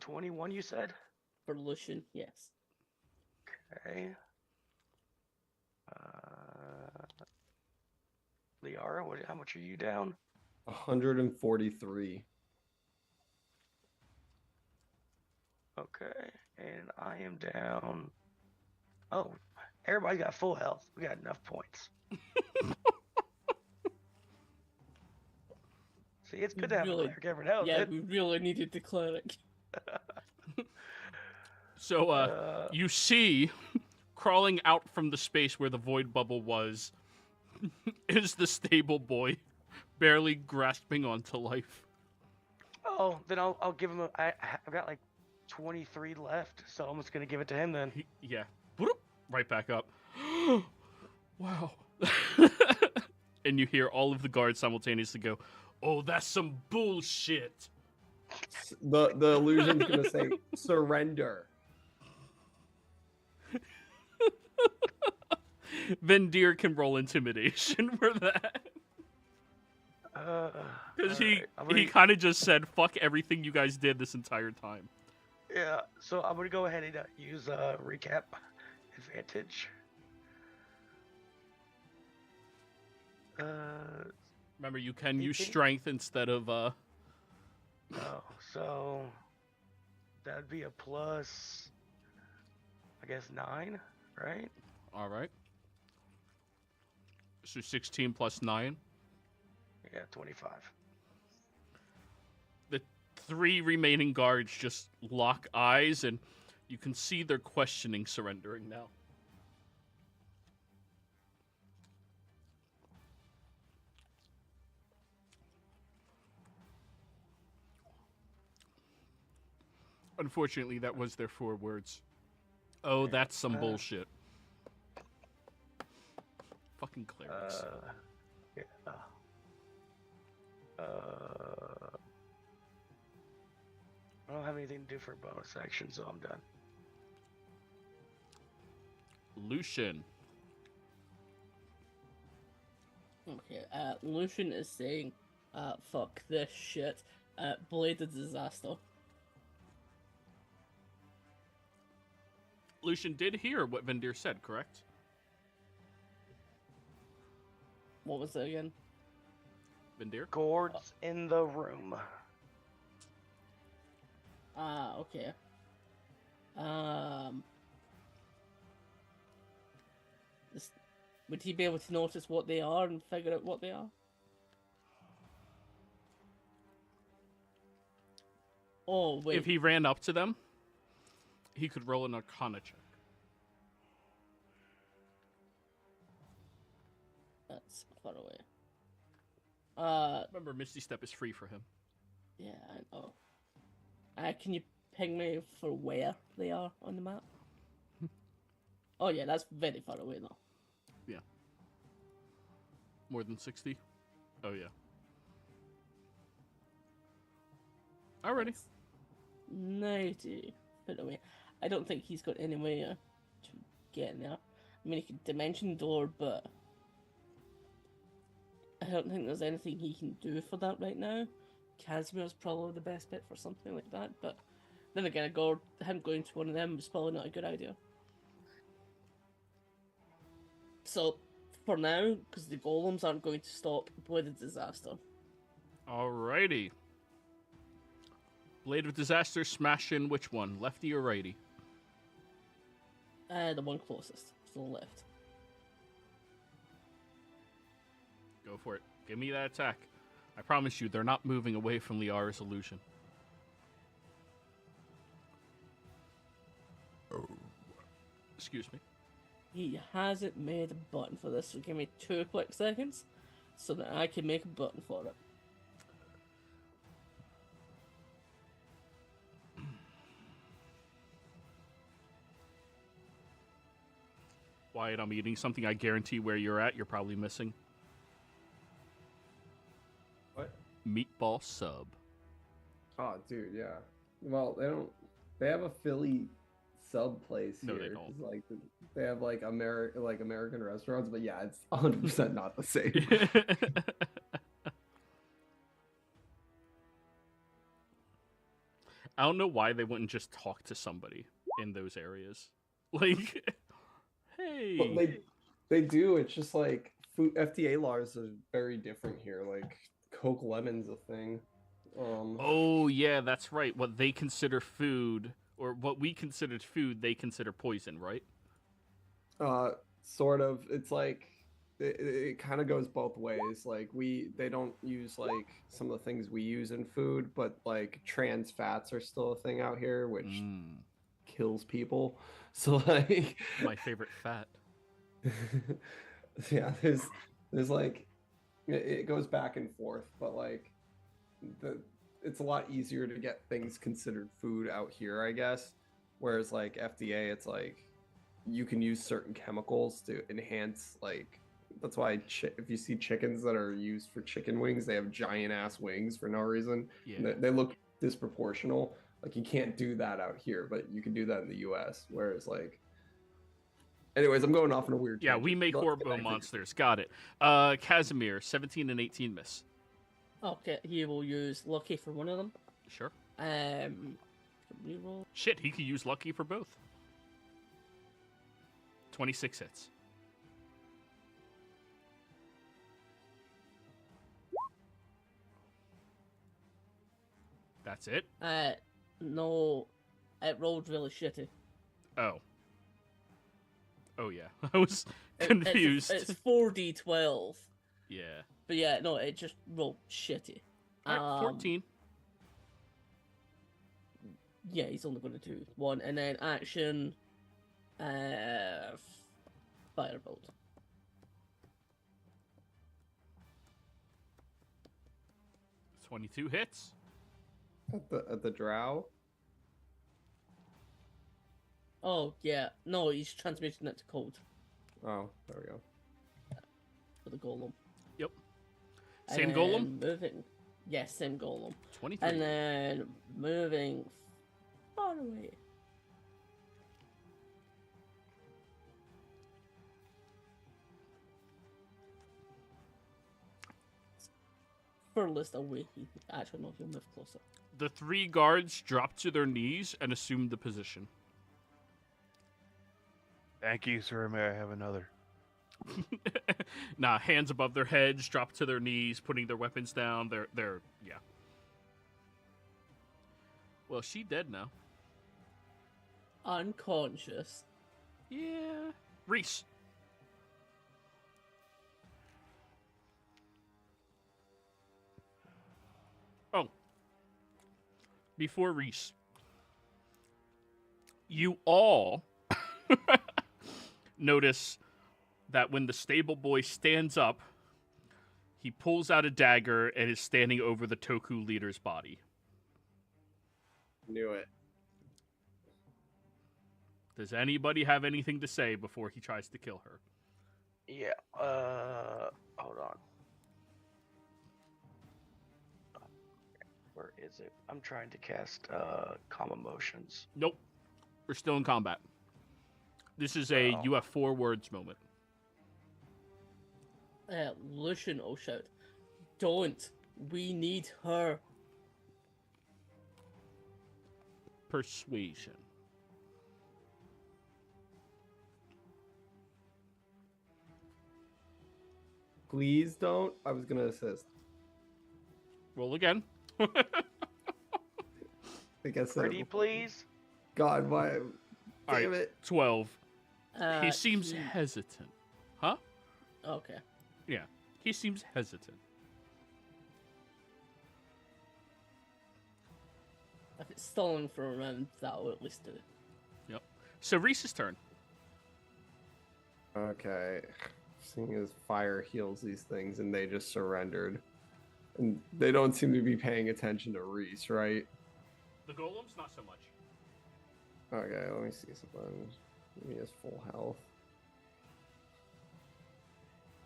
21, you said? For Lucian, yes. Okay. Liara, how much are you down? 143. Okay, and I am down. Oh, everybody got full health. We got enough points. See, it's good to have a cleric every now and Yeah, then. we really needed the cleric. So, you see, crawling out from the space where the void bubble was, is the stable boy, barely grasping onto life. Oh, then I'll give him I've got like 23 left, so I'm just gonna give it to him then. Yeah. Right back up. Wow. And you hear all of the guards simultaneously go, "Oh, that's some bullshit." The illusion's gonna say surrender. Vendir can roll intimidation for that. Because he kind of just said, "Fuck everything you guys did this entire time." Yeah, so I'm gonna go ahead and use recap advantage. Remember, you can use strength instead of Oh, so that'd be a plus, I guess 9, right? All right. So 16 plus 9. Yeah, 25. The 3 remaining guards just lock eyes, and you can see they're questioning surrendering now. Unfortunately, that was their 4 words. Oh, that's some bullshit. Fucking clerics. Yeah. I don't have anything to do for a bonus action, so I'm done. Lucian. Okay, Lucian is saying, fuck this shit. Blade of Disaster. Lucian did hear what Vendir said, correct? What was it again? Vendir? Gourds in the room. Okay. Would he be able to notice what they are and figure out what they are? Oh, wait. If he ran up to them, he could roll an Arcana check. That's far away. Remember, Misty Step is free for him. Yeah, I know. Can you ping me for where they are on the map? Oh yeah, that's very far away though. Yeah. More than 60? Oh yeah. Alrighty. 90 feet away. I don't think he's got any way to get in there. I mean, he could dimension door, but I don't think there's anything he can do for that right now. Casimir's probably the best bet for something like that, but then again, him going to one of them is probably not a good idea. So, for now, because the golems aren't going to stop, Blade of Disaster. Alrighty. Blade of Disaster, smash in which one? Lefty or righty? The one closest, to the left. Go for it. Give me that attack. I promise you, they're not moving away from Liara's illusion. Oh. Excuse me. He hasn't made a button for this, so give me 2 quick seconds so that I can make a button for it. Wyatt, I'm eating something I guarantee where you're at, you're probably missing. What? Meatball sub. Oh, dude, yeah. Well, they don't. They have a Philly sub place No, here. they don't. 'Cause, like they have like American restaurants, but yeah, it's 100% not the same. I don't know why they wouldn't just talk to somebody in those areas. Like, hey. But they do. It's just like food FDA laws are very different here. Like Coke Lemon's a thing. Oh yeah, that's right. What they consider food, or what we considered food, they consider poison, right? Sort of. It's like it kind of goes both ways. Like they don't use like some of the things we use in food, but like trans fats are still a thing out here, which kills people. So like my favorite fat. Yeah, there's like it goes back and forth, but like it's a lot easier to get things considered food out here, I guess. Whereas like FDA, it's like you can use certain chemicals to enhance like that's why if you see chickens that are used for chicken wings, they have giant ass wings for no reason. Yeah. They look disproportional. Like you can't do that out here, but you can do that in the US. Whereas like anyways, I'm going off in a weird tangent. We make horrible monsters. Got it. Casimir, 17 and 18 miss. Okay, he will use lucky for one of them. Sure. Reroll. Shit, he could use lucky for both. 26 hits. That's it? No, it rolled really shitty. Oh. Oh yeah, I was confused. It's 4d12. Yeah. But yeah, no, it just rolled shitty. All right, 14. Yeah, he's only going to do one, and then action, firebolt. 22 hits. At the drow. Oh yeah, no, he's transmuting it to cold Oh, there we go. for the golem. Yep. Same And golem? then moving, yes, same golem. 23. And then moving far away. Furthest away, actually no, he'll move closer. The 3 guards drop to their knees and assume the position. Thank you, sir. May I have another? Nah, hands above their heads, drop to their knees, putting their weapons down. They're yeah. Well, she dead now. Unconscious. Yeah. Reese. Oh. Before Reese. You all notice that when the stable boy stands up, he pulls out a dagger and is standing over the Toku leader's body. Knew it. Does anybody have anything to say before he tries to kill her? Yeah. Hold on. Where is it? I'm trying to cast calm emotions. Nope. We're still in combat. This is a you have 4 words moment. Lucian will shout, "Don't! We need her." Persuasion. Please don't. I was gonna assist. Roll again. I think I said it Pretty, before. please. God, why? All Damn right, it. 12. He seems hesitant. Huh? Okay. Yeah. He seems hesitant. If it's stolen from him, that'll at least do it. Yep. So Reese's turn. Okay. Seeing as fire heals these things and they just surrendered. And they don't seem to be paying attention to Reese, right? The golems, not so much. Okay, let me see something. He has full health.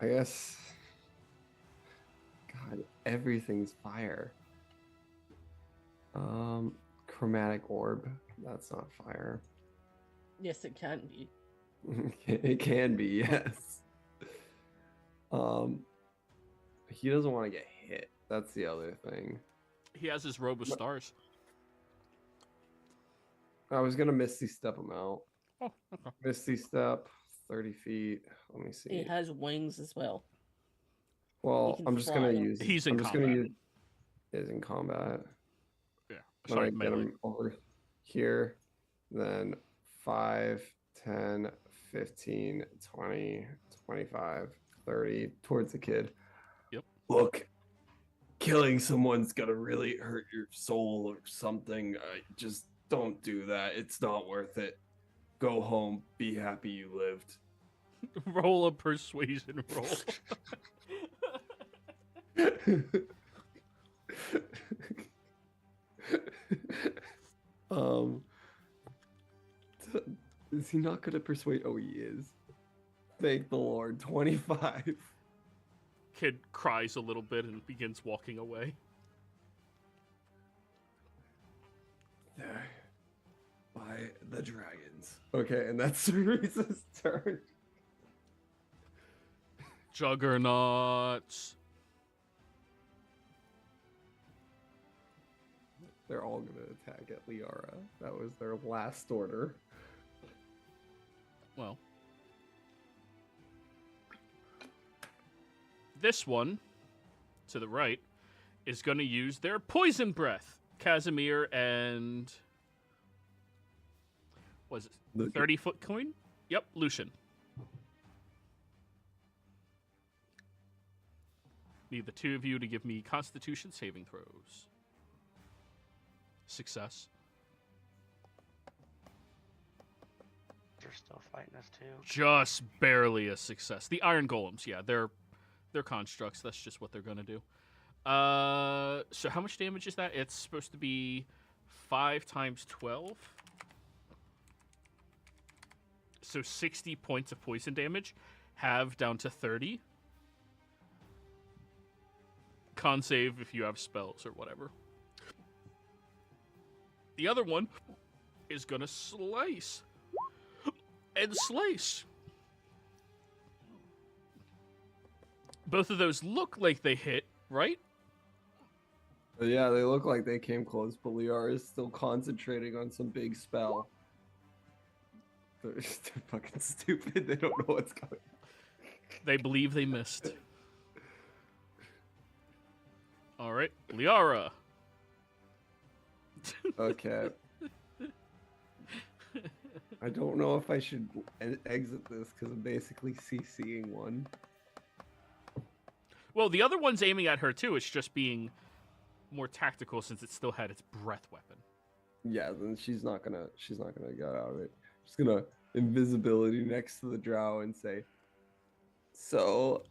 I guess. God, everything's fire. chromatic orb. That's not fire. Yes, it can be. It can be, yes. He doesn't want to get hit. That's the other thing. He has his robe of stars. I was gonna Misty Step him out. Oh, okay. Misty Step, 30 feet. Let me see. He has wings as well. Well, can I'm just fly gonna them. use. He's in I'm just combat. gonna use. Is in combat. Yeah. When I Sorry, get melee. him over here, then 5, 10, 15, 20, 25, 30 towards the kid. Yep. Look, killing someone's gonna really hurt your soul or something. Just don't do that. It's not worth it. Go home. Be happy you lived. Roll a persuasion roll. Is he not gonna persuade? Oh, he is. Thank the Lord. 25. Kid cries a little bit and begins walking away. There. By the dragons. Okay, and that's Teresa's turn. Juggernauts. They're all gonna attack at Liara. That was their last order. Well. This one, to the right, is going to use their poison breath. Casimir and... Was it 30-foot coin? Yep, Lucian. Need the two of you to give me Constitution saving throws. Success. They're still fighting us too. Just barely a success. The Iron Golems, yeah, they're constructs. That's just what they're gonna do. So how much damage is that? It's supposed to be 5 times 12. So 60 points of poison damage. Halve down to 30. Con save if you have spells or whatever. The other one is gonna slice. And slice. Both of those look like they hit, right? Yeah, they look like they came close, but Liara is still concentrating on some big spell. They're fucking stupid. They don't know what's going on. They believe they missed. All right, Liara. Okay. I don't know if I should exit this because I'm basically CCing one. Well, the other one's aiming at her too. It's just being more tactical since it still had its breath weapon. Yeah, then she's not gonna get out of it. She's gonna invisibility next to the drow and say, "So,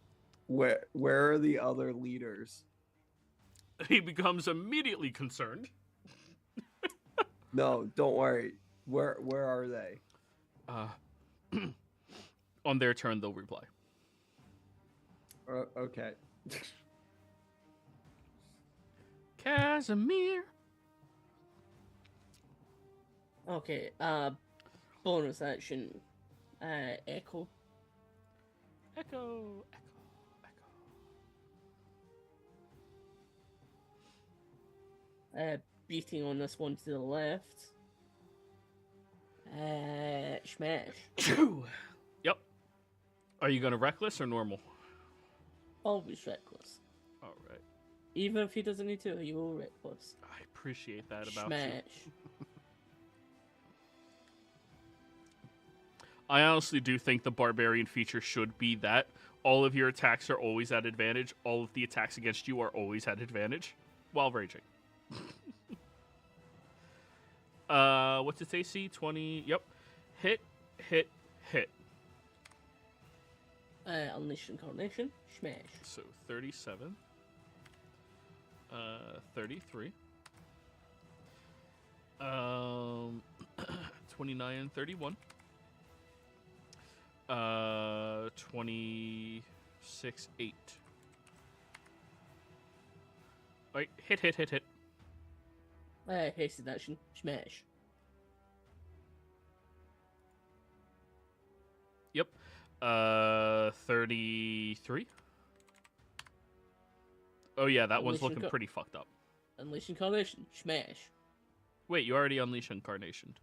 where are the other leaders?" He becomes immediately concerned. No, don't worry. Where are they? On their turn, they'll reply. Okay. Casimir. Okay, bonus action. Echo. Echo. Beating on this one to the left. Smash. Yep. Are you gonna reckless or normal? Always reckless. All right. Even if he doesn't need to, he will reckless. I appreciate that about Smash. you. I honestly do think the barbarian feature should be that all of your attacks are always at advantage. All of the attacks against you are always at advantage while raging. What's its AC? 20. Yep. Hit. Unleash Incarnation. Smash. So 37. 33. 29, 31. 26, 8. Wait, hit. Hasted action. Smash. Yep. 33. Oh yeah, that one's looking pretty fucked up. Unleash Incarnation. Smash. Wait, you already unleash Incarnation.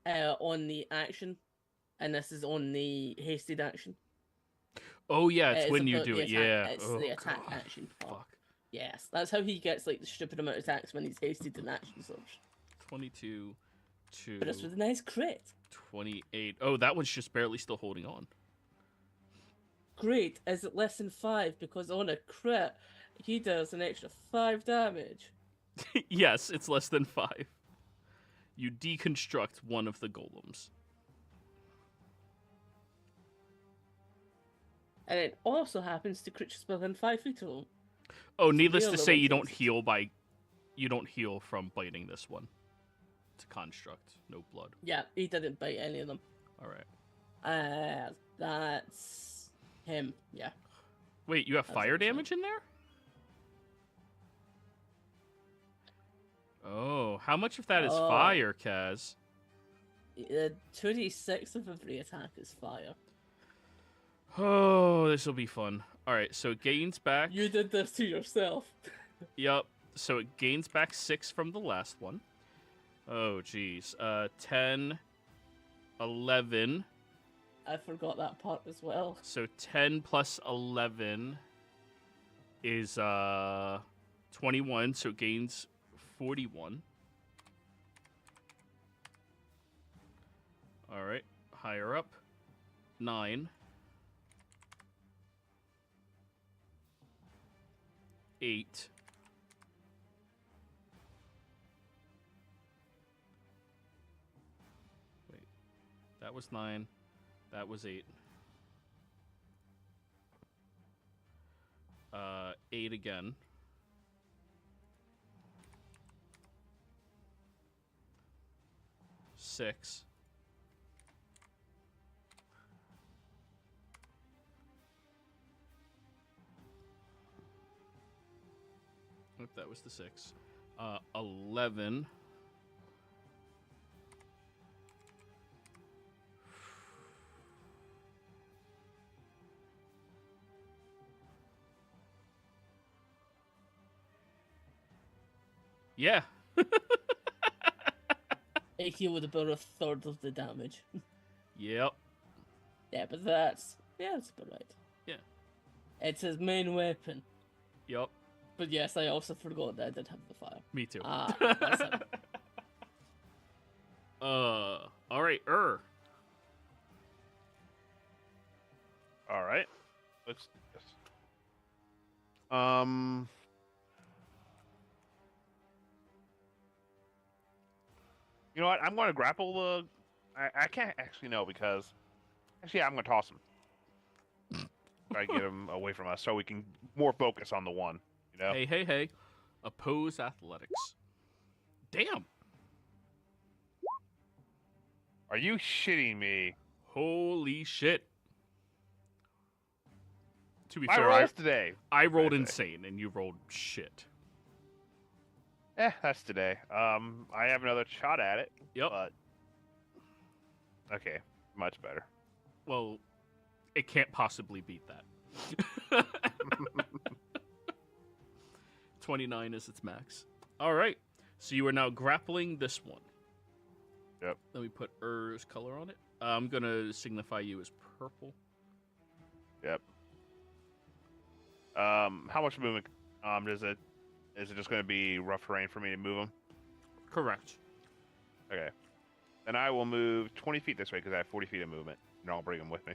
On the action, and this is on the hasted action. Oh yeah, it's when you do it. Yeah, It's oh, the attack God. action part. Fuck. Yes, that's how he gets like the stupid amount of attacks when he's hasted in action surge. 22 to But it's with a nice crit. 28. Oh, that one's just barely still holding on. Great. Is it less than 5? Because on a crit, he does an extra 5 damage. Yes, it's less than 5. You deconstruct one of the golems. And it also happens to creatures within 5 feet of him. Oh, needless heal to the say, one you don't takes- heal by, you don't heal from biting this one. It's a construct, no blood. Yeah, he didn't bite any of them. All right. That's him. Yeah. Wait, you have That's fire what I'm saying. damage in there? Oh, how much of that is Oh. fire, Kaz? 2d6 of every attack is fire. Oh, this will be fun. All right, so it gains back. You did this to yourself. Yep. So it gains back 6 from the last one. Oh, geez. 10, 11. I forgot that part as well. So 10 plus 11 is 21. So it gains 41. All right. Higher up. 9. 8. Wait. That was 9. That was 8. 8 again. Six. Oop, that was the 6. 11. Yeah. It healed about a third of the damage. Yep. Yeah, but that's about right. Yeah. It's his main weapon. Yep. But yes, I also forgot that I did have the fire. Me too. That's it. All right, All right. Let's do this. You know what? I'm going to grapple the. I can't actually know because. Actually, I'm going to toss him. Try to get him away from us so we can more focus on the one. You know. Hey. Oppose athletics. Damn. Are you shitting me? Holy shit. To be My fair, rolls today. I rolled today. insane and you rolled shit. That's today. I have another shot at it. Yep. But okay, much better. Well, it can't possibly beat that. 29 is its max. All right. So you are now grappling this one. Yep. Let me put Ur's color on it. I'm going to signify you as purple. Yep. How much movement is it just going to be rough terrain for me to move them? Correct. Okay. Then I will move 20 feet this way because I have 40 feet of movement, and I'll bring them with me.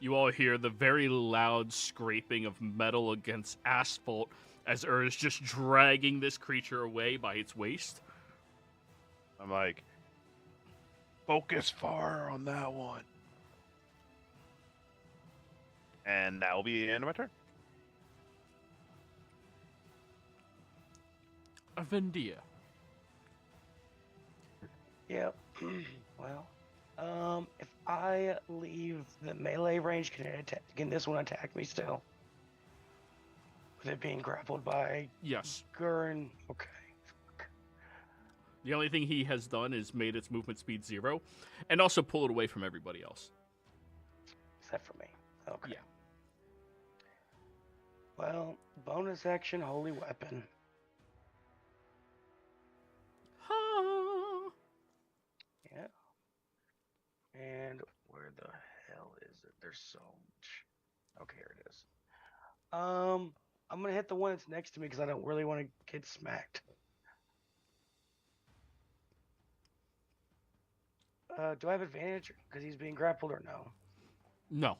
You all hear the very loud scraping of metal against asphalt as Ur is just dragging this creature away by its waist. I'm like, focus fire on that one. And that will be the end of my turn. Avendia. Yep. Well, if I leave the melee range, can this one attack me still? With it being grappled by Yes. Gurn? Okay. The only thing he has done is made its movement speed 0, and also pull it away from everybody else. Except for me. Okay. Yeah. Well, bonus action, holy weapon. Yeah. And where the hell is it? There's so much. Okay, here it is. I'm gonna hit the one that's next to me because I don't really want to get smacked. Do I have advantage because he's being grappled or no? No.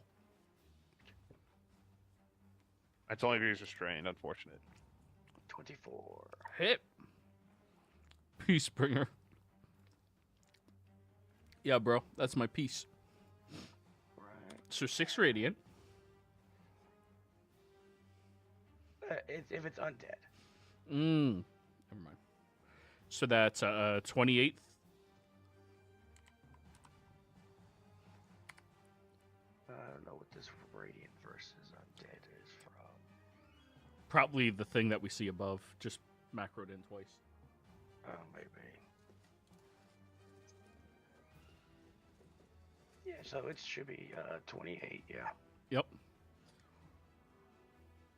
It's only if he's restrained, unfortunate. 24. Hit. Peacebringer. Yeah, bro. That's my piece. Right. So 6 radiant. If it's undead. Never mind. So that's 28. I don't know what this radiant versus undead is from. Probably the thing that we see above. Just macroed in twice. Oh, maybe. Yeah, so it should be 28, yeah. Yep.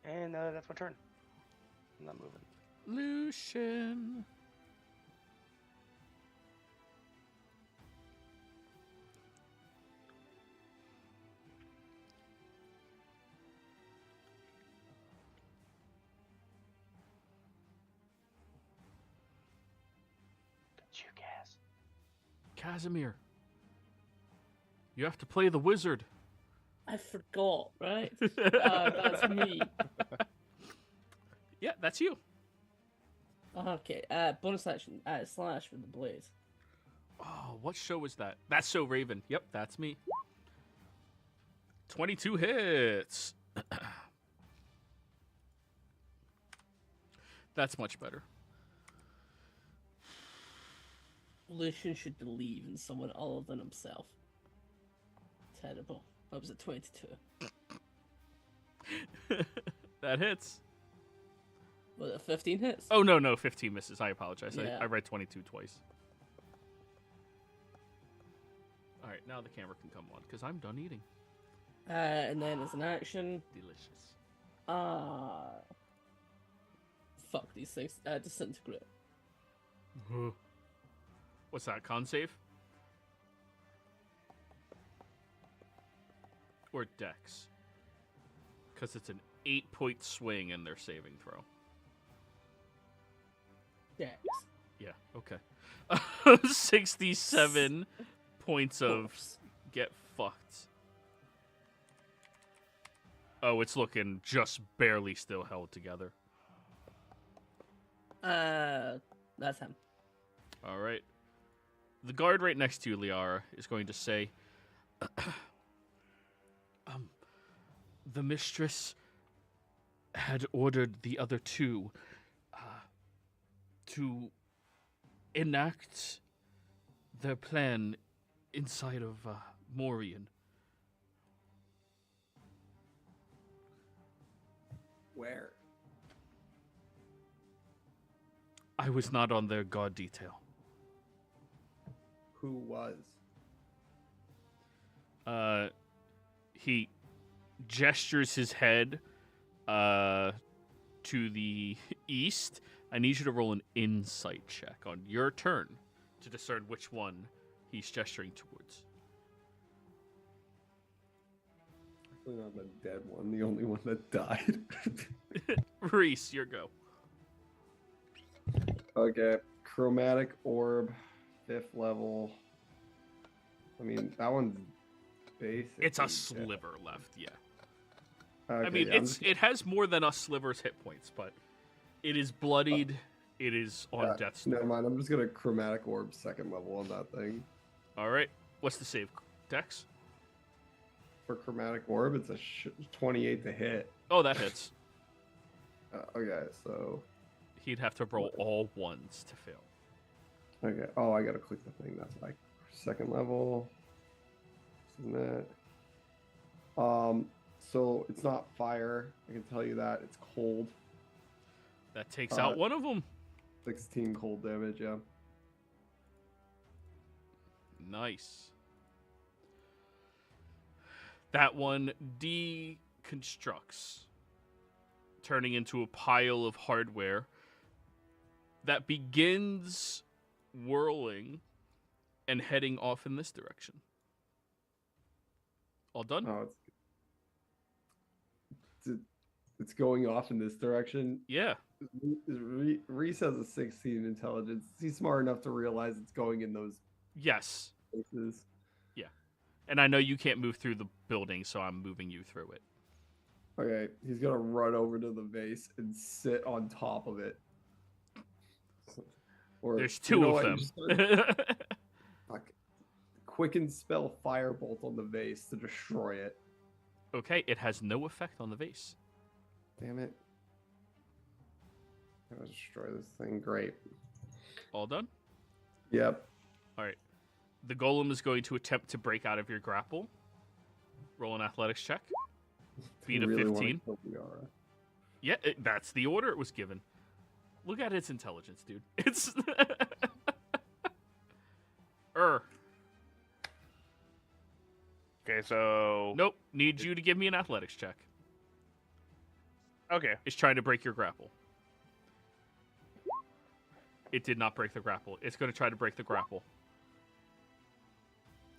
And that's my turn. I'm not moving. Lucian. You guys. Casimir. You have to play the wizard. I forgot, right? That's me. Yeah, that's you. Okay, bonus action, slash with the blade. Oh, what show was that? That's So Raven. Yep, that's me. 22 hits. That's much better. Lucian should believe in someone other than himself. Terrible. I was at 22. That hits. Was it 15 hits? Oh, no, 15 misses. I apologize. Yeah. I read 22 twice. All right, now the camera can come on, because I'm done eating. And then as an action, Delicious. fuck these things. Disintegrate. What's that, con save? Or dex? Because it's an 8-point swing in their saving throw. Dex. Yeah, okay. 67 points of get fucked. Oh, it's looking just barely still held together. That's him. All right. The guard right next to you, Liara, is going to say, the mistress had ordered the other two to enact their plan inside of Morian. Where? I was not on their guard detail. Who was? He gestures his head to the east. I need you to roll an insight check on your turn to discern which one he's gesturing towards. Definitely not the dead one, the only one that died. Reese, your go. Okay, chromatic orb, 5th level. I mean, that one's basic. It's a sliver left, yeah. Okay, I mean, yeah, it has more than a sliver's hit points, but it is bloodied. It is on death's door. Never mind, I'm just gonna chromatic orb 2nd level on that thing. All right. What's the save? Dex? For chromatic orb, it's a 28 to hit. Oh, that hits. Okay, so... He'd have to roll all ones to fail. Okay, oh, I gotta click the thing. That's like 2nd level. Isn't it? So it's not fire. I can tell you that. It's cold. That takes out one of them. 16 cold damage, yeah. Nice. That one deconstructs, turning into a pile of hardware that begins whirling and heading off in this direction. All done? Oh, it's going off in this direction. Yeah. Reese has a 16 intelligence. He's smart enough to realize it's going in those Yes. places. Yeah. And I know you can't move through the building, so I'm moving you through it. Okay, he's gonna run over to the vase and sit on top of it. Or There's two of them. Fuck. Quicken spell firebolt on the vase to destroy it. Okay, it has no effect on the vase. Damn it. I'm gonna destroy this thing. Great. All done? Yep. All right. The golem is going to attempt to break out of your grapple. Roll an athletics check. Beat a Really 15. wanna kill Liara. Yeah, that's the order it was given. Look at its intelligence, dude. It's... Okay, so... Nope. Need you to give me an athletics check. Okay. It's trying to break your grapple. It did not break the grapple. It's going to try to break the grapple.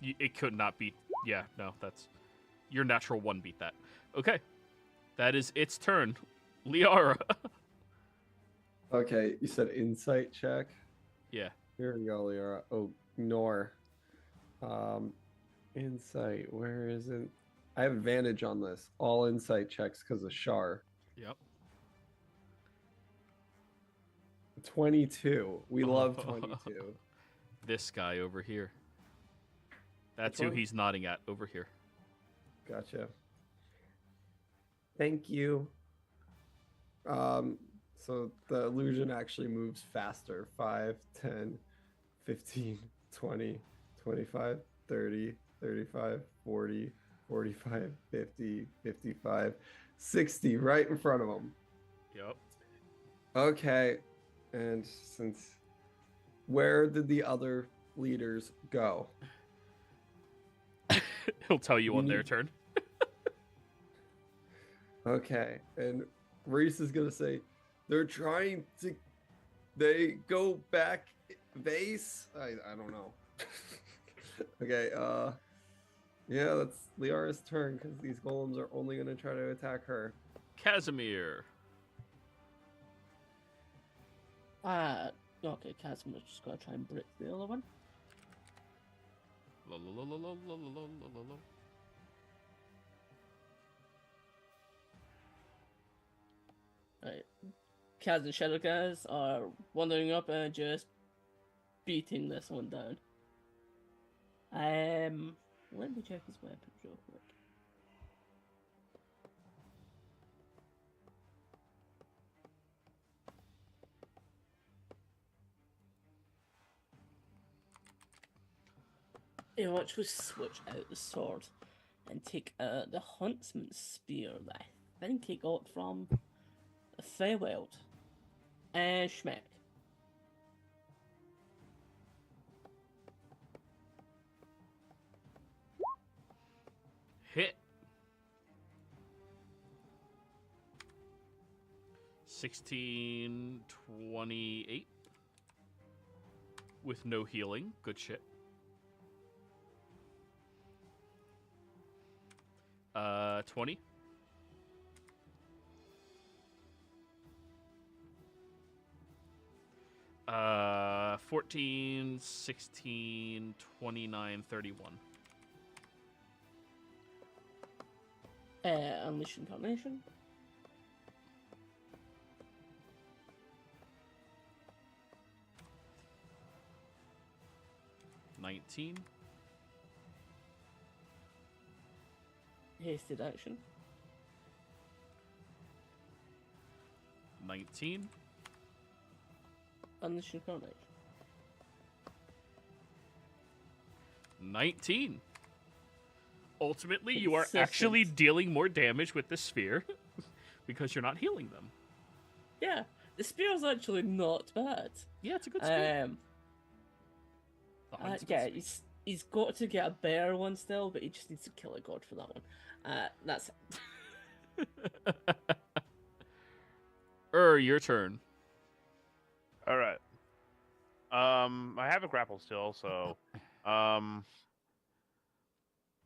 It could not beat... Yeah, no, that's... Your natural 1 beat that. Okay. That is its turn. Liara. Okay, you said insight check. Yeah. Here we go, Liara. Oh, ignore. Insight, where is it? I have advantage on this. All insight checks because of Shar. Yep. 22. We love 22. This guy over here. That's Which who one? he's nodding at over here. Gotcha. Thank you. So the illusion actually moves faster. 5, 10, 15, 20, 25, 30, 35, 40, 45, 50, 55, 60, right in front of him. Yep. Okay. And since... Where did the other leaders go? He'll tell you on their turn. Okay. And Reese is going to say, they're trying to... They go back vase? I don't know. Okay, yeah, that's Liara's turn because these golems are only going to try to attack her. Casimir. Okay, Casimir's just gonna try and break the other one. La, la, la, la, la, la, la, la, la. Right. Kaz and Shadow guys are wandering up and just beating this one down. Let me check his weapons real quick. He'll actually switch out the sword and take the huntsman's spear that I think he got from Feywild. And Schmeck. Hit. 16, 28. With no healing. Good shit. 20. Uh, 14, 16, 29, 31. Unleash Incarnation. $19. Hasted action. 19. Unleash Incarnation. 19. Ultimately, you are actually Consistent. dealing more damage with the sphere because you're not healing them. Yeah, the spear's actually not bad. Yeah, it's a good sphere. Yeah, He's got to get a better one still, but he just needs to kill a god for that one. That's it. Your turn. All right. I have a grapple still, so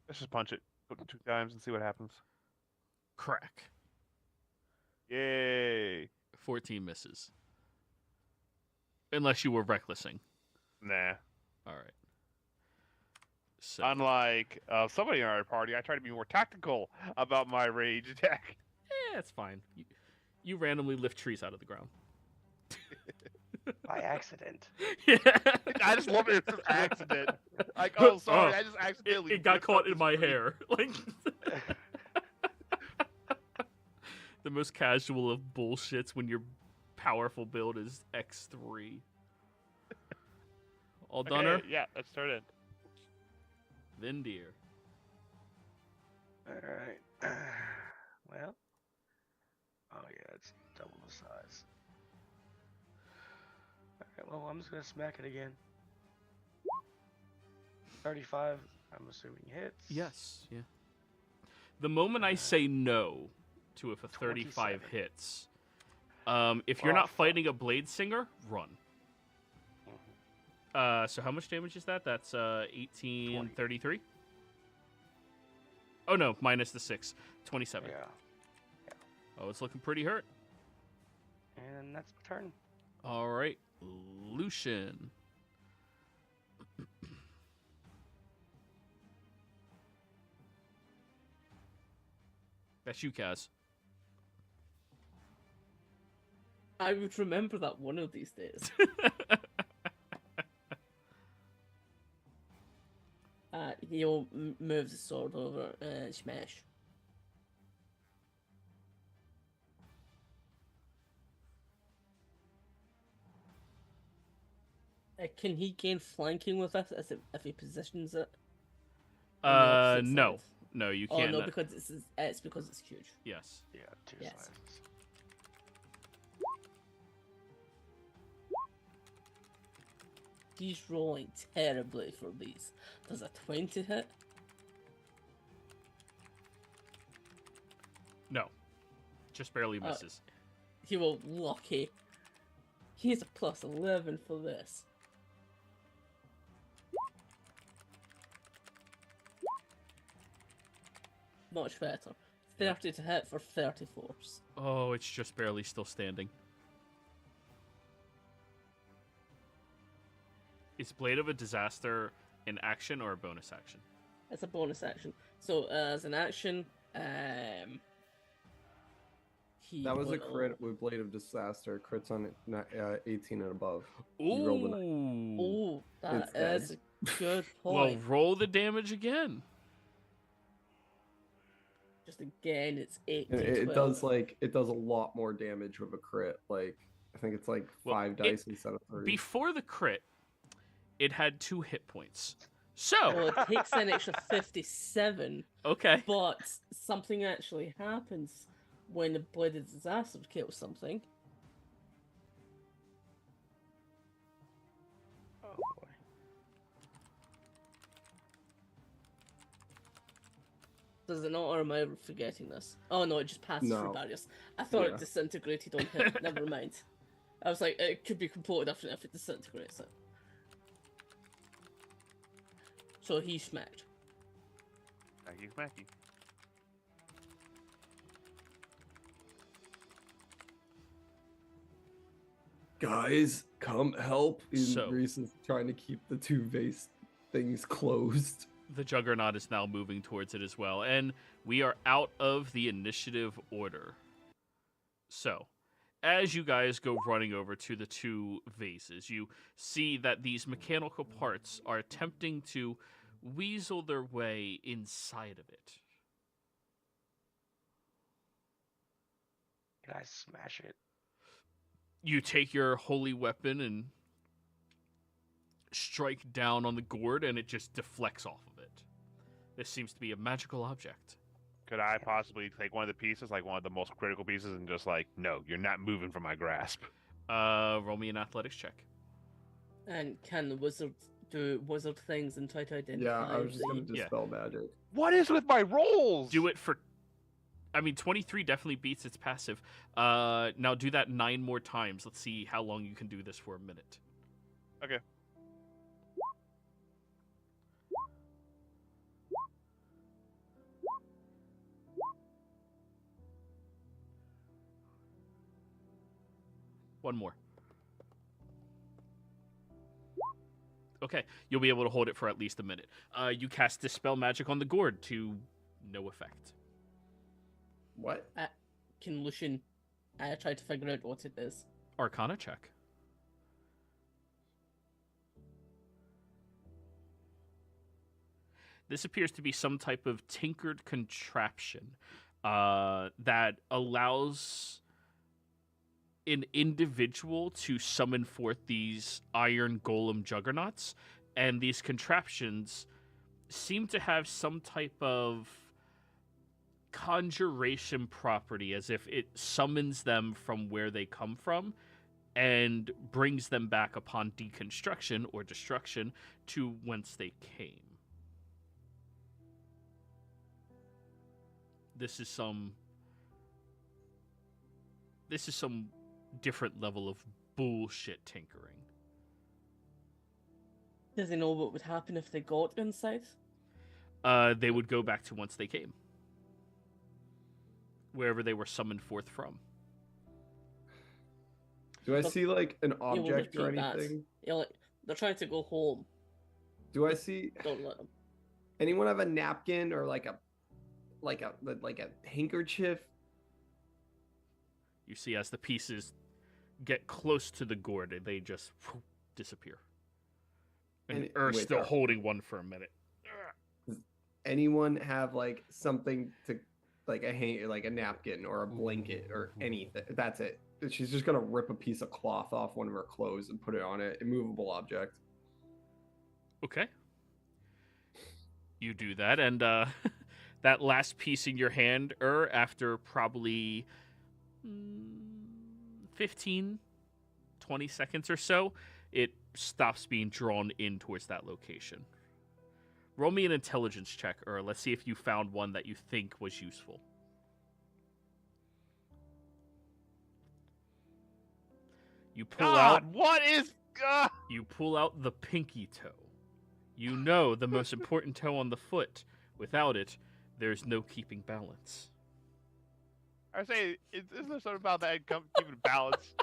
let's just punch it 2 times and see what happens. Crack. Yay! 14 misses. Unless you were recklessing. Nah. All right. So, Unlike somebody in our party, I try to be more tactical about my rage attack. it's fine. You randomly lift trees out of the ground. By accident. Yeah. I just love it. It's an accident. Like, oh, sorry, I just accidentally. It got ripped caught up in this my tree. hair. Like the most casual of bullshits when your powerful build is X3. All done her? Okay, yeah, let's start it. Vindir. Alright. Well. Oh, yeah, it's double the size. Alright, well, I'm just gonna smack it again. 35, I'm assuming hits. Yes, yeah. The moment I say no to if a 35 27. hits, if you're Oh, not fuck. fighting a blade singer, run. Mhm. So how much damage is that? That's 18, 20. 33? Oh no, minus the 6. 27. Yeah. Oh, it's looking pretty hurt. And that's my turn. All right, Lucian. That's you, Kaz. I would remember that one of these days. He'll move the sword over and smash. Can he gain flanking with us if he positions it? on the opposite No. side? No, you Oh can't. no, because it's because it's huge. Yes. Yeah, two Yes. sides. He's rolling terribly for these. Does a 20 hit? No. Just barely misses. He will lucky. He's a plus 11 for this. Much better. 30 to hit for 30 force. Oh, it's just barely still standing. Is Blade of a Disaster an action or a bonus action? It's a bonus action. So as an action, he That was a will- crit with Blade of Disaster. Crits on 18 and above. Ooh. You rolled a Oh, that Instead. is a good Well, point. roll the damage again. Just again, it's 8 And to it 12. does it does a lot more damage with a crit. Like I think it's like Well, 5 dice instead of 3. Before the crit, it had 2 hit points. So, Well, it takes an extra 57, okay. but something actually happens when the Blade of Disaster kills something. Oh boy. Does it not, or am I forgetting this? Oh no, it just passes through No. barriers. I thought Yeah. it disintegrated on hit. Never mind. I was like, it could be completely different if it disintegrates it. So he smacked. Smacky, smacky. Guys, come help! So- Reese is trying to keep the 2 vase things closed. The Juggernaut is now moving towards it as well. And we are out of the initiative order. So, as you guys go running over to the 2 vases, you see that these mechanical parts are attempting to weasel their way inside of it. Can I smash it? You take your holy weapon and strike down on the gourd, and it just deflects off of it. This seems to be a magical object. Could I possibly take one of the pieces, like one of the most critical pieces, and just like, no, you're not moving from my grasp? Roll me an athletics check. And can the wizard do wizard things and try to identify. Yeah, I was just gonna Yeah. dispel magic. What is with my rolls? Do it for. I mean, 23 definitely beats its passive. Now do that 9 more times. Let's see how long you can do this for a minute. Okay. One more. Okay, you'll be able to hold it for at least a minute. You cast Dispel Magic on the gourd to no effect. What? Can Lucian try to figure out what it is? Arcana check. This appears to be some type of tinkered contraption that allows an individual to summon forth these iron golem juggernauts, and these contraptions seem to have some type of conjuration property, as if it summons them from where they come from and brings them back upon deconstruction or destruction to whence they came. This is some different level of bullshit tinkering. Does he know what would happen if they got inside? They would go back to whence they came, wherever they were summoned forth from. Do I But- see like an Yeah, we'll object or repeat that. anything? Yeah, like, they're trying to go home. Do I see Don't let them. anyone have a napkin or like a handkerchief? You see, as the pieces get close to the gourd, they just disappear. And And- Earth's wait, still are- holding one for a minute. Anyone have like something to like a napkin or a blanket or anything? That's it. She's just gonna rip a piece of cloth off one of her clothes and put it on an immovable object. Okay. You do that, and that last piece in your hand, after probably 15, 20 seconds or so, it stops being drawn in towards that location. Roll me an intelligence check, let's see if you found one that you think was useful. You pull out God, what is? You pull out the pinky toe. You know, the most important toe on the foot. Without it, there's no keeping balance. I say, isn't there something about that keeping balance?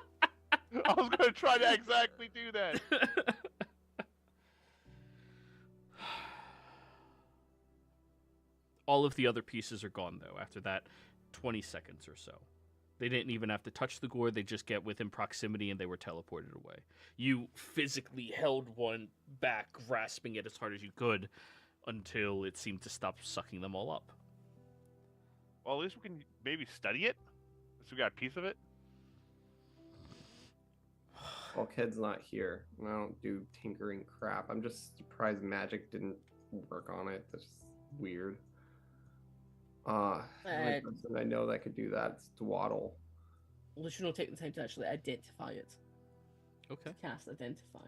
I was going to try to exactly do that. All of the other pieces are gone, though, after that 20 seconds or so. They didn't even have to touch the gourd, they just get within proximity and they were teleported away. You physically held one back, grasping it as hard as you could, until it seemed to stop sucking them all up. Well, at least we can maybe study it. At least we got a piece of it. Bulkhead's not here. I don't do tinkering crap. I'm just surprised magic didn't work on it. That's weird. The only person I know that could do that is Dwaddle. Lucian will take the time to actually identify it. Okay. Cast Identify.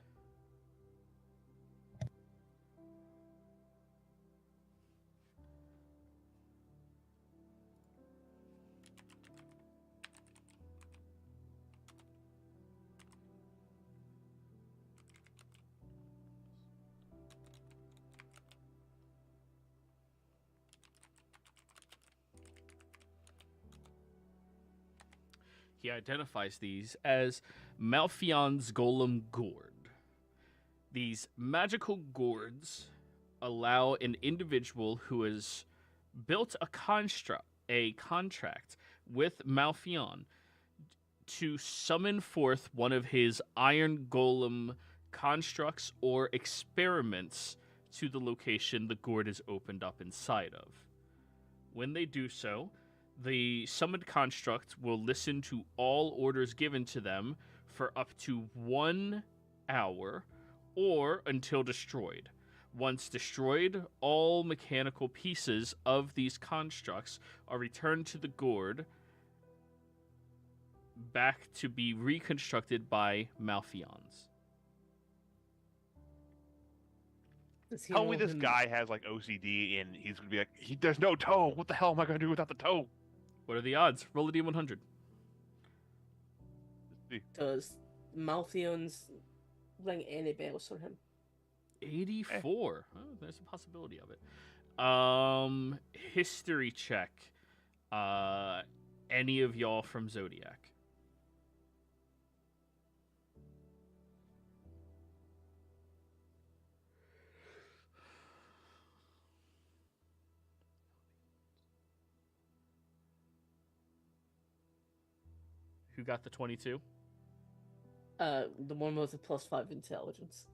He identifies these as Malfeon's Golem Gourd. These magical gourds allow an individual who has built a contract with Malfeon to summon forth one of his iron golem constructs or experiments to the location the gourd is opened up inside of. When they do so, the summoned construct will listen to all orders given to them for up to 1 hour or until destroyed. Once destroyed, all mechanical pieces of these constructs are returned to the gourd back to be reconstructed by Malfeons. Does he Tell me know this him? guy has like OCD and he's gonna be like, there's no toe. What the hell am I gonna do without the toe? What are the odds? Roll a d100. Does Malthion's ring any bells for him? 84. Oh, there's a possibility of it. History check. Any of y'all from Zodiac? Who got the 22? The one with the +5 intelligence.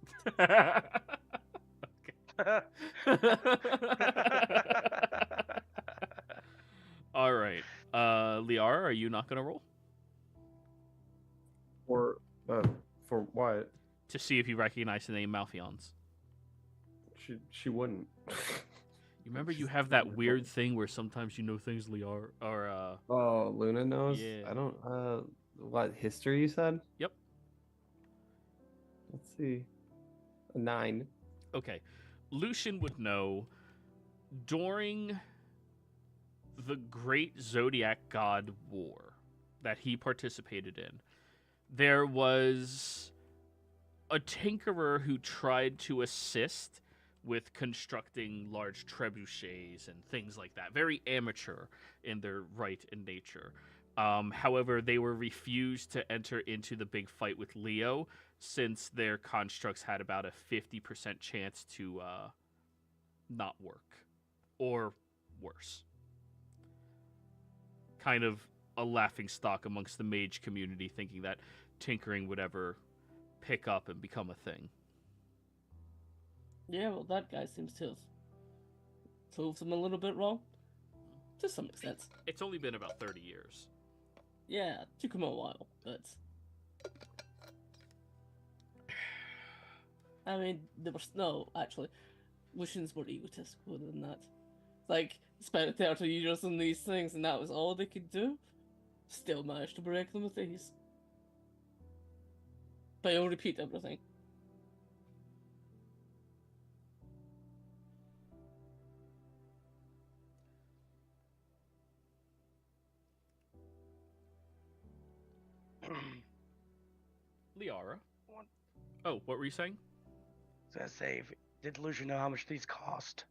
All right. Liara, are you not going to roll? For what? To see if you recognize the name Malfeon's. She wouldn't. You remember you have that weird thing where sometimes you know things Liara or Oh, Luna knows? Yeah. I don't what history you said? Yep. Let's see. A 9. Okay. Lucian would know during the Great Zodiac God War that he participated in, there was a tinkerer who tried to assist with constructing large trebuchets and things like that. Very amateur in their right and nature. However, they were refused to enter into the big fight with Leo since their constructs had about a 50% chance to not work. Or worse. Kind of a laughing stock amongst the mage community, thinking that tinkering would ever pick up and become a thing. Yeah, well, that guy seems to have proved him a little bit wrong. To some extent. It's only been about 30 years. Yeah, it took him a while, but... I mean, there was... No, actually. Lucians were egotistical than that. Like, spent 30 years on these things and that was all they could do. Still managed to break them with ease. But I'll repeat everything. Liara? What? Oh, what were you saying? I was gonna say, did Lucian know how much these cost?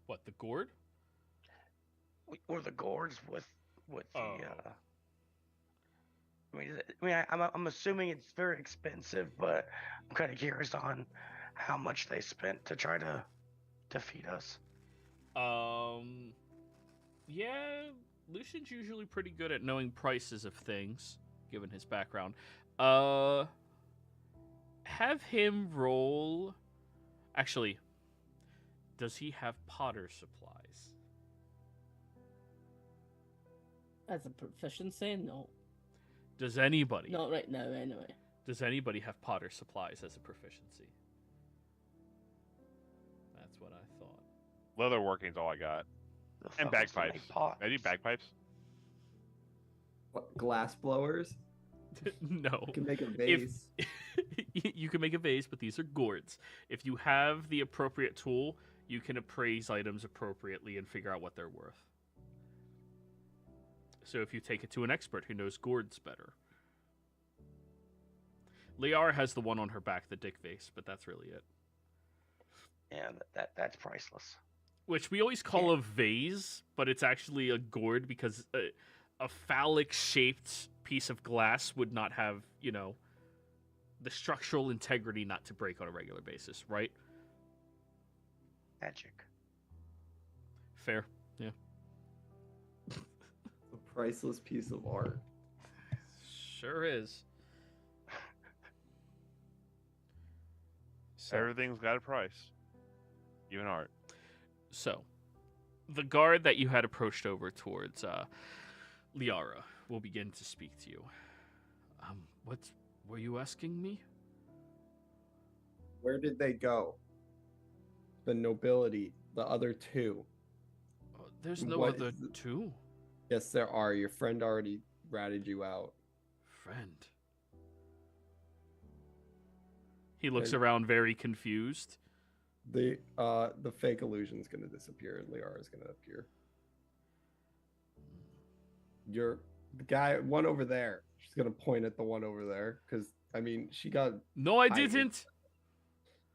What, the gourd? Or the gourds with the Oh. I'm assuming it's very expensive, but I'm kind of curious on how much they spent to try to defeat us. Yeah, Lucian's usually pretty good at knowing prices of things, given his background. Have him roll... Actually, does he have potter supplies? As a proficiency, no. Does anybody? Not right now, anyway. Does anybody have potter supplies as a proficiency? That's what I thought. Leatherworking's all I got. The And fuck was the bagpipes. make pot? I need bagpipes. What, glass blowers? No. You can make a vase. You can make a vase, but these are gourds. If you have the appropriate tool, you can appraise items appropriately and figure out what they're worth. So if you take it to an expert who knows gourds better. Liara has the one on her back, the dick vase, but that's really it. Yeah, that's priceless. Which we always call a vase, but it's actually a gourd because a phallic-shaped piece of glass would not have, you know, the structural integrity not to break on a regular basis, right? Magic. Fair, yeah. A priceless piece of art. Sure is. So, Everything's got a price. Even art. so, the guard that you had approached over towards Liara will begin to speak to you. What were you asking me? Where did they go? The nobility, the other two. There's no What other is the- two. Yes, there are. Your friend already ratted you out. Friend. He looks And around very confused. the fake illusion's gonna disappear and Liara's gonna appear. You're the guy one over there. She's gonna point at the one over there because I mean she got. No, I hiding. didn't.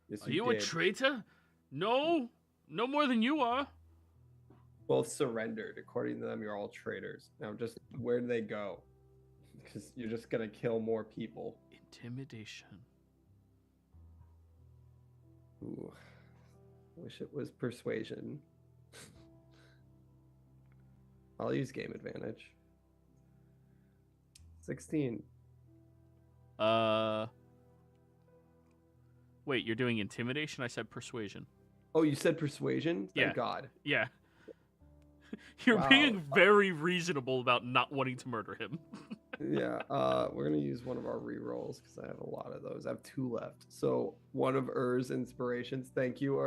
Yes, Are you a did. traitor? No, no more than you are. Both surrendered. According to them, you're all traitors. Now, just where do they go? Because you're just gonna kill more people. Intimidation. Ooh, wish it was persuasion. I'll use game advantage. 16. Wait, you're doing intimidation? I said persuasion. Oh, you said persuasion? Thank Yeah. God. Yeah. You're Wow. being very reasonable about not wanting to murder him. Yeah, we're gonna use one of our rerolls because I have a lot of those. I have 2 left. So one of Ur's inspirations. Thank you,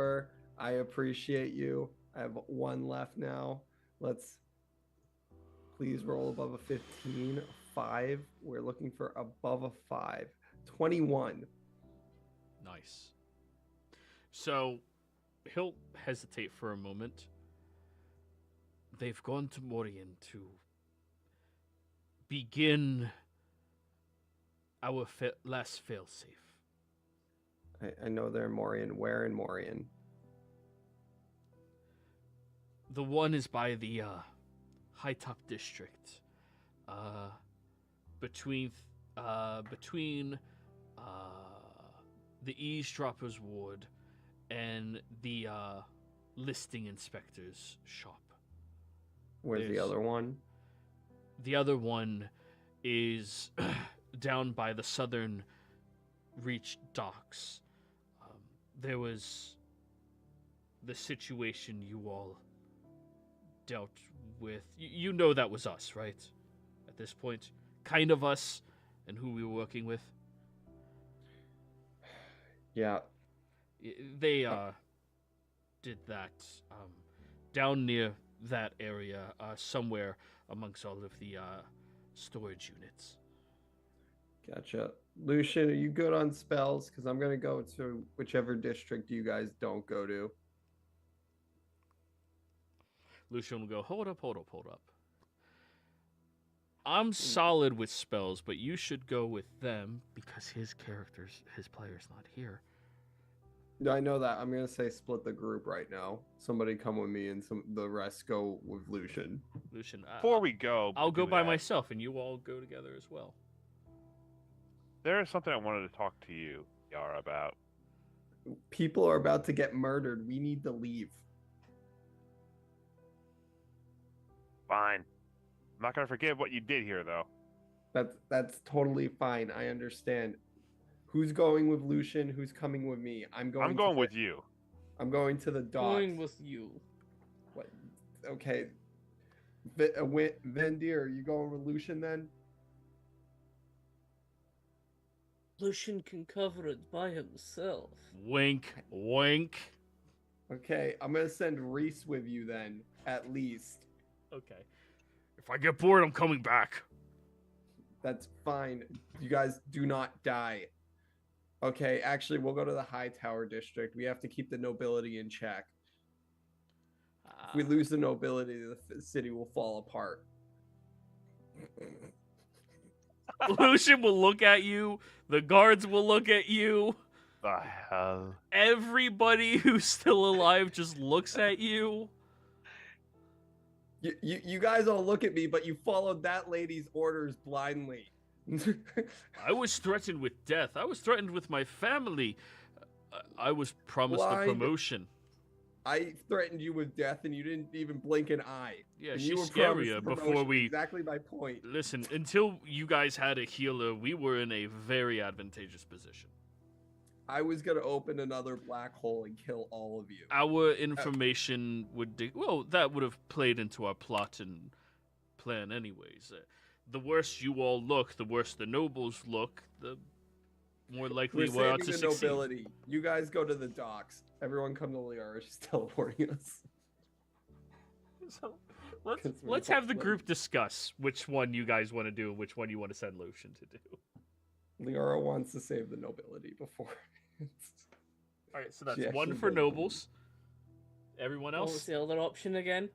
I appreciate you. I have 1 left now. Let's please roll above a 15. 5. We're looking for above a 5. 21. Nice. So he'll hesitate for a moment. They've gone to Morian to begin our last failsafe. I know they're in Morian. Where in Morian? The one is by the High Top District. Between the Eavesdropper's Ward and the Listing Inspector's shop. Where's the There's- other one? The other one is down by the Southern Reach docks. There was the situation you all dealt with. You know that was us, right? At this point, kind of us, and who we were working with. Yeah. They did that down near that area, somewhere amongst all of the storage units. Gotcha. Lucian, are you good on spells? Because I'm going to go to whichever district you guys don't go to. Lucian will go, hold up. I'm solid with spells, but you should go with them because his player's not here. I know that. I'm going to say split the group right now. Somebody come with me and the rest go with Lucian. Lucian, Before we go, I'll go do by that, myself, and you all go together as well. There is something I wanted to talk to you, Yara, about. People are about to get murdered. We need to leave. Fine. I'm not gonna forget what you did here, though. That's totally fine. I understand. Who's going with Lucian? Who's coming with me? I'm going with you. I'm going to the docks. Going with you. What? Okay. Vendir, are you going with Lucian then? Lucian can cover it by himself. Wink, wink. Okay, I'm gonna send Reese with you then, at least. Okay. If I get bored, I'm coming back. That's fine. You guys do not die. Okay, actually, we'll go to the High Tower District. We have to keep the nobility in check. If we lose the nobility, the city will fall apart. Lucian will look at you. The guards will look at you. The hell? Everybody who's still alive just looks at you. You guys all look at me, but you followed that lady's orders blindly. I was threatened with death. I was threatened with my family. I was promised a Blind. promotion. I threatened you with death, and you didn't even blink an eye. Yeah, And she's you were promised scarier a before promotion. we... Exactly my point. Listen, until you guys had a healer, we were in a very advantageous position. I was gonna open another black hole and kill all of you. Our information would... Well, that would have played into our plot and plan anyways. The worse you all look, the worse the nobles look, the more likely We're we are saving to the succeed. nobility. You guys go to the docks. Everyone come to Liara. She's teleporting us. So, 'Cause we're let's have the hopeless. group discuss which one you guys want to do and which one you want to send Lucian to do. Liara wants to save the nobility before. All right, so that's She one actually for does nobles. Everyone What was else? the other option again?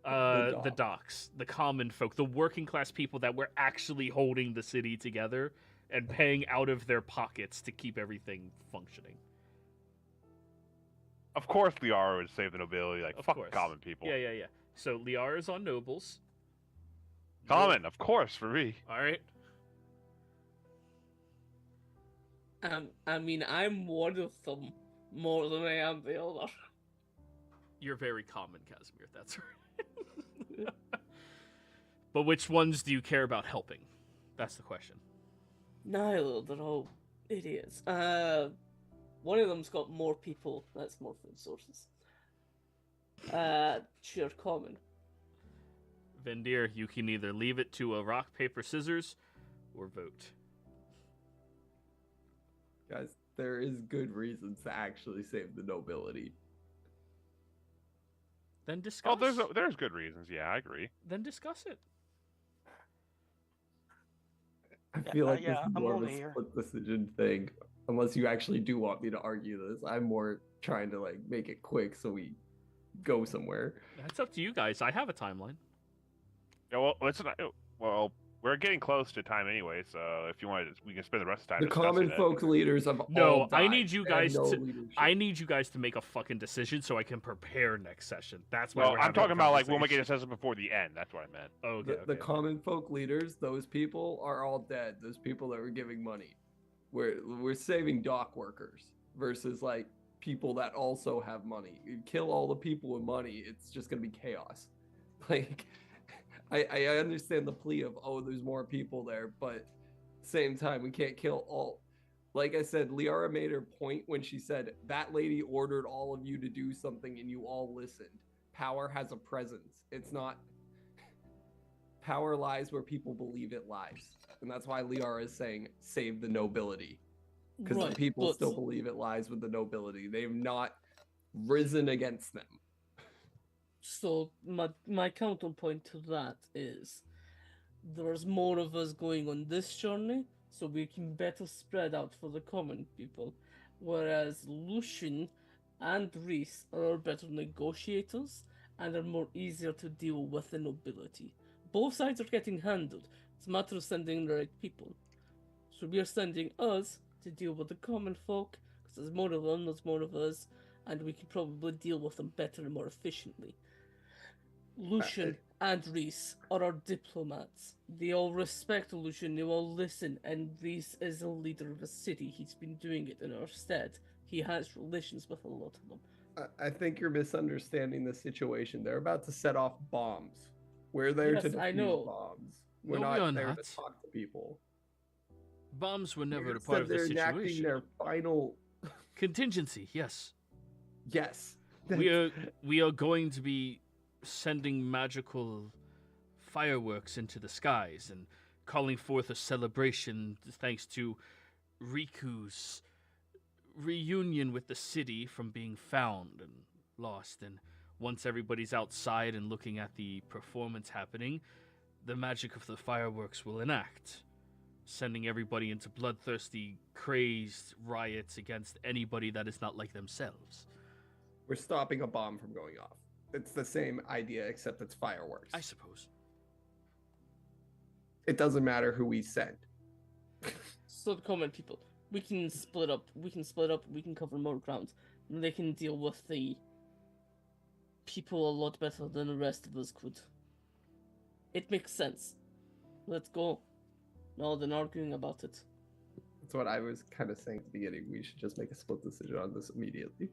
The docks, the common folk, the working class people that were actually holding the city together and paying out of their pockets to keep everything functioning. Of course, Liara would save the nobility. Like, Of fuck course. common people. Yeah. So Liara's on nobles. Common, of course, for me. All right. I mean, I'm one of them more than I am the other. You're very common, Casimir. That's right. But which ones do you care about helping? That's the question. Neither, they're all idiots. One of them's got more people. That's more food sources. Sure, common. Vendir, you can either leave it to a rock, paper, scissors, or vote. Guys, there is good reasons to actually save the nobility. Then discuss. Oh, there's good reasons. Yeah, I agree. Then discuss it. I feel like yeah, this is I'm more of over a here. split decision thing. Unless you actually do want me to argue this. I'm more trying to like make it quick so we go somewhere. That's up to you guys. I have a timeline. Yeah, well, we're getting close to time anyway, so if you want, we can spend the rest of the time. The discussing common it. folk leaders of No, all I died. need you They have guys no to- leadership. I need you guys to make a fucking decision so I can prepare next session. That's why Well, we're I'm having talking a about like we'll make a conversation. decision before the end. That's what I meant. Okay, The okay. common folk leaders, those people are all dead. Those people that were giving money. We're saving dock workers versus like people that also have money. You kill all the people with money, it's just gonna be chaos. Like I understand the plea of, oh, there's more people there, but same time we can't kill all. Like I said, Liara made her point when she said that lady ordered all of you to do something and you all listened. Power has a presence. It's not. Power lies where people believe it lies. And that's why Liara is saying save the nobility. Because Right, the people but still believe it lies with the nobility. They've not risen against them. so my counterpoint to that is there's more of us going on this journey, so we can better spread out for the common people. Whereas Lucian and Reese are better negotiators and are more easier to deal with the nobility. Both sides are getting handled. It's a matter of sending the right people. So we are sending us to deal with the common folk, because there's more of them, there's more of us, and we can probably deal with them better and more efficiently. Lucian and Reese are our diplomats. They all respect Lucian, they all listen, and Reese is a leader of a city. He's been doing it in our stead. He has relations with a lot of them. I think you're misunderstanding the situation. They're about to set off bombs. We're there Yes, to defuse I know. bombs. We're No, we not are there not. to talk to people. Bombs were never You a part said of the they're enacting situation. their final. Contingency, yes. Yes. We are going to be sending magical fireworks into the skies and calling forth a celebration thanks to Riku's reunion with the city from being found and lost. And once everybody's outside and looking at the performance happening, the magic of the fireworks will enact, sending everybody into bloodthirsty, crazed riots against anybody that is not like themselves. We're stopping a bomb from going off. It's the same idea, except it's fireworks. I suppose. It doesn't matter who we send. So the common people, we can split up, we can cover more ground. And they can deal with the people a lot better than the rest of us could. It makes sense. Let's go. No, they're not arguing about it. That's what I was kind of saying at the beginning. We should just make a split decision on this immediately.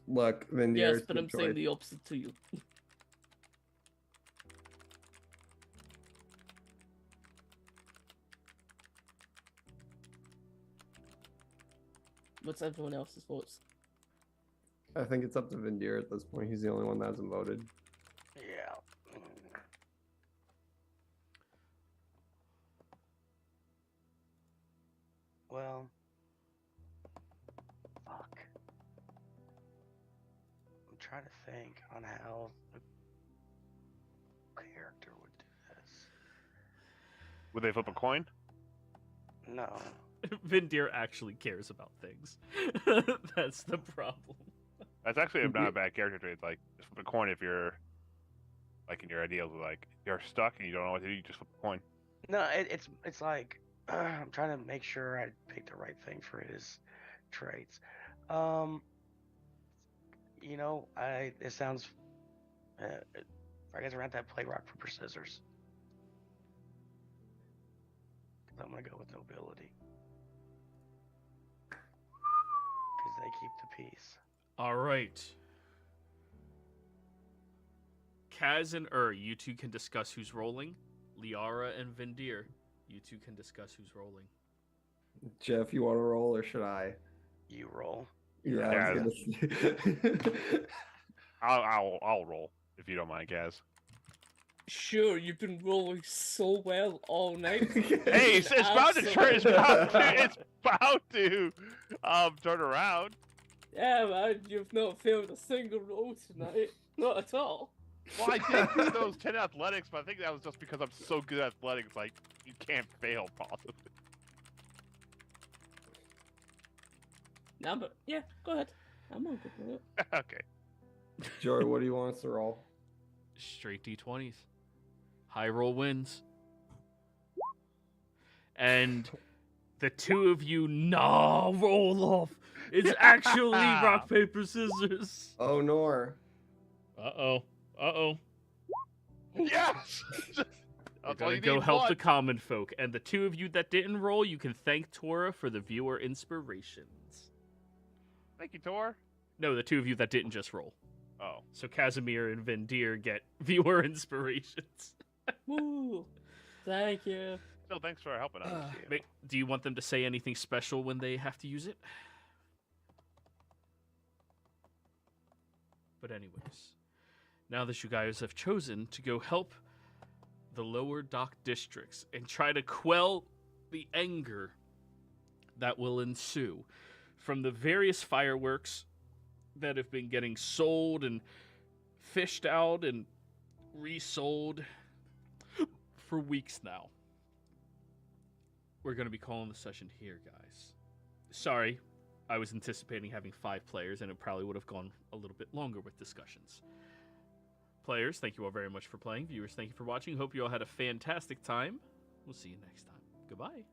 Look, Vendir, Yes, but I'm saying the opposite to you. What's everyone else's votes? I think it's up to Vendir at this point. He's the only one that hasn't voted. Yeah. Well, fuck. I'm trying to think on how the character would do this. Would they flip a coin? No. Vindir actually cares about things. That's the problem. That's actually not a bad character trait. Like, just flip a coin if you're, like, in your ideals, like, you're stuck and you don't know what to do, you just flip a coin. No, it's like I'm trying to make sure I pick the right thing for his traits. You know, it sounds. I guess around that play rock paper scissors. I'm gonna go with nobility because they keep the peace. All right. Kaz and you two can discuss who's rolling. Liara and Vindir, you two can discuss who's rolling. Jeff, you want to roll or should I? You roll. Yeah, I was gonna say. I'll roll if you don't mind, Gaz. Sure, you've been rolling so well all night. Hey, it's about to turn. It's about to turn around. Yeah, man, you've not failed a single roll tonight. Not at all. Well, I did do those 10 athletics, but I think that was just because I'm so good at athletics. Like, you can't fail, possibly. No, but yeah, go ahead. I'm on good with it. Okay. Joey, what do you want us to roll? Straight D20s. High roll wins. And the two of you roll off. It's actually rock, paper, scissors. Oh, Nor. Uh-oh. Uh-oh. Yes! We're gonna go help the common folk. And the two of you that didn't roll, you can thank Tora for the viewer inspirations. Thank you, Tor. No, the two of you that didn't just roll. Oh. So Casimir and Vindir get viewer inspirations. Woo! Thank you. No, thanks for helping us. Do you want them to say anything special when they have to use it? But anyways, now that you guys have chosen to go help the lower dock districts and try to quell the anger that will ensue from the various fireworks that have been getting sold and fished out and resold for weeks now, we're going to be calling the session here, guys. Sorry, I was anticipating having 5 players, and it probably would have gone a little bit longer with discussions. Players, thank you all very much for playing. Viewers, thank you for watching. Hope you all had a fantastic time. We'll see you next time. Goodbye.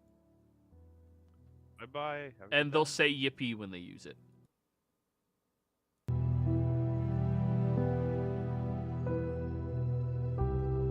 Bye-bye. And they'll say yippee when they use it.